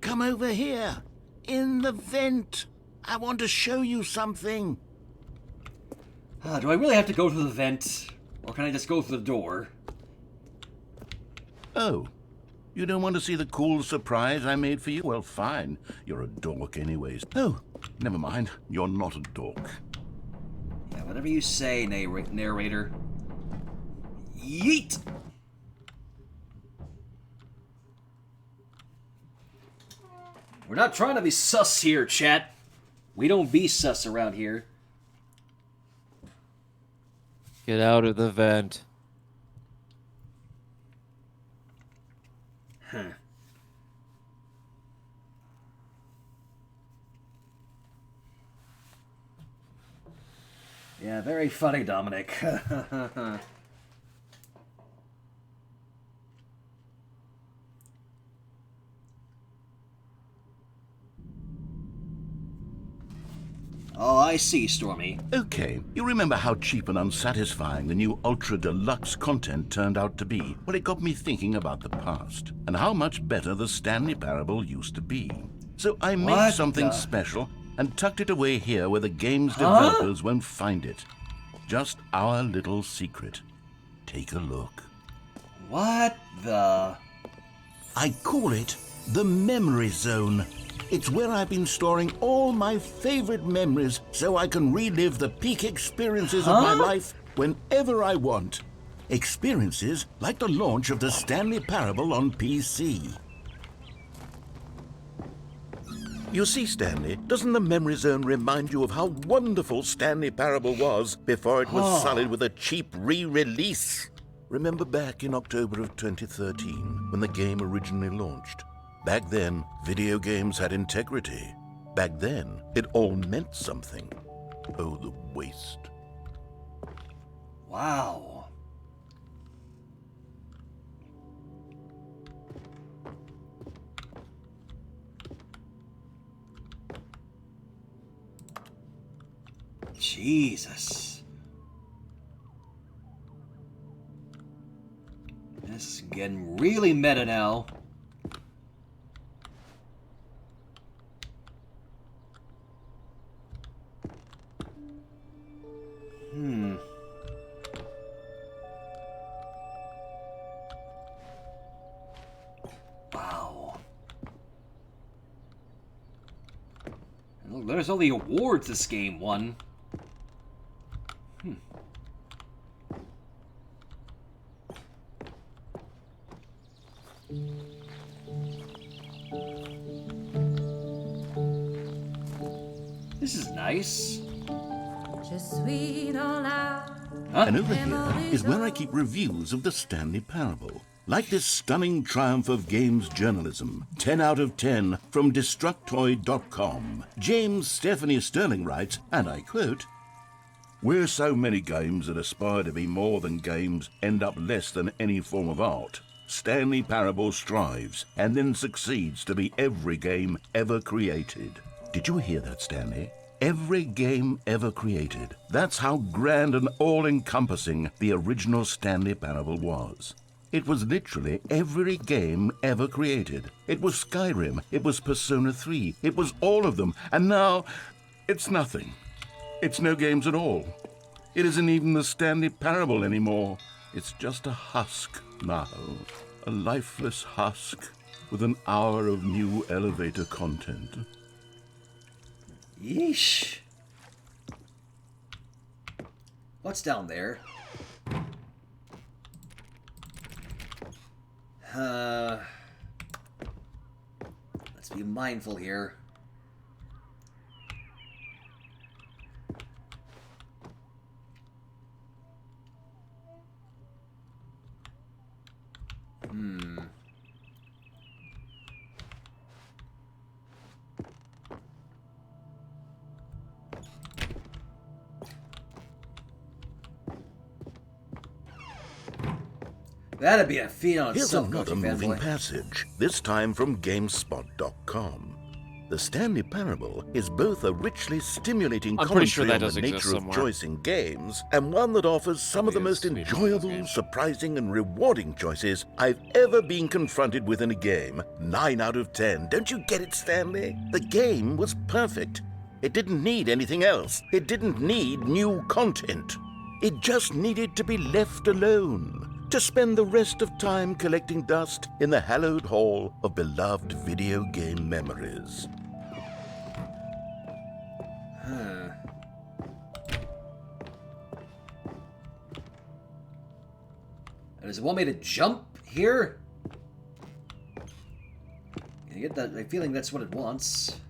Come over here! In the vent! I want to show you something! Do I really have to go through the vent? Or can I just go through the door? Oh, you don't want to see the cool surprise I made for you? Well, fine. You're a dork anyways. Oh, never mind. You're not a dork. Yeah, whatever you say, narrator. Yeet! We're not trying to be sus here, chat. We don't be sus around here. Get out of the vent. Huh. Yeah, very funny, Dominic. Oh, I see, Stormy. Okay, you remember how cheap and unsatisfying the new Ultra Deluxe content turned out to be? Well, it got me thinking about the past, and how much better the Stanley Parable used to be. So I made something special and tucked it away here where the game's developers won't find it. Just our little secret. Take a look. What the... I call it the Memory Zone. It's where I've been storing all my favorite memories so I can relive the peak experiences of my life whenever I want. Experiences like the launch of the Stanley Parable on PC. You see, Stanley, doesn't the Memory Zone remind you of how wonderful Stanley Parable was before it was sullied with a cheap re-release? Remember back in October of 2013 when the game originally launched? Back then, video games had integrity. Back then, it all meant something. Oh, the waste. Wow. Jesus. This is getting really meta now. Wow. And look, there's all the awards this game won. This is nice. And over here is where I keep reviews of the Stanley Parable. Like this stunning triumph of games journalism, 10 out of 10 from Destructoid.com. James Stephanie Sterling writes, and I quote, "Where so many games that aspire to be more than games end up less than any form of art, Stanley Parable strives and then succeeds to be every game ever created." Did you hear that, Stanley? Every game ever created. That's how grand and all-encompassing the original Stanley Parable was. It was literally every game ever created. It was Skyrim, it was Persona 3, it was all of them, and now it's nothing. It's no games at all. It isn't even the Stanley Parable anymore. It's just a husk now. A lifeless husk with an hour of new elevator content. Yeesh. What's down there? Let's be mindful here. That'd be a feat on Here's itself, another Gucci moving fanboy. passage, this time from GameSpot.com. The Stanley Parable is both a richly stimulating I'm pretty sure commentary that on the does exist nature of somewhere. choice in games, and one that offers some of the Probably most is. Maybe it's enjoyable, games. surprising, and rewarding choices I've ever been confronted with in a game. 9 out of 10. Don't you get it, Stanley? The game was perfect. It didn't need anything else. It didn't need new content. It just needed to be left alone, to spend the rest of time collecting dust in the hallowed hall of beloved video game memories. Does it want me to jump here? I get that. I'm feeling that's what it wants.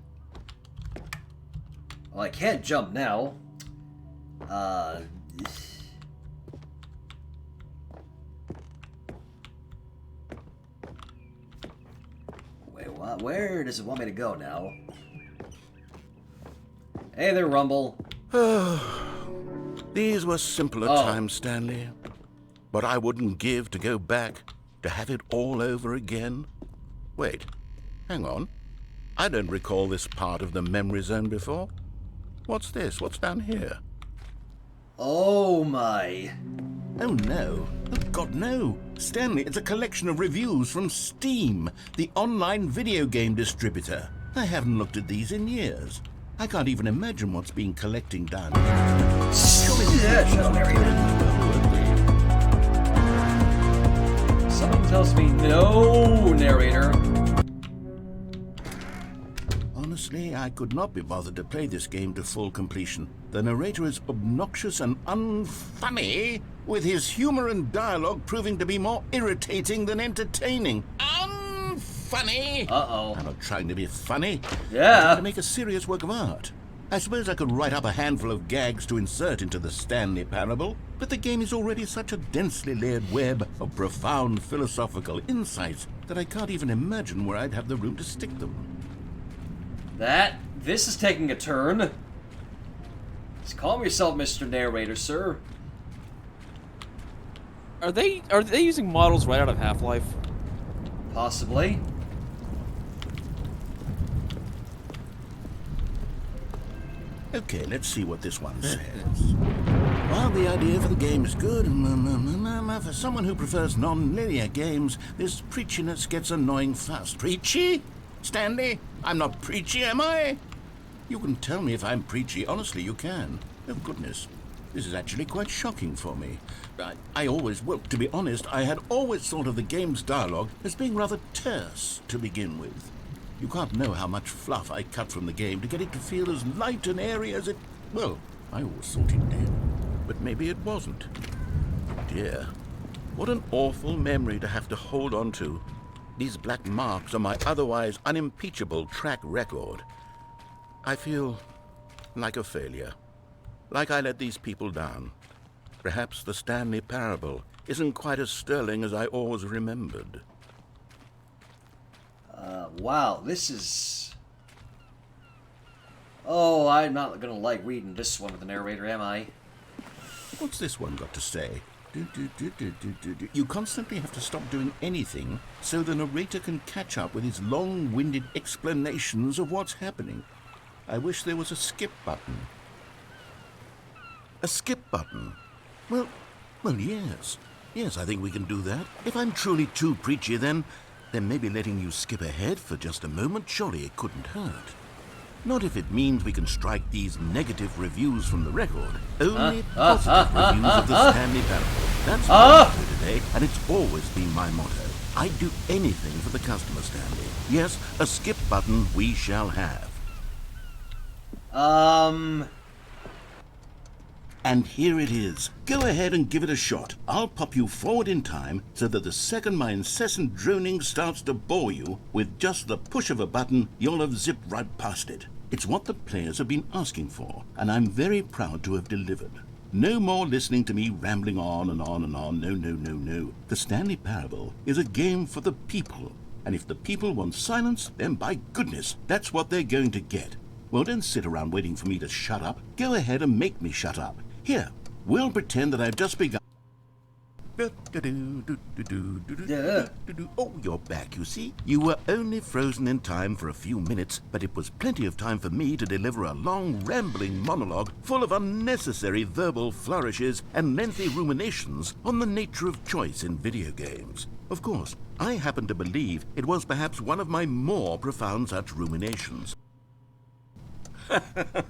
Well, I can't jump now. Wait, what? Where does it want me to go now? Hey there, Rumble. These were simpler Oh. times, Stanley. But I wouldn't give to go back, to have it all over again. Wait, hang on. I don't recall this part of the memory zone before. What's this? What's down here? Oh my. Oh no. Oh God, no. Stanley, it's a collection of reviews from Steam, the online video game distributor. I haven't looked at these in years. I can't even imagine what's been collecting down here. Yeah, Shadow Narrator. Something tells me no, narrator. Honestly, I could not be bothered to play this game to full completion. The narrator is obnoxious and unfunny, with his humor and dialogue proving to be more irritating than entertaining. Unfunny! Uh-oh. I'm not trying to be funny. Yeah. I'm trying to make a serious work of art. I suppose I could write up a handful of gags to insert into the Stanley Parable, but the game is already such a densely layered web of profound philosophical insights that I can't even imagine where I'd have the room to stick them. This is taking a turn. Just calm yourself, Mr. Narrator, sir. Are they using models right out of Half-Life? Possibly. Okay, let's see what this one says. While the idea for the game is good, for someone who prefers non-linear games, this preachiness gets annoying fast. Preachy? Stanley? I'm not preachy, am I? You can tell me if I'm preachy. Honestly, you can. Oh, goodness. This is actually quite shocking for me. To be honest, I had always thought of the game's dialogue as being rather terse to begin with. You can't know how much fluff I cut from the game to get it to feel as light and airy as it... Well, I always thought it did. But maybe it wasn't. Dear, what an awful memory to have to hold on to. These black marks on my otherwise unimpeachable track record. I feel like a failure. Like I let these people down. Perhaps the Stanley Parable isn't quite as sterling as I always remembered. Wow, this is... Oh, I'm not gonna like reading this one with the narrator, am I? What's this one got to say? You constantly have to stop doing anything so the narrator can catch up with his long-winded explanations of what's happening. I wish there was a skip button. A skip button? Well, yes. Yes, I think we can do that. If I'm truly too preachy, then maybe letting you skip ahead for just a moment, surely it couldn't hurt. Not if it means we can strike these negative reviews from the record. Only positive reviews of the Stanley Parable. That's my motto today, and it's always been my motto. I'd do anything for the customer, Stanley. Yes, a skip button we shall have. And here it is. Go ahead and give it a shot. I'll pop you forward in time so that the second my incessant droning starts to bore you, with just the push of a button, you'll have zipped right past it. It's what the players have been asking for, and I'm very proud to have delivered. No more listening to me rambling on and on and on. No, no, no, no. The Stanley Parable is a game for the people. And if the people want silence, then by goodness, that's what they're going to get. Well, don't sit around waiting for me to shut up. Go ahead and make me shut up. Here, we'll pretend that I've just begun. Oh, you're back, you see. You were only frozen in time for a few minutes, but it was plenty of time for me to deliver a long, rambling monologue full of unnecessary verbal flourishes and lengthy ruminations on the nature of choice in video games. Of course, I happen to believe it was perhaps one of my more profound such ruminations.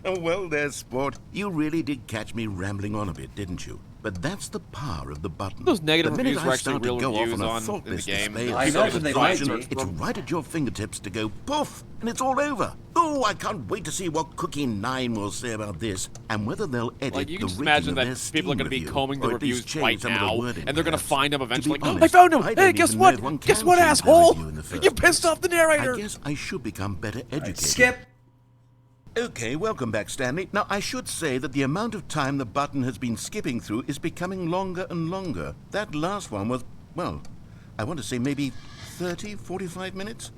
Well, there, sport. You really did catch me rambling on a bit, didn't you? But that's the power of the button. Those negative the minute reviews were I actually start to real go off reviews on a on in the thoughtless game. display of I imagine they might be. it's right at your fingertips to go poof, and it's all over. Oh, I can't wait to see what Cookie 9 will say about this, and whether they'll edit Like, you the can just rating imagine of their that Steam people are going to be review, combing the or at least reviews change right some of the now, wording, and they're going to perhaps. find them To be eventually. honest, I found him! I Hey, don't guess even know if what? one Guess can what, change their asshole? review in the first You pissed place. off the narrator! I guess I should become better educated. Skip. Okay, welcome back, Stanley. Now, I should say that the amount of time the button has been skipping through is becoming longer and longer. That last one was, well, I want to say maybe 30, 45 minutes?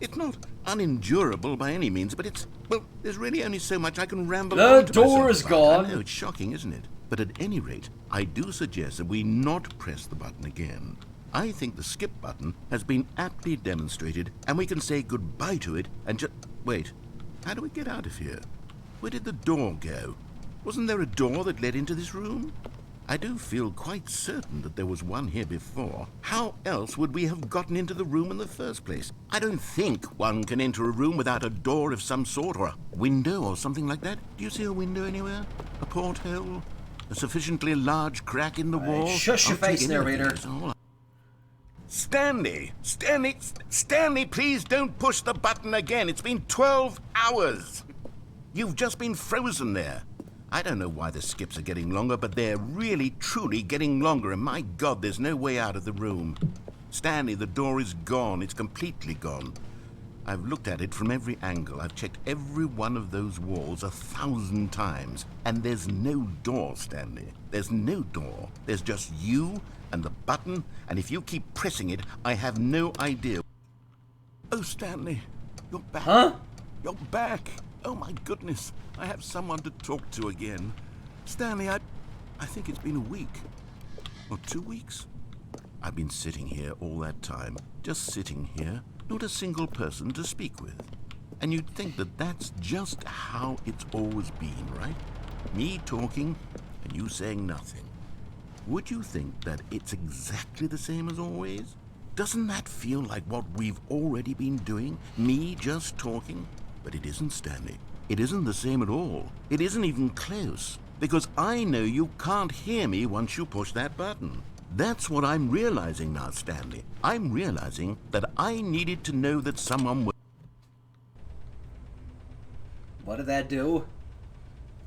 It's not unendurable by any means, but it's, well, there's really only so much I can ramble on The to myself door is about. gone. I know, it's shocking, isn't it? But at any rate, I do suggest that we not press the button again. I think the skip button has been aptly demonstrated, and we can say goodbye to it and just... Wait. How do we get out of here? Where did the door go? Wasn't there a door that led into this room? I do feel quite certain that there was one here before. How else would we have gotten into the room in the first place? I don't think one can enter a room without a door of some sort, or a window or something like that. Do you see a window anywhere? A porthole? A sufficiently large crack in the wall? Shush your I'll take face, any of narrator. these, all Stanley, please don't push the button again. It's been 12 hours. You've just been frozen there. I don't know why the skips are getting longer, but they're really, truly getting longer, and my God, there's no way out of the room. Stanley, the door is gone. It's completely gone. I've looked at it from every angle. I've checked every one of those walls 1,000 times, and there's no door, Stanley. There's no door. There's just you and the button, and if you keep pressing it, I have no idea. Oh, Stanley, you're back. Huh? You're back. Oh, my goodness. I have someone to talk to again. Stanley, I think it's been a week. Or 2 weeks. I've been sitting here all that time. Just sitting here. Not a single person to speak with. And you'd think that that's just how it's always been, right? Me talking, and you saying nothing. Would you think that it's exactly the same as always? Doesn't that feel like what we've already been doing? Me just talking? But it isn't, Stanley. It isn't the same at all. It isn't even close. Because I know you can't hear me once you push that button. That's what I'm realizing now, Stanley. I'm realizing that I needed to know that someone would... What did that do?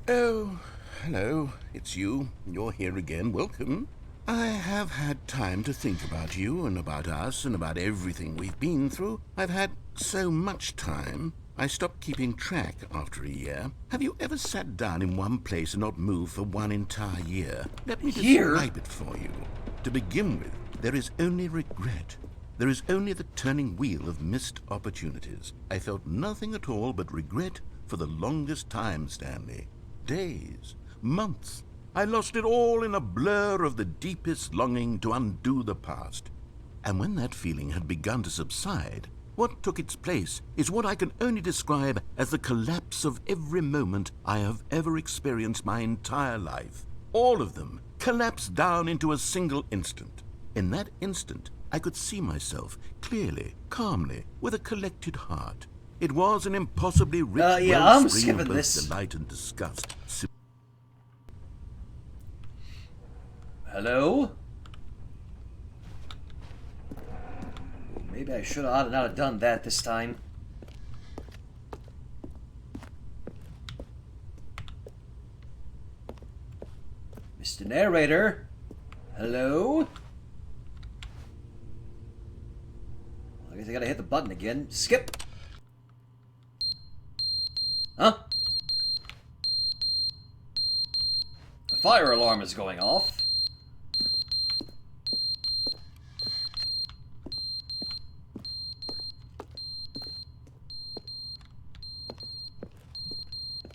Oh, hello. It's you. You're here again. Welcome. I have had time to think about you and about us and about everything we've been through. I've had so much time. I stopped keeping track after a year. Have you ever sat down in one place and not moved for one entire year? Let me describe it for you. To begin with, there is only regret. There is only the turning wheel of missed opportunities. I felt nothing at all but regret for the longest time, Stanley. Days, months. I lost it all in a blur of the deepest longing to undo the past. And when that feeling had begun to subside, what took its place is what I can only describe as the collapse of every moment I have ever experienced my entire life. All of them collapsed down into a single instant. In that instant, I could see myself clearly, calmly, with a collected heart. It was an impossibly rich I'm wellspring skipping of both this. delight and disgust. Hello? Maybe I should have not have done that this time. Narrator? Hello? I guess I gotta hit the button again. Skip! Huh? The fire alarm is going off.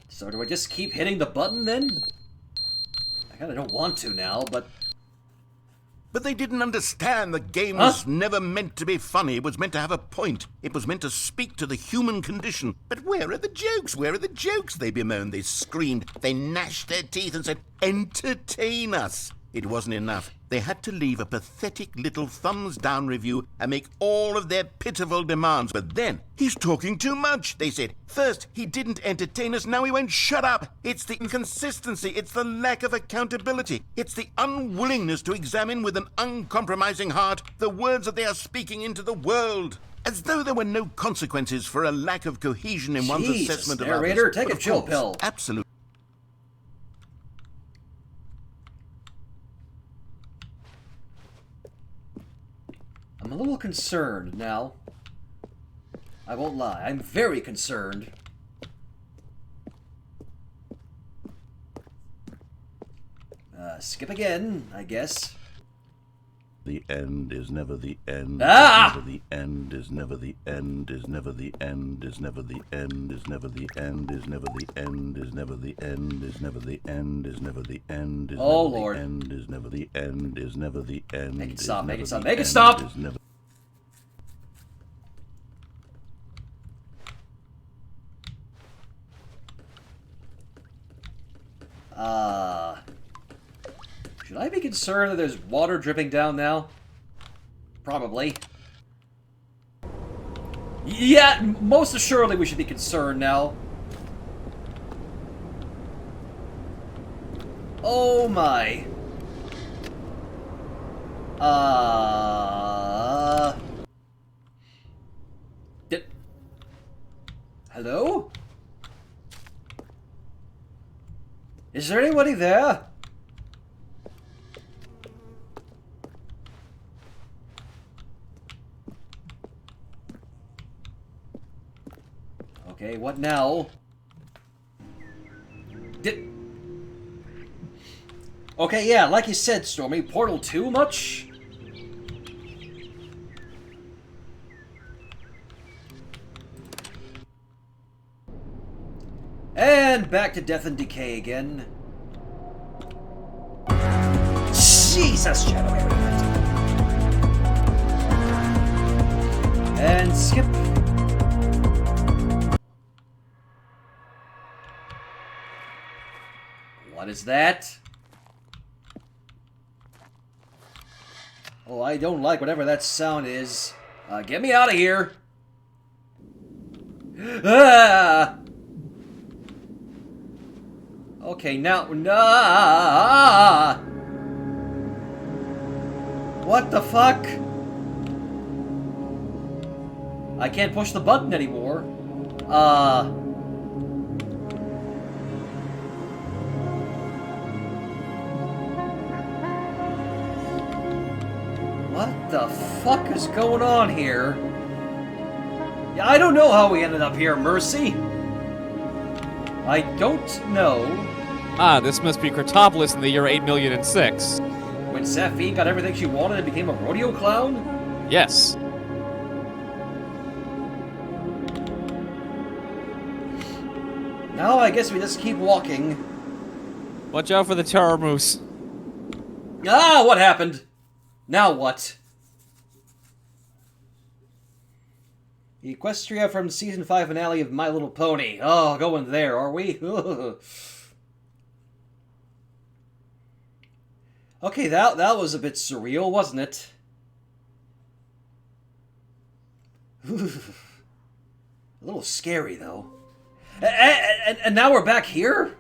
So do I just keep hitting the button then? I kinda don't want to now, but... But they didn't understand the game was never meant to be funny. It was meant to have a point. It was meant to speak to the human condition. But where are the jokes? Where are the jokes? They bemoaned, they screamed, they gnashed their teeth and said, entertain us. It wasn't enough. They had to leave a pathetic little thumbs-down review and make all of their pitiful demands. But then, he's talking too much, they said. First, he didn't entertain us, now he won't shut up. It's the inconsistency, it's the lack of accountability. It's the unwillingness to examine with an uncompromising heart the words that they are speaking into the world. As though there were no consequences for a lack of cohesion in one's assessment of narrator, others. take a chill pill. Absolutely. I'm a little concerned now. I won't lie. I'm very concerned. Skip again, I guess. The end is never the end. Ah! Never the end is never the end is never the end is never the end is never the end is never the end is never the end is never the end is never the end is oh never Lord. the end is never the end is never the end. Make it stop, make it stop, the make it end stop! is never- Should I be concerned that there's water dripping down now? Probably. Yeah, most assuredly we should be concerned now. Oh my. Hello? Is there anybody there? Okay, what now? Okay, yeah, like you said, Stormy, Portal 2 much? And back to Death and Decay again. Jesus, Shadow. And skip. What is that? Oh, I don't like whatever that sound is. Get me out of here. Ah! Okay, now... Nah! What the fuck? I can't push the button anymore. What the fuck is going on here? Yeah, I don't know how we ended up here, Mercy. I don't know. Ah, this must be Cratopolis in the year 8,000,006. When Sapphine got everything she wanted and became a rodeo clown? Yes. Now I guess we just keep walking. Watch out for the terror moose. Ah, what happened? Now what? The Equestria from Season 5 finale of My Little Pony. Oh, going there, are we? Okay, that was a bit surreal, wasn't it? A little scary, though. And now we're back here?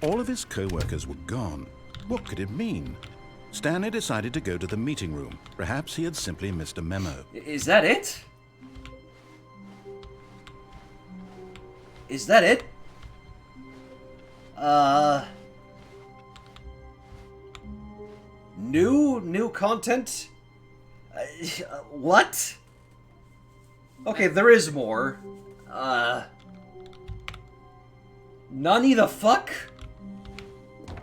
All of his co-workers were gone. What could it mean? Stanley decided to go to the meeting room. Perhaps he had simply missed a memo. Is that it? Is that it? New content? What? Okay, there is more. Nani the fuck?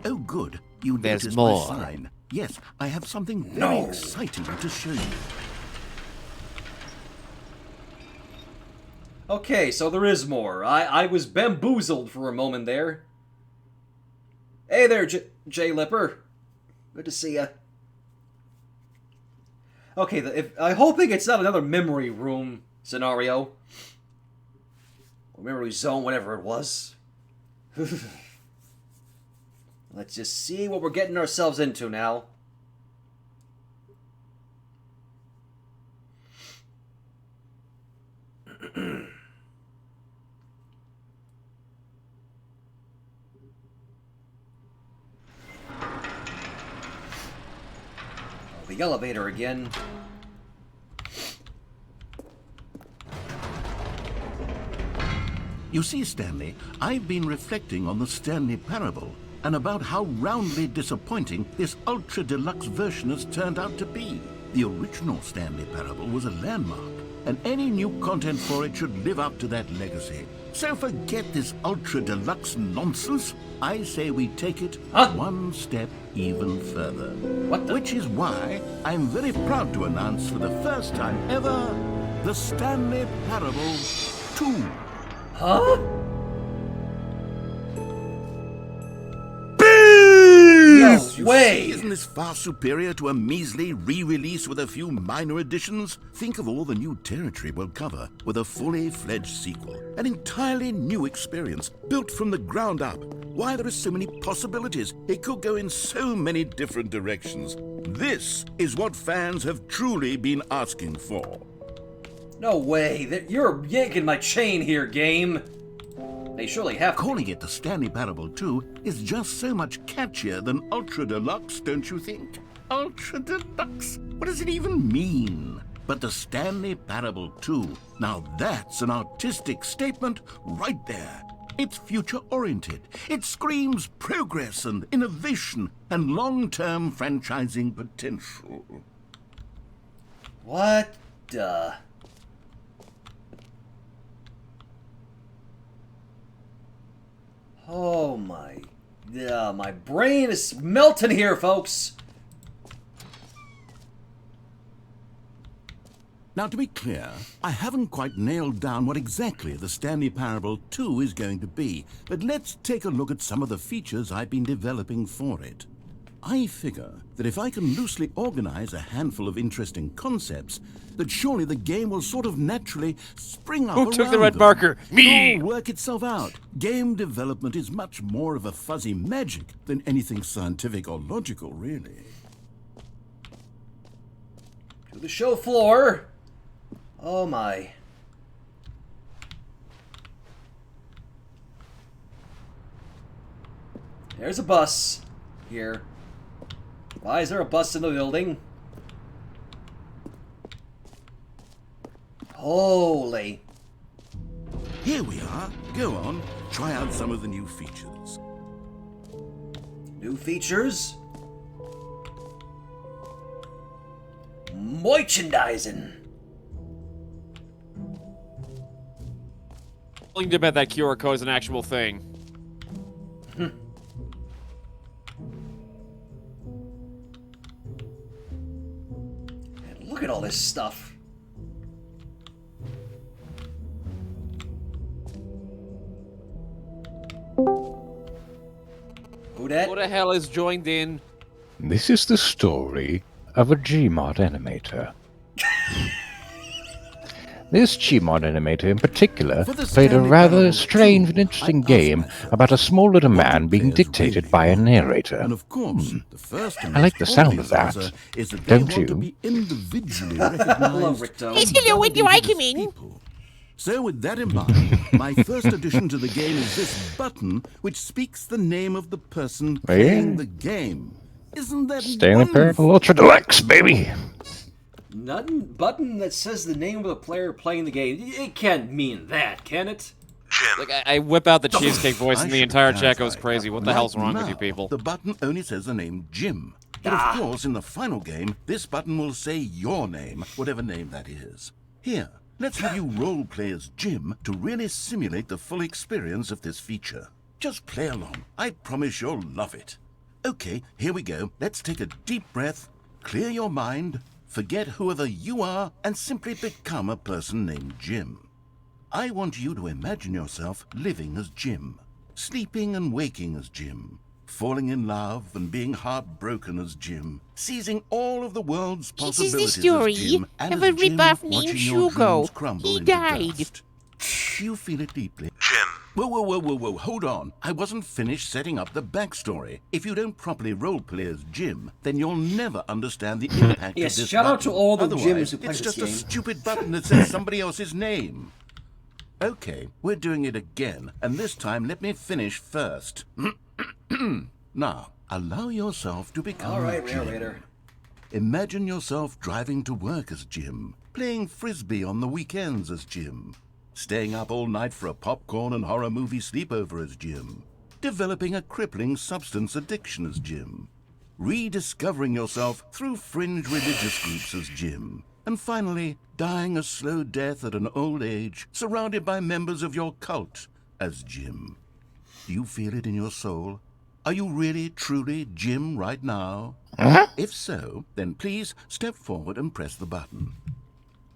Oh, good. You There's noticed more. my sign. Yes, I have something very No. exciting to show you. Okay, so there is more. I was bamboozled for a moment there. Hey there, Jay Lipper. Good to see ya. Okay, I'm hoping it's not another memory room scenario. Or memory zone, whatever it was. Let's just see what we're getting ourselves into now. The elevator again. You see, Stanley, I've been reflecting on the Stanley Parable and about how roundly disappointing this ultra deluxe version has turned out to be. The original Stanley Parable was a landmark, and any new content for it should live up to that legacy. So forget this ultra deluxe nonsense. I say we take it one step even further. What the? Which is why I'm very proud to announce for the first time ever, the Stanley Parable 2. Huh? Yes, No way! Isn't this far superior to a measly re-release with a few minor additions? Think of all the new territory we'll cover with a fully fledged sequel. An entirely new experience, built from the ground up. Why, there are so many possibilities. It could go in so many different directions. This is what fans have truly been asking for. No way! You're yanking my chain here, game! They surely have to. Calling it the Stanley Parable 2 is just so much catchier than Ultra Deluxe, don't you think? Ultra Deluxe? What does it even mean? But the Stanley Parable 2, now that's an artistic statement right there. It's future-oriented. It screams progress and innovation and long-term franchising potential. What the... Oh my... Yeah, my brain is melting here, folks! Now, to be clear, I haven't quite nailed down what exactly the Stanley Parable 2 is going to be, but let's take a look at some of the features I've been developing for it. I figure that if I can loosely organize a handful of interesting concepts, that surely the game will sort of naturally spring up Who took the around red them. marker? Me! It'll work itself out. Game development is much more of a fuzzy magic than anything scientific or logical, really. To the show floor! Oh my... There's a bus here. Why is there a bus in the building? Holy. Here we are. Go on, try out some of the new features. New features? Merchandising. Willing to bet that QR code is an actual thing. And look at all this stuff. Who dat? Who the hell is joined in? This is the story of a Gmod animator. This Gmod animator in particular played a rather strange and interesting game about a small little man being dictated by a narrator. And of course, the first and I like the most sound of obvious that. answer is that Don't they want to you? be individually Hello, recognized. Ricto. Yes, hello, when do I come in? People. So with that in mind, my first addition to the game is this button, which speaks the name of the person Oh, yeah? playing the game. Isn't that Stanley wonderful? Parable Ultra Deluxe, baby! Nothing button that says the name of the player playing the game. It can't mean that, can it? Like, I whip out the cheesecake voice and the entire chat goes clarify, crazy. What the right hell's wrong with now, you people? The button only says the name Jim. But of course, in the final game, this button will say your name, whatever name that is. Here, let's have you role-play as Jim to really simulate the full experience of this feature. Just play along. I promise you'll love it. Okay, here we go. Let's take a deep breath, clear your mind, forget whoever you are, and simply become a person named Jim. I want you to imagine yourself living as Jim, sleeping and waking as Jim, falling in love and being heartbroken as Jim, seizing all of the world's possibilities as Jim, and of as a Jim, ripoff named watching your Shugo. dreams crumble He into died. dust. You feel it deeply. Jim. Whoa, hold on. I wasn't finished setting up the backstory. If you don't properly roleplay as Jim, then you'll never understand the impact Yes, of this shout out button. to all the Otherwise, Jims who play it's this just a game. stupid button that says somebody else's name. Okay, we're doing it again, and this time let me finish first. Now, allow yourself to become All right, Jim. narrator. Imagine yourself driving to work as Jim, playing frisbee on the weekends as Jim, staying up all night for a popcorn and horror movie sleepover as Jim, developing a crippling substance addiction as Jim, rediscovering yourself through fringe religious groups as Jim, and finally dying a slow death at an old age surrounded by members of your cult as Jim. Do you feel it in your soul? Are you really, truly Jim right now? If so, then please step forward and press the button.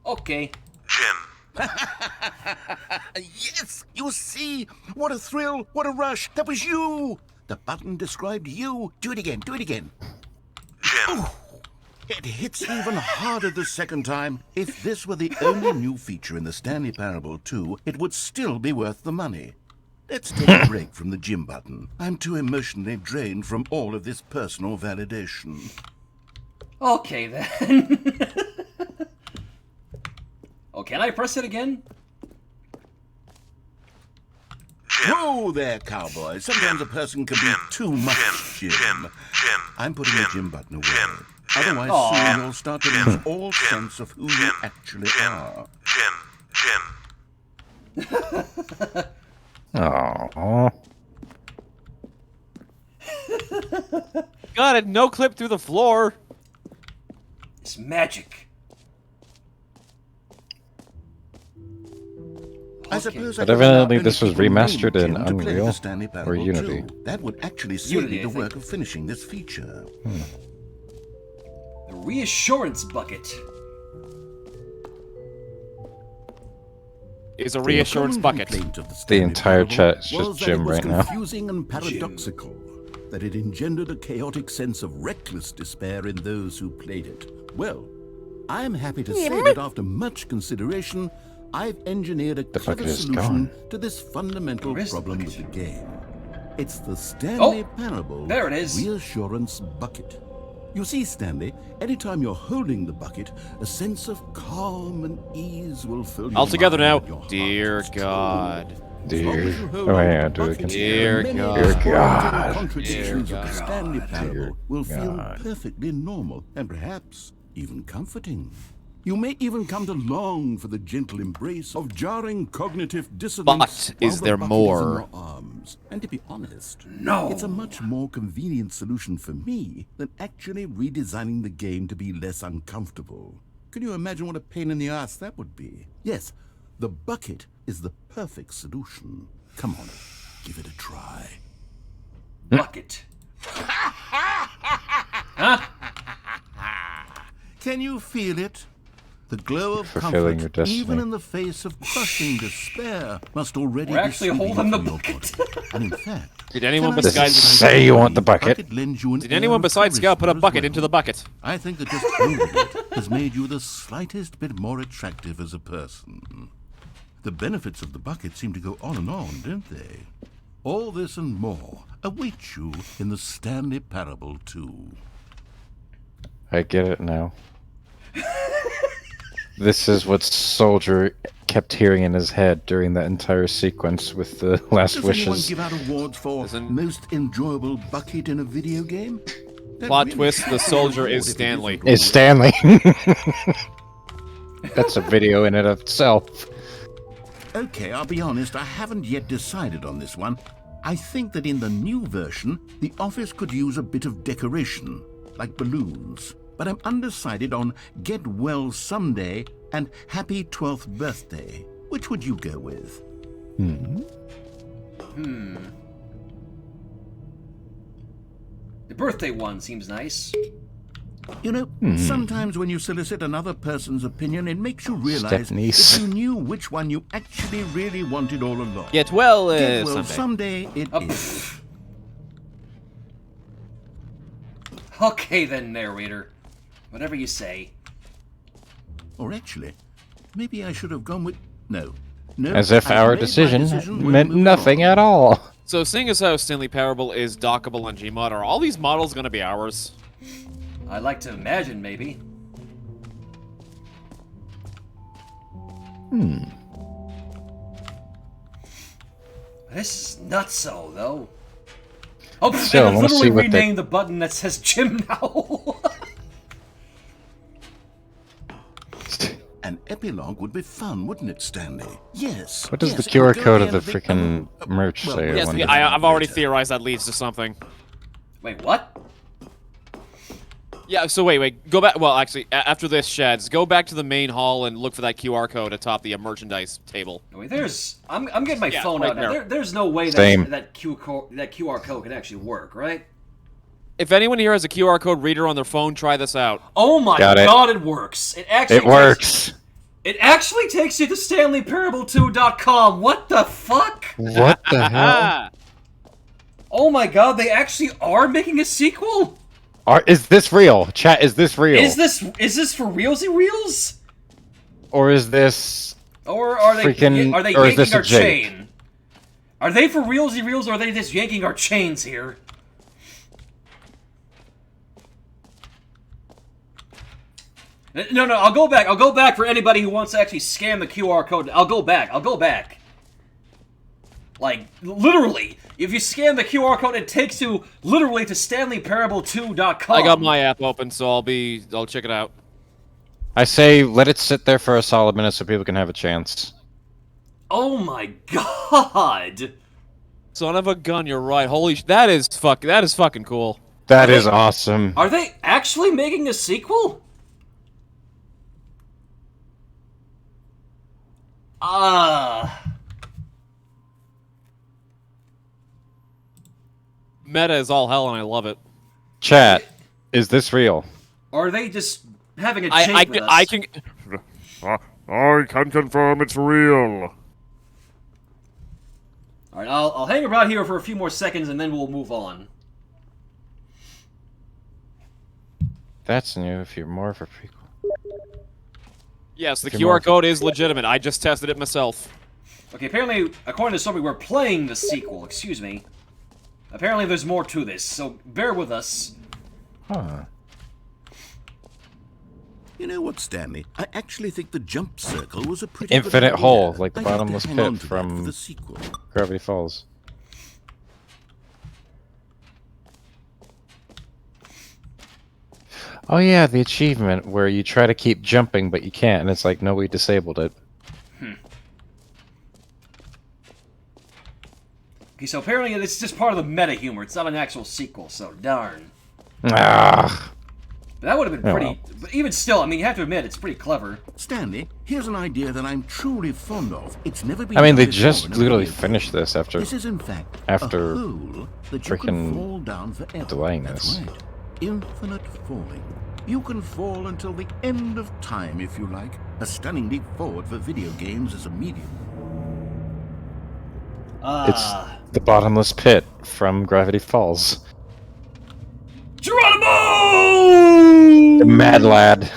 Okay. Yes! You see? What a thrill! What a rush! That was you! The button described you. Do it again. Jim. It hits even harder the second time. If this were the only new feature in the Stanley Parable 2, it would still be worth the money. Let's take a break from the Jim button. I'm too emotionally drained from all of this personal validation. Okay, then. Oh, can I press it again? Whoa there, cowboy. Sometimes a person can be too much Jim. I'm putting the Jim button away. Otherwise, soon you'll start to lose all sense of who you actually are. Aww. God, it no clip through the floor. It's magic. I suppose But I could evidently allow this was only people remastered named in Jim to play the Unreal Stanley or Parable Unity. 2. That would actually save Unity, me the I work think. of finishing this feature. The reassurance bucket. Is a reassurance common bucket. complaint of the The Stanley entire Parable chat is was just that Jim it was right now. confusing and paradoxical, that it engendered a chaotic sense of reckless despair in those who played it. Well, I'm happy to say that after much consideration, I've engineered a The clever bucket is solution gone. to this fundamental Where is the problem bucket? with the game. It's the Stanley Parable there it is. Reassurance Bucket. You see, Stanley, anytime you're holding the bucket, a sense of calm and ease will fill your All together mind now. and your heart. Dear God. Dear. Oh, yeah, do it again. Dear Many God. of the Dear God. contradictions of the Dear Stanley Parable Dear will feel God. perfectly normal and perhaps even comforting. You may even come to long for the gentle embrace of jarring cognitive dissonance. But while is the there bucket more? in your arms. And to be honest, No. it's a much more convenient solution for me than actually redesigning the game to be less uncomfortable. Can you imagine what a pain in the ass that would be? Yes, the bucket is the perfect solution. Come on, give it a try. Bucket. Huh? Can you feel it? The glow of Fulfilling your comfort, destiny. even in the face of crushing despair, must already We're be actually soothing holding the for your bucket. body. And in fact, Did anyone can I besides- Say you want the bucket. lends you an Did air anyone of besides Scout put a charisma as bucket well. into the bucket? I think that just holding it has made you the slightest bit more attractive as a person. The benefits of the bucket seem to go on and on, don't they? All this and more await you in the Stanley Parable 2. I get it now. This is what Soldier kept hearing in his head during that entire sequence with the last Does anyone wishes. give out awards for Doesn't- most enjoyable bucket in a video game? That Plot really twist, should the be an soldier award is if it Stanley. isn't It's Stanley. That's a video in and of itself. Okay, I'll be honest, I haven't yet decided on this one. I think that in the new version, the office could use a bit of decoration, like balloons. But I'm undecided on Get Well Someday and Happy 12th Birthday. Which would you go with? The birthday one seems nice. You know, sometimes when you solicit another person's opinion, it makes you realize if you knew which one you actually really wanted all along. Get well, Get well someday. someday it is. Okay then, narrator. Whatever you say. Or actually, maybe I should have gone with... No. As if I our made my decision when meant we were nothing wrong. at all. So, seeing as how Stanley Parable is dockable on Gmod, are all these models gonna be ours? I'd like to imagine, maybe. This is nutso, though. Oh, So, I and I wanna see literally what they- renamed the button that says Jim now. An epilogue would be fun, wouldn't it, Stanley? Yes. What does yes, the QR go code there of the and think- freaking merch well, say? I Yes, wonder. I've already theorized that leads to something. Wait, what? Yeah, so wait, go back. Well, actually, after this, Shads, go back to the main hall and look for that QR code atop the merchandise table. Wait, I'm getting my Yeah, phone right out now. there. There's no way Same. that QR code can actually work, right? If anyone here has a QR code reader on their phone, try this out. Oh my Got it. god, it works. It actually It works. It actually takes you to StanleyParable2.com. What the fuck? What the hell? Ah! Oh my god, they actually are making a sequel? Is this real? Chat, is this real? Is this for realsy reels? Or is this... Or are they Freaking- are they or is this yanking a our joke? chain? Are they for realsy reels or are they just yanking our chains here? No, I'll go back. I'll go back for anybody who wants to actually scan the QR code. I'll go back. Like, literally, if you scan the QR code, it takes you literally to StanleyParable2.com. I got my app open, so I'll check it out. I say let it sit there for a solid minute so people can have a chance. Oh my god! Son of a gun, you're right. That is fucking cool. That is awesome. Are they actually making a sequel? Meta is all hell, and I love it. Chat, is this real? Are they just having a chink with us? I can. I can confirm it's real. Alright, I'll hang around here for a few more seconds and then we'll move on. That's new if you're more of a prequel. Yes, the If you're more- QR code is legitimate. I just tested it myself. Okay, apparently, according to somebody, we're playing the sequel. Excuse me. Apparently there's more to this, so bear with us. Huh. You know what, Stanley? I actually think the jump circle was a pretty good Infinite idea. hole, like the I'd like to bottomless hang pit on to that from for the sequel. Gravity Falls. Oh yeah, the achievement where you try to keep jumping but you can't, and it's like, no, we disabled it. Okay, so apparently it's just part of the meta humor. It's not an actual sequel, so darn. Ah. But that would have been Oh, pretty... well. But even still, I mean, you have to admit, it's pretty clever. Stanley, here's an idea that I'm truly fond of. It's never been I mean, they done before just in a literally video game. finished this after This is in fact after a hole that you can freaking fall down forever. delaying That's this. right. Infinite falling. You can fall until the end of time if you like. A stunning leap forward for video games as a medium. It's the bottomless pit from Gravity Falls. Geronimo! The Mad Lad.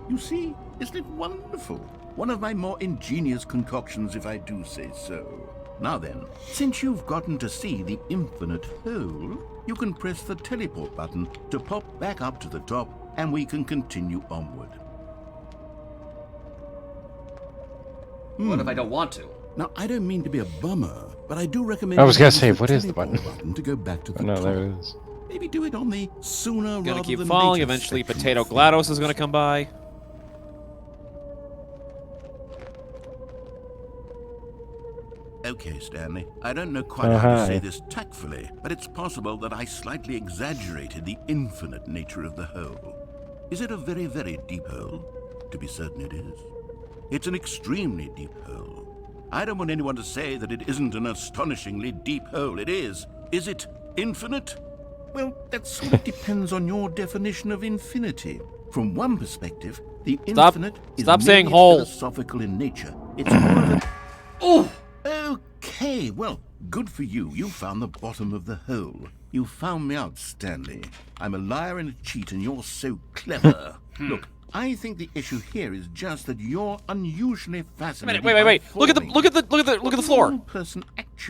You see, isn't it wonderful? One of my more ingenious concoctions, if I do say so. Now then, since you've gotten to see the infinite hole, you can press the teleport button to pop back up to the top, and we can continue onward. What if I don't want to? Now, I don't mean to be a bummer, but I do recommend... I was you gonna use say, the what is the teleport button? to go back to the No, top. there it is. Maybe do it on the sooner Gonna rather keep than falling. later Eventually, section Potato of the GLaDOS is gonna come by. Okay, Stanley, I don't know quite how to say this tactfully, but it's possible that I slightly exaggerated the infinite nature of the hole. Is it a very, very deep hole? To be certain it is. It's an extremely deep hole. I don't want anyone to say that it isn't an astonishingly deep hole. It is. Is it infinite? Well, that sort of depends on your definition of infinity. From one perspective, the infinite is saying merely hole. philosophical in nature. It's more of a... Oh! Okay, well, good for you. You found the bottom of the hole. You found me out, Stanley. I'm a liar and a cheat, and you're so clever. Look, I think the issue here is just that you're unusually fascinated. Wait. Look at the floor.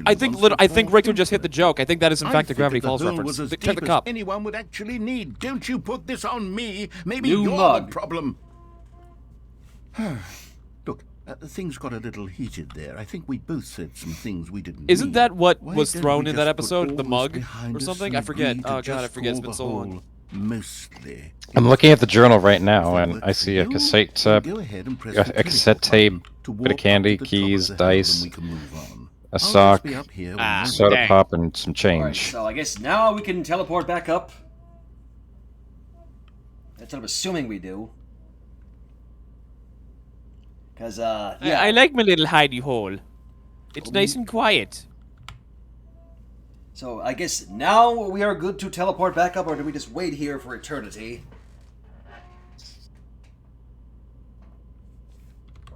I think Richter just hit the joke. I think that is in fact a Gravity Falls reference. Check the cup. Anyone would actually need. Don't you put this on me. Maybe New you're mug. the problem. Look, things got a little heated there. I think we both said some things we didn't Isn't mean. that what Why was don't thrown we in that just put episode? all The this mug behind or us something? and I forget. agree to Oh god, I just forget. It's call been the so long. hole mostly. I'm looking at the journal right now, and I see a cassette, Go ahead and press a the cassette teleport tape, button to bit walk of candy, up to the top of keys, the hole, dice, and we can move on. a I'll sock, just be up here when you soda dang. pop, and some Alright, change. so I guess now we can teleport back up. That's what I'm assuming we do. Because, yeah. I like my little hidey hole. It's nice and quiet. So I guess now we are good to teleport back up, or do we just wait here for eternity?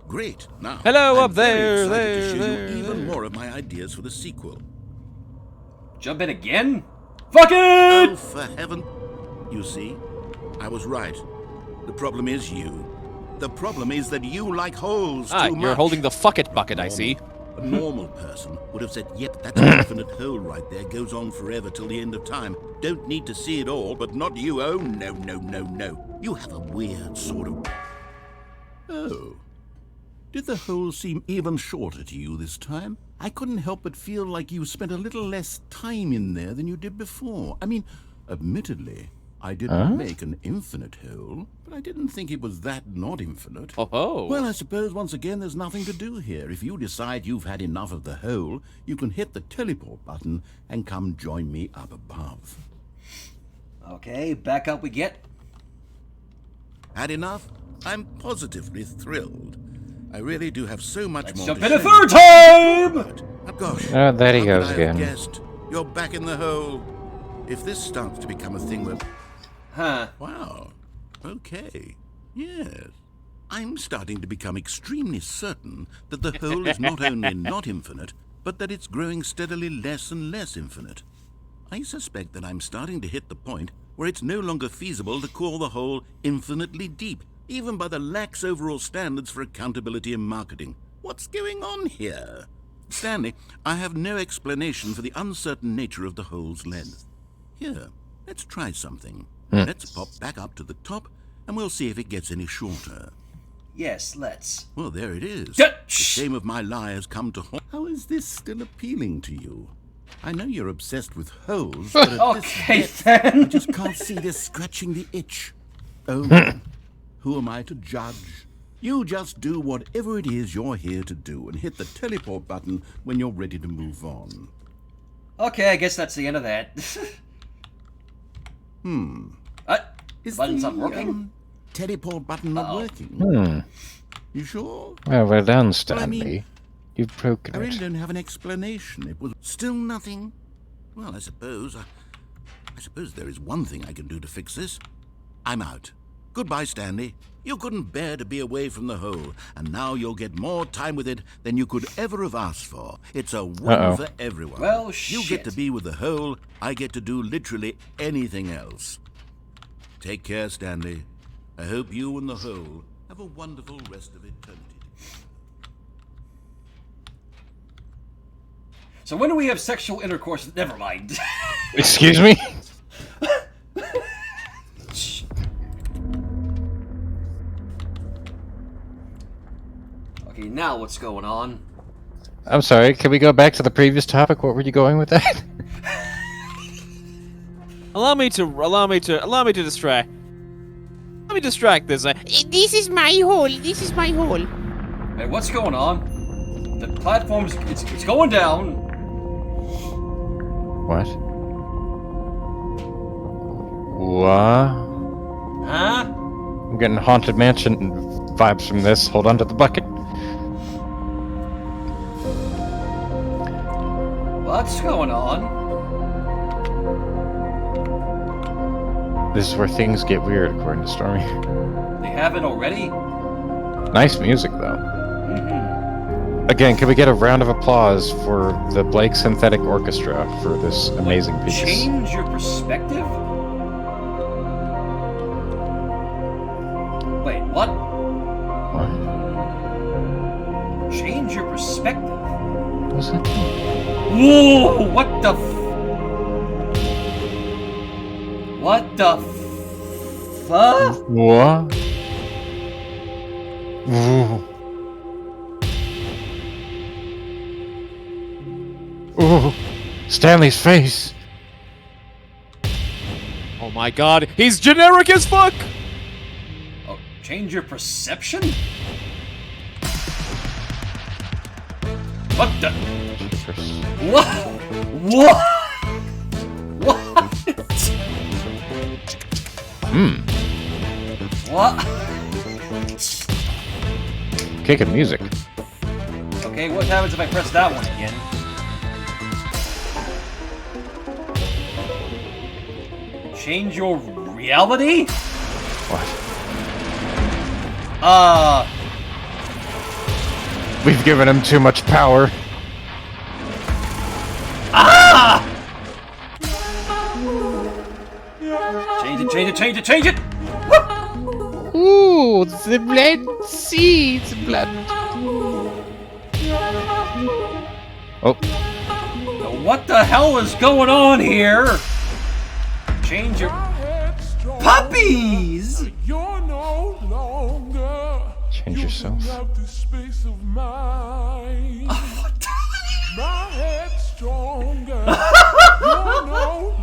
Great. Now, Hello, I'm up there, very excited to show there, you even there. more of my ideas for the sequel. Jump in again? Fuck it! Oh, for heaven! You see, I was right. The problem is you. The problem is that you like holes too much. You're holding the fuck it bucket, I see. A normal person would have said, yep, that's an infinite hole right there. Goes on forever till the end of time. Don't need to see it all, but not you. Oh, no, no, no, no. You have a weird sort of... Oh. Did the hole seem even shorter to you this time? I couldn't help but feel like you spent a little less time in there than you did before. I mean, admittedly, I didn't make an infinite hole, but I didn't think it was that not infinite. Oh. Well, I suppose once again there's nothing to do here. If you decide you've had enough of the hole, you can hit the teleport button and come join me up above. Okay, back up we get. Had enough? I'm positively thrilled. I really do have so much more Jump to in a show third you. time! But, oh gosh. Oh, there he how goes could I have again. guessed? You're back in the hole. If this starts to become a thing where... Huh. Wow. Okay. Yes. I'm starting to become extremely certain that the hole is not only not infinite, but that it's growing steadily less and less infinite. I suspect that I'm starting to hit the point where it's no longer feasible to call the hole infinitely deep, even by the lax overall standards for accountability and marketing. What's going on here? Stanley, I have no explanation for the uncertain nature of the hole's length. Here, let's try something. Let's pop back up to the top, and we'll see if it gets any shorter. Yes, let's. Well, there it is. Yeah, The shame of my lie has come to haunt. How is this still appealing to you? I know you're obsessed with holes, but at Okay, this depth, I then. just can't see this scratching the itch. Oh, who am I to judge? You just do whatever it is you're here to do and hit the teleport button when you're ready to move on. Okay, I guess that's the end of that. Is Button's the not working? teleport button not working? You sure? Well done, Stanley. You've broken I really it. don't have an explanation. It was still nothing. Well, I suppose there is one thing I can do to fix this. I'm out. Goodbye, Stanley. You couldn't bear to be away from the hole, and now you'll get more time with it than you could ever have asked for. It's a win for everyone. Well, You get shit. to be with the hole, I get to do literally anything else. Take care, Stanley. I hope you and the hole have a wonderful rest of eternity. So when do we have sexual intercourse? Never mind. Excuse me? Okay, now what's going on? I'm sorry, can we go back to the previous topic? What were you going with that? Allow me to distract. Let me distract this. This is my hole. This is my hole. Hey, what's going on? The platform's it's going down. What? What? Huh? I'm getting Haunted Mansion vibes from this. Hold on to the bucket. What's going on? This is where things get weird, according to Stormy. They have it already? Nice music, though. Mm-hmm. Again, can we get a round of applause for the Blake Synthetic Orchestra for this amazing piece? Change your perspective? Wait, what? What? Change your perspective? What's that? Whoa! What the What the fuck? What? Ooh. Ooh. Stanley's face. Oh my god, he's generic as fuck! Oh, change your perception? What the? What? What? What? What? Kicking music. Okay, what happens if I press that one again? Change your reality? What? We've given him too much power. Ah! Change it! Ooh, the blood seeds, blood. Oh. What the hell is going on here? Change your puppies. Change yourself.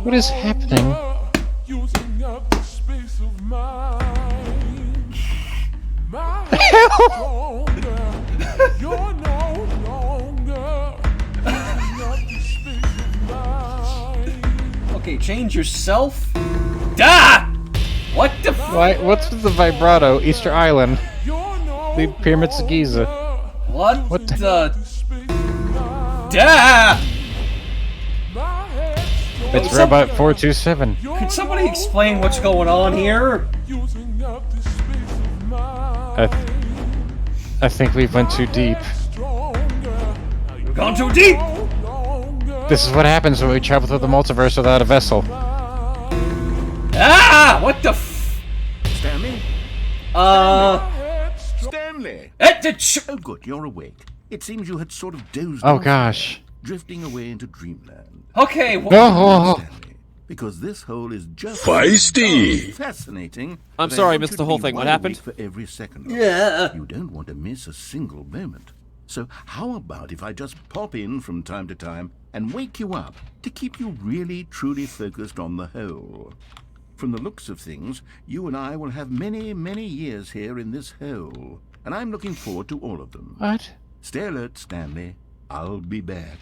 What is happening? Okay, change yourself. Da! What the? Why? What's with the vibrato? Easter Island. The pyramids of Giza. What? What the? Da! It's Robot 427. Could somebody explain what's going on here? I think we've went too deep. We've gone too deep! This is what happens when we travel through the multiverse without a vessel. Ah! What the Stanley? Stanley! Oh, good, you're awake. It seems you had sort of dozed Oh off, gosh. drifting away into dreamland. Okay, Oh. Stanley, because this hole is just Feisty. fascinating. I'm that sorry, I want missed you the to whole be thing. What wide happened? awake For every second. of it. Yeah. You don't want to miss a single moment. So how about if I just pop in from time to time and wake you up to keep you really, truly focused on the hole? From the looks of things, you and I will have many, many years here in this hole, and I'm looking forward to all of them. What? Stay alert, Stanley. I'll be back.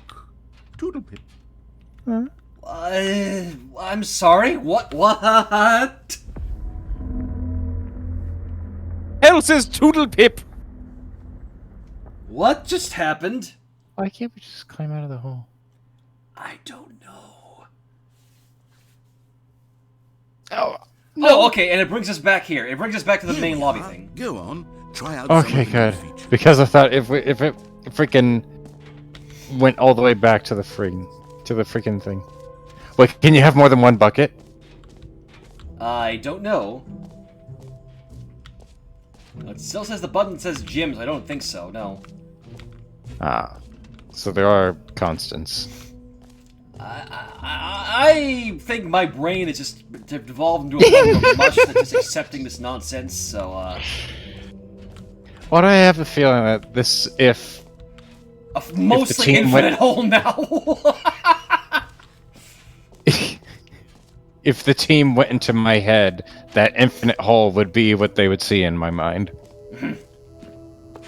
Toodlepip. I'm sorry. What? Hell says Toodlepip! What just happened? Why can't we just climb out of the hole? I don't know. Oh. Oh, okay, and it brings us back here. It brings us back to the Here main we lobby are. thing. Go on. Try out Okay, some of the new good. features. Because I thought if it freaking went all the way back to the freaking thing. Wait, can you have more than one bucket? I don't know. It still says the button says gyms. I don't think so, no. Ah. So there are constants. I think my brain is just devolved into a lump of mush that's just accepting this nonsense, so, Why do I have a feeling that this, if a mostly infinite hole now. if the team went into my head, that infinite hole would be what they would see in my mind.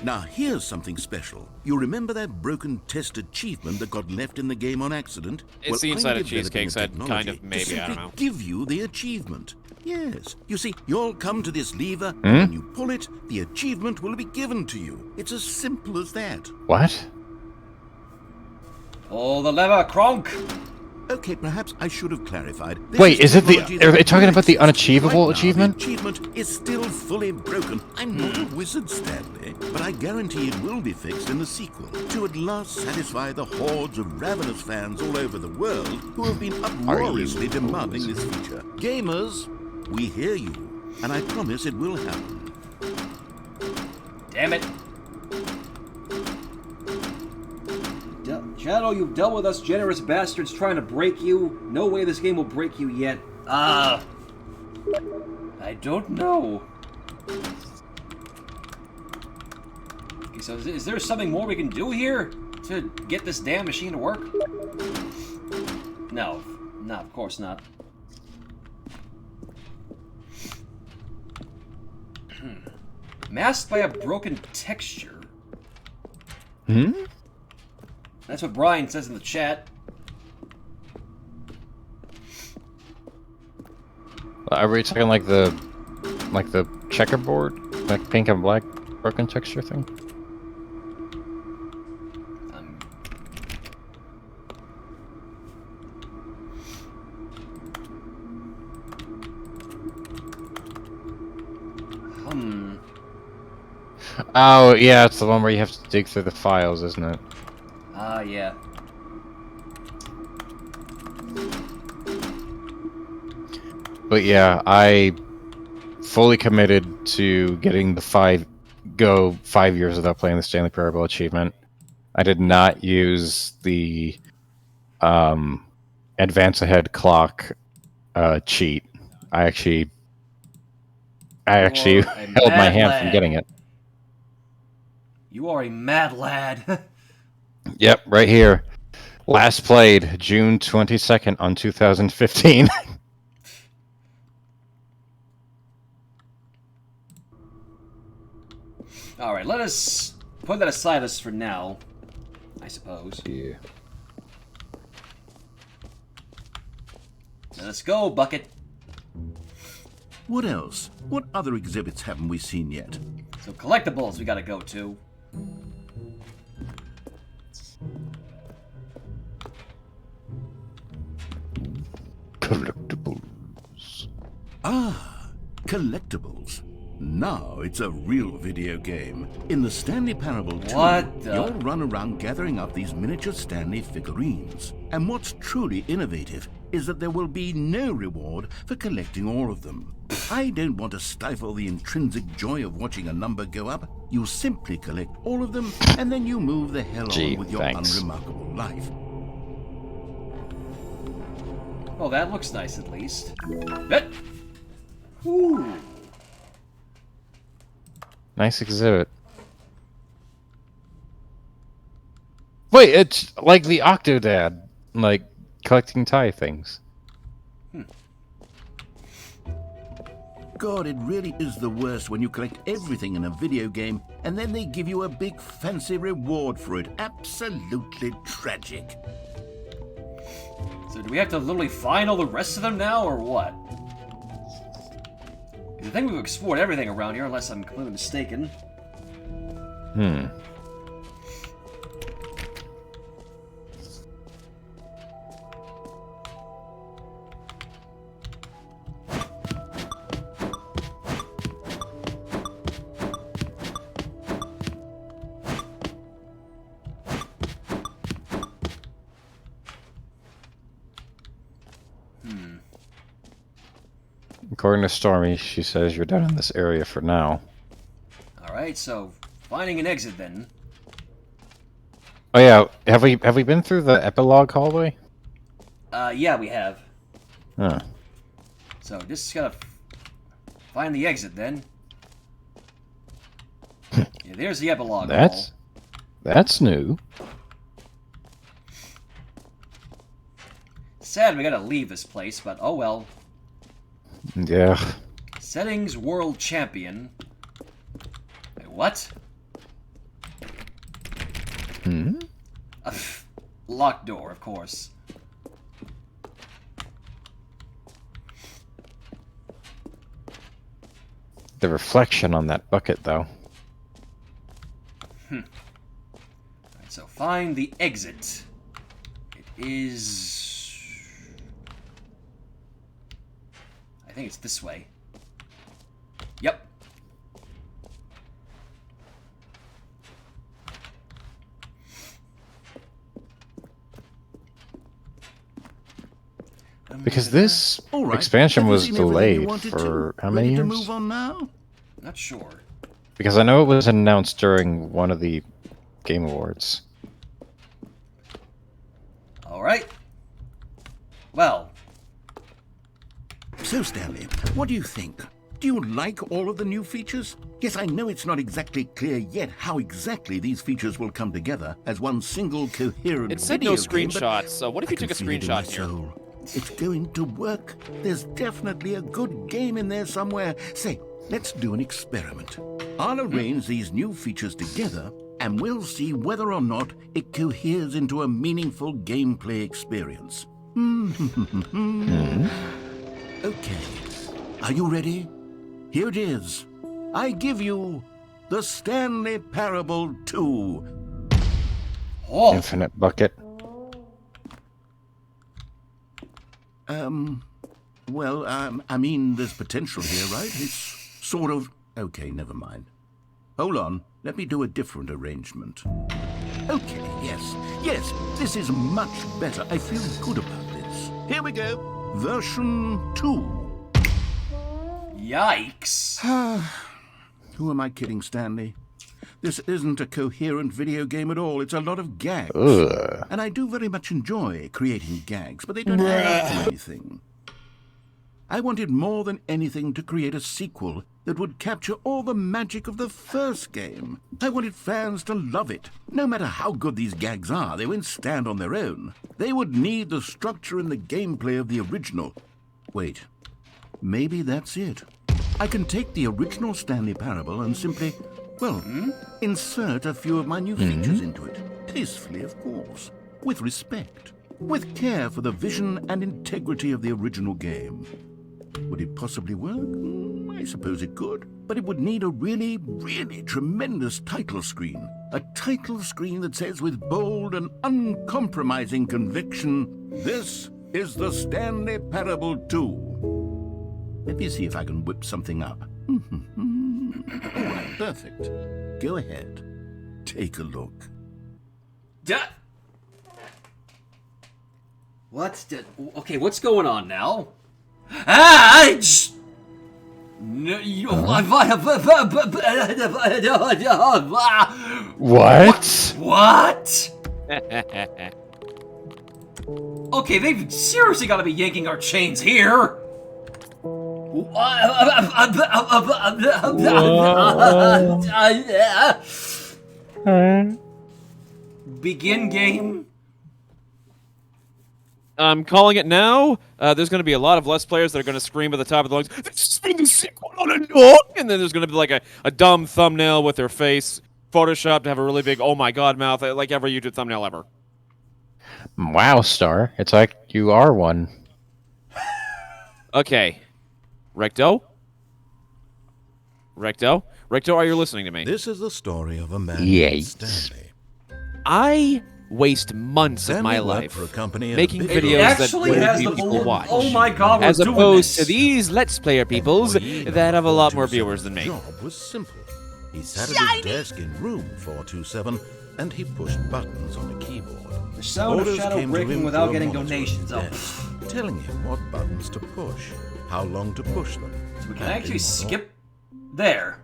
Now here's something special. You remember that broken test achievement that got left in the game on accident? It's the inside I'm of cheesecake said developing kind of technology maybe, I to don't know. give you the achievement. Yes. You see, you'll come to this lever, and when you pull it, the achievement will be given to you. It's as simple as that. What? Pull the lever, Kronk! Okay, perhaps I should have clarified. Wait, is it the... Are they talking about the unachievable achievement? The achievement is still fully broken. I'm not a wizard, Stanley, but I guarantee it will be fixed in the sequel to at last satisfy the hordes of ravenous fans all over the world who have been uproariously demanding this feature. Gamers, we hear you, and I promise it will happen. Damn it. Shadow, you've dealt with us generous bastards trying to break you. No way this game will break you yet. I don't know. Okay, so is there something more we can do here to get this damn machine to work? No. No, of course not. Masked by a broken texture. Hmm? That's what Brian says in the chat. Are we talking like the checkerboard, like pink and black broken texture thing? Oh yeah, it's the one where you have to dig through the files, isn't it? Yeah. But yeah, I fully committed to getting the 5 years without playing the Stanley Parable achievement. I did not use the advance ahead clock cheat. I actually held my hand from getting it. You are a mad lad. Yep, right here. Last played June 22nd on 2015. Alright, let us put that aside us for now, I suppose. Yeah. Let's go, Bucket. What else? What other exhibits haven't we seen yet? So collectibles we gotta go to. Collectibles. Ah, collectibles. Now it's a real video game. In the Stanley Parable 2, you'll run around gathering up these miniature Stanley figurines. And what's truly innovative is that there will be no reward for collecting all of them. I don't want to stifle the intrinsic joy of watching a number go up. You simply collect all of them, and then you move the hell on with your unremarkable life. Well, that looks nice at least. Ooh. Nice exhibit. Wait, it's like the Octodad, like collecting tie things. God, it really is the worst when you collect everything in a video game and then they give you a big fancy reward for it. Absolutely tragic. So do we have to literally find all the rest of them now, or what? I think we've explored everything around here, unless I'm completely mistaken. According to Stormy, she says you're done in this area for now. Alright, so finding an exit then. Oh yeah, have we been through the epilogue hallway? Yeah, we have. Huh. So just gotta find the exit then. Yeah, there's the epilogue. That's new. Sad we gotta leave this place, but oh well. Yeah. Settings World Champion. Wait, what? Locked door, of course. The reflection on that bucket, though. Alright, so find the exit. It is... I think it's this way. Yep. Because this All right. expansion Have you was seen everything you delayed wanted for to? how many Ready to years? move on now? Not sure. Because I know it was announced during one of the Game Awards. Alright. Well. So, Stanley, what do you think? Do you like all of the new features? Yes, I know it's not exactly clear yet how exactly these features will come together as one single coherent It said no video game, but screenshots, so what if you I took a can feel it in my screenshot here? soul. It's going to work. There's definitely a good game in there somewhere. Say, let's do an experiment. I'll arrange these new features together, and we'll see whether or not it coheres into a meaningful gameplay experience. Okay. Are you ready? Here it is. I give you the Stanley Parable 2. Oh. Infinite bucket. Well, I mean, there's potential here, right? It's sort of... Okay, never mind. Hold on. Let me do a different arrangement. Okay, yes, this is much better. I feel good about this. Here we go. Version 2. Yikes. Who am I kidding, Stanley? This isn't a coherent video game at all. It's a lot of gags. Ugh. And I do very much enjoy creating gags, but they don't add up to anything. I wanted more than anything to create a sequel that would capture all the magic of the first game. I wanted fans to love it. No matter how good these gags are, they won't stand on their own. They would need the structure and the gameplay of the original. Wait, maybe that's it. I can take the original Stanley Parable and simply, well, insert a few of my new features into it. Tastefully, of course. With respect. With care for the vision and integrity of the original game. Would it possibly work? I suppose it could. But it would need a really, really tremendous title screen. A title screen that says with bold and uncompromising conviction, "This is the Stanley Parable 2." Let me see if I can whip something up. All right, perfect. Go ahead. Take a look. Okay, what's going on now? Ah! No, What? What? Okay, they've seriously got to be yanking our chains here. Begin game. I'm calling it now. There's going to be a lot of Let's Players that are going to scream at the top of the lungs, "This has been the sequel on a note!" And then there's going to be like a dumb thumbnail with their face photoshopped to have a really big "oh my god" mouth, like every YouTube thumbnail ever. Wow, Star. It's like you are one. Okay. Recto? Recto? Recto, are you listening to me? This is the story of a man Yes. named Stanley. I waste months of my Stanley worked life for a company in making a big videos It that actually will has be the people bullet. watch. Oh my god, we're as doing opposed this. to these Let's Player peoples that have a lot more viewers than me. His job was simple. He sat at his desk in room 427 and he pushed buttons on a keyboard. The sound of shadow came to breaking him without through a getting monitor on donations. his Oh. desk, telling him what buttons to push, how long to push them. We can and actually in what skip there.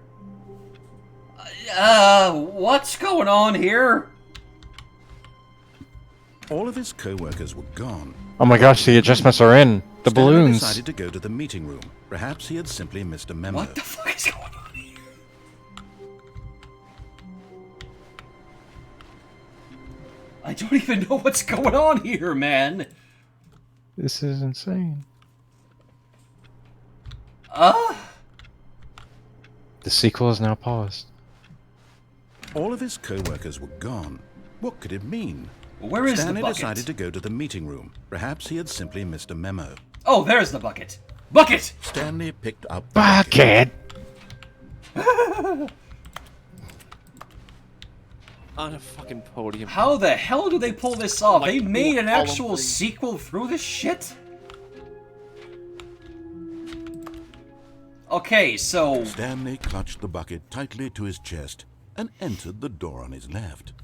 What's going on here? All of his co-workers were gone. Oh my gosh, the adjustments are in. The Stanley balloons. decided to go to the meeting room. Perhaps he had simply missed a memo. What the fuck is going on here? I don't even know what's going on here, man. This is insane. The sequel is now paused. All of his co-workers were gone. What could it mean? Where is Stanley the bucket? decided to go to the meeting room. Perhaps he had simply missed a memo. Oh, there's the bucket. Bucket! Stanley picked up the Bucket! On a fucking podium. How the hell do they pull this off? Like, They made an all of actual them. sequel through this shit? Okay, so... Stanley clutched the bucket tightly to his chest and entered the door on his left.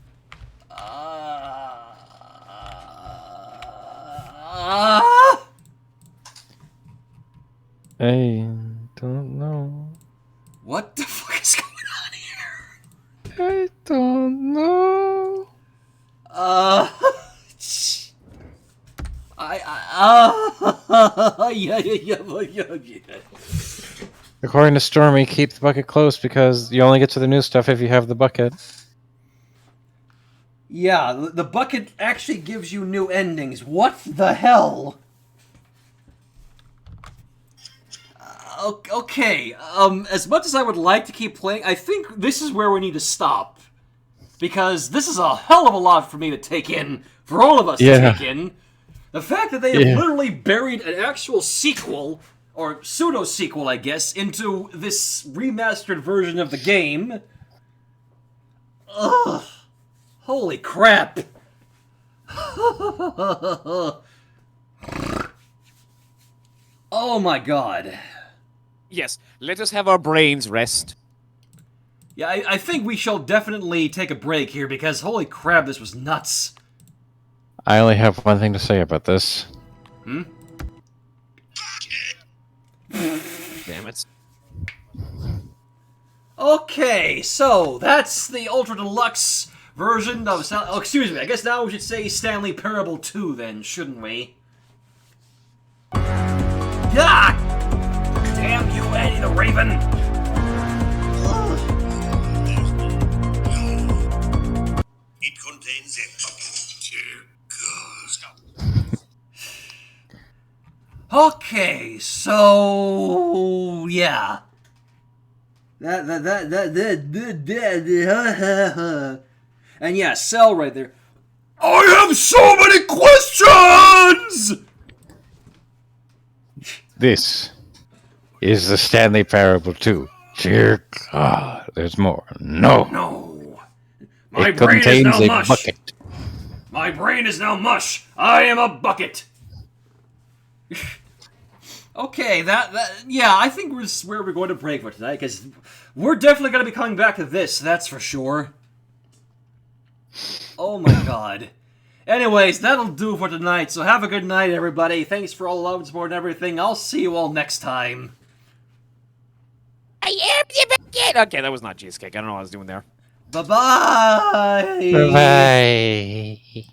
I don't know. What the fuck is going on here? I don't know. Yeah. According to Stormy, keep the bucket close because you only get to the new stuff if you have the bucket. Yeah, the bucket actually gives you new endings. What the hell? Okay, as much as I would like to keep playing, I think this is where we need to stop. Because this is a hell of a lot for me to take in, for all of us to take in. The fact that they have literally buried an actual sequel, or pseudo-sequel, I guess, into this remastered version of the game. Ugh. Holy crap. Oh my god. Yes, let us have our brains rest. Yeah, I think we shall definitely take a break here, because holy crap, this was nuts. I only have one thing to say about this. Hmm? Damn it. Okay, so that's the Ultra Deluxe version of... Oh, excuse me, I guess now we should say Stanley Parable 2 then, shouldn't we? God! Damn you, Eddie the Raven! It contains a bucket. Dear God. Okay, so... yeah. And yeah, Cell right there. I have so many questions! This is the Stanley Parable 2. Dear God, there's more. No. No. It contains a bucket. My brain is now mush. I am a bucket. Okay, yeah, I think we're where we're going to break for tonight, because we're definitely going to be coming back to this, that's for sure. Oh my god. Anyways, that'll do for tonight, so have a good night, everybody. Thanks for all the love and support and everything. I'll see you all next time. I am the bucket. Okay, that was not cheesecake. I don't know what I was doing there. Bye-bye! Bye-bye.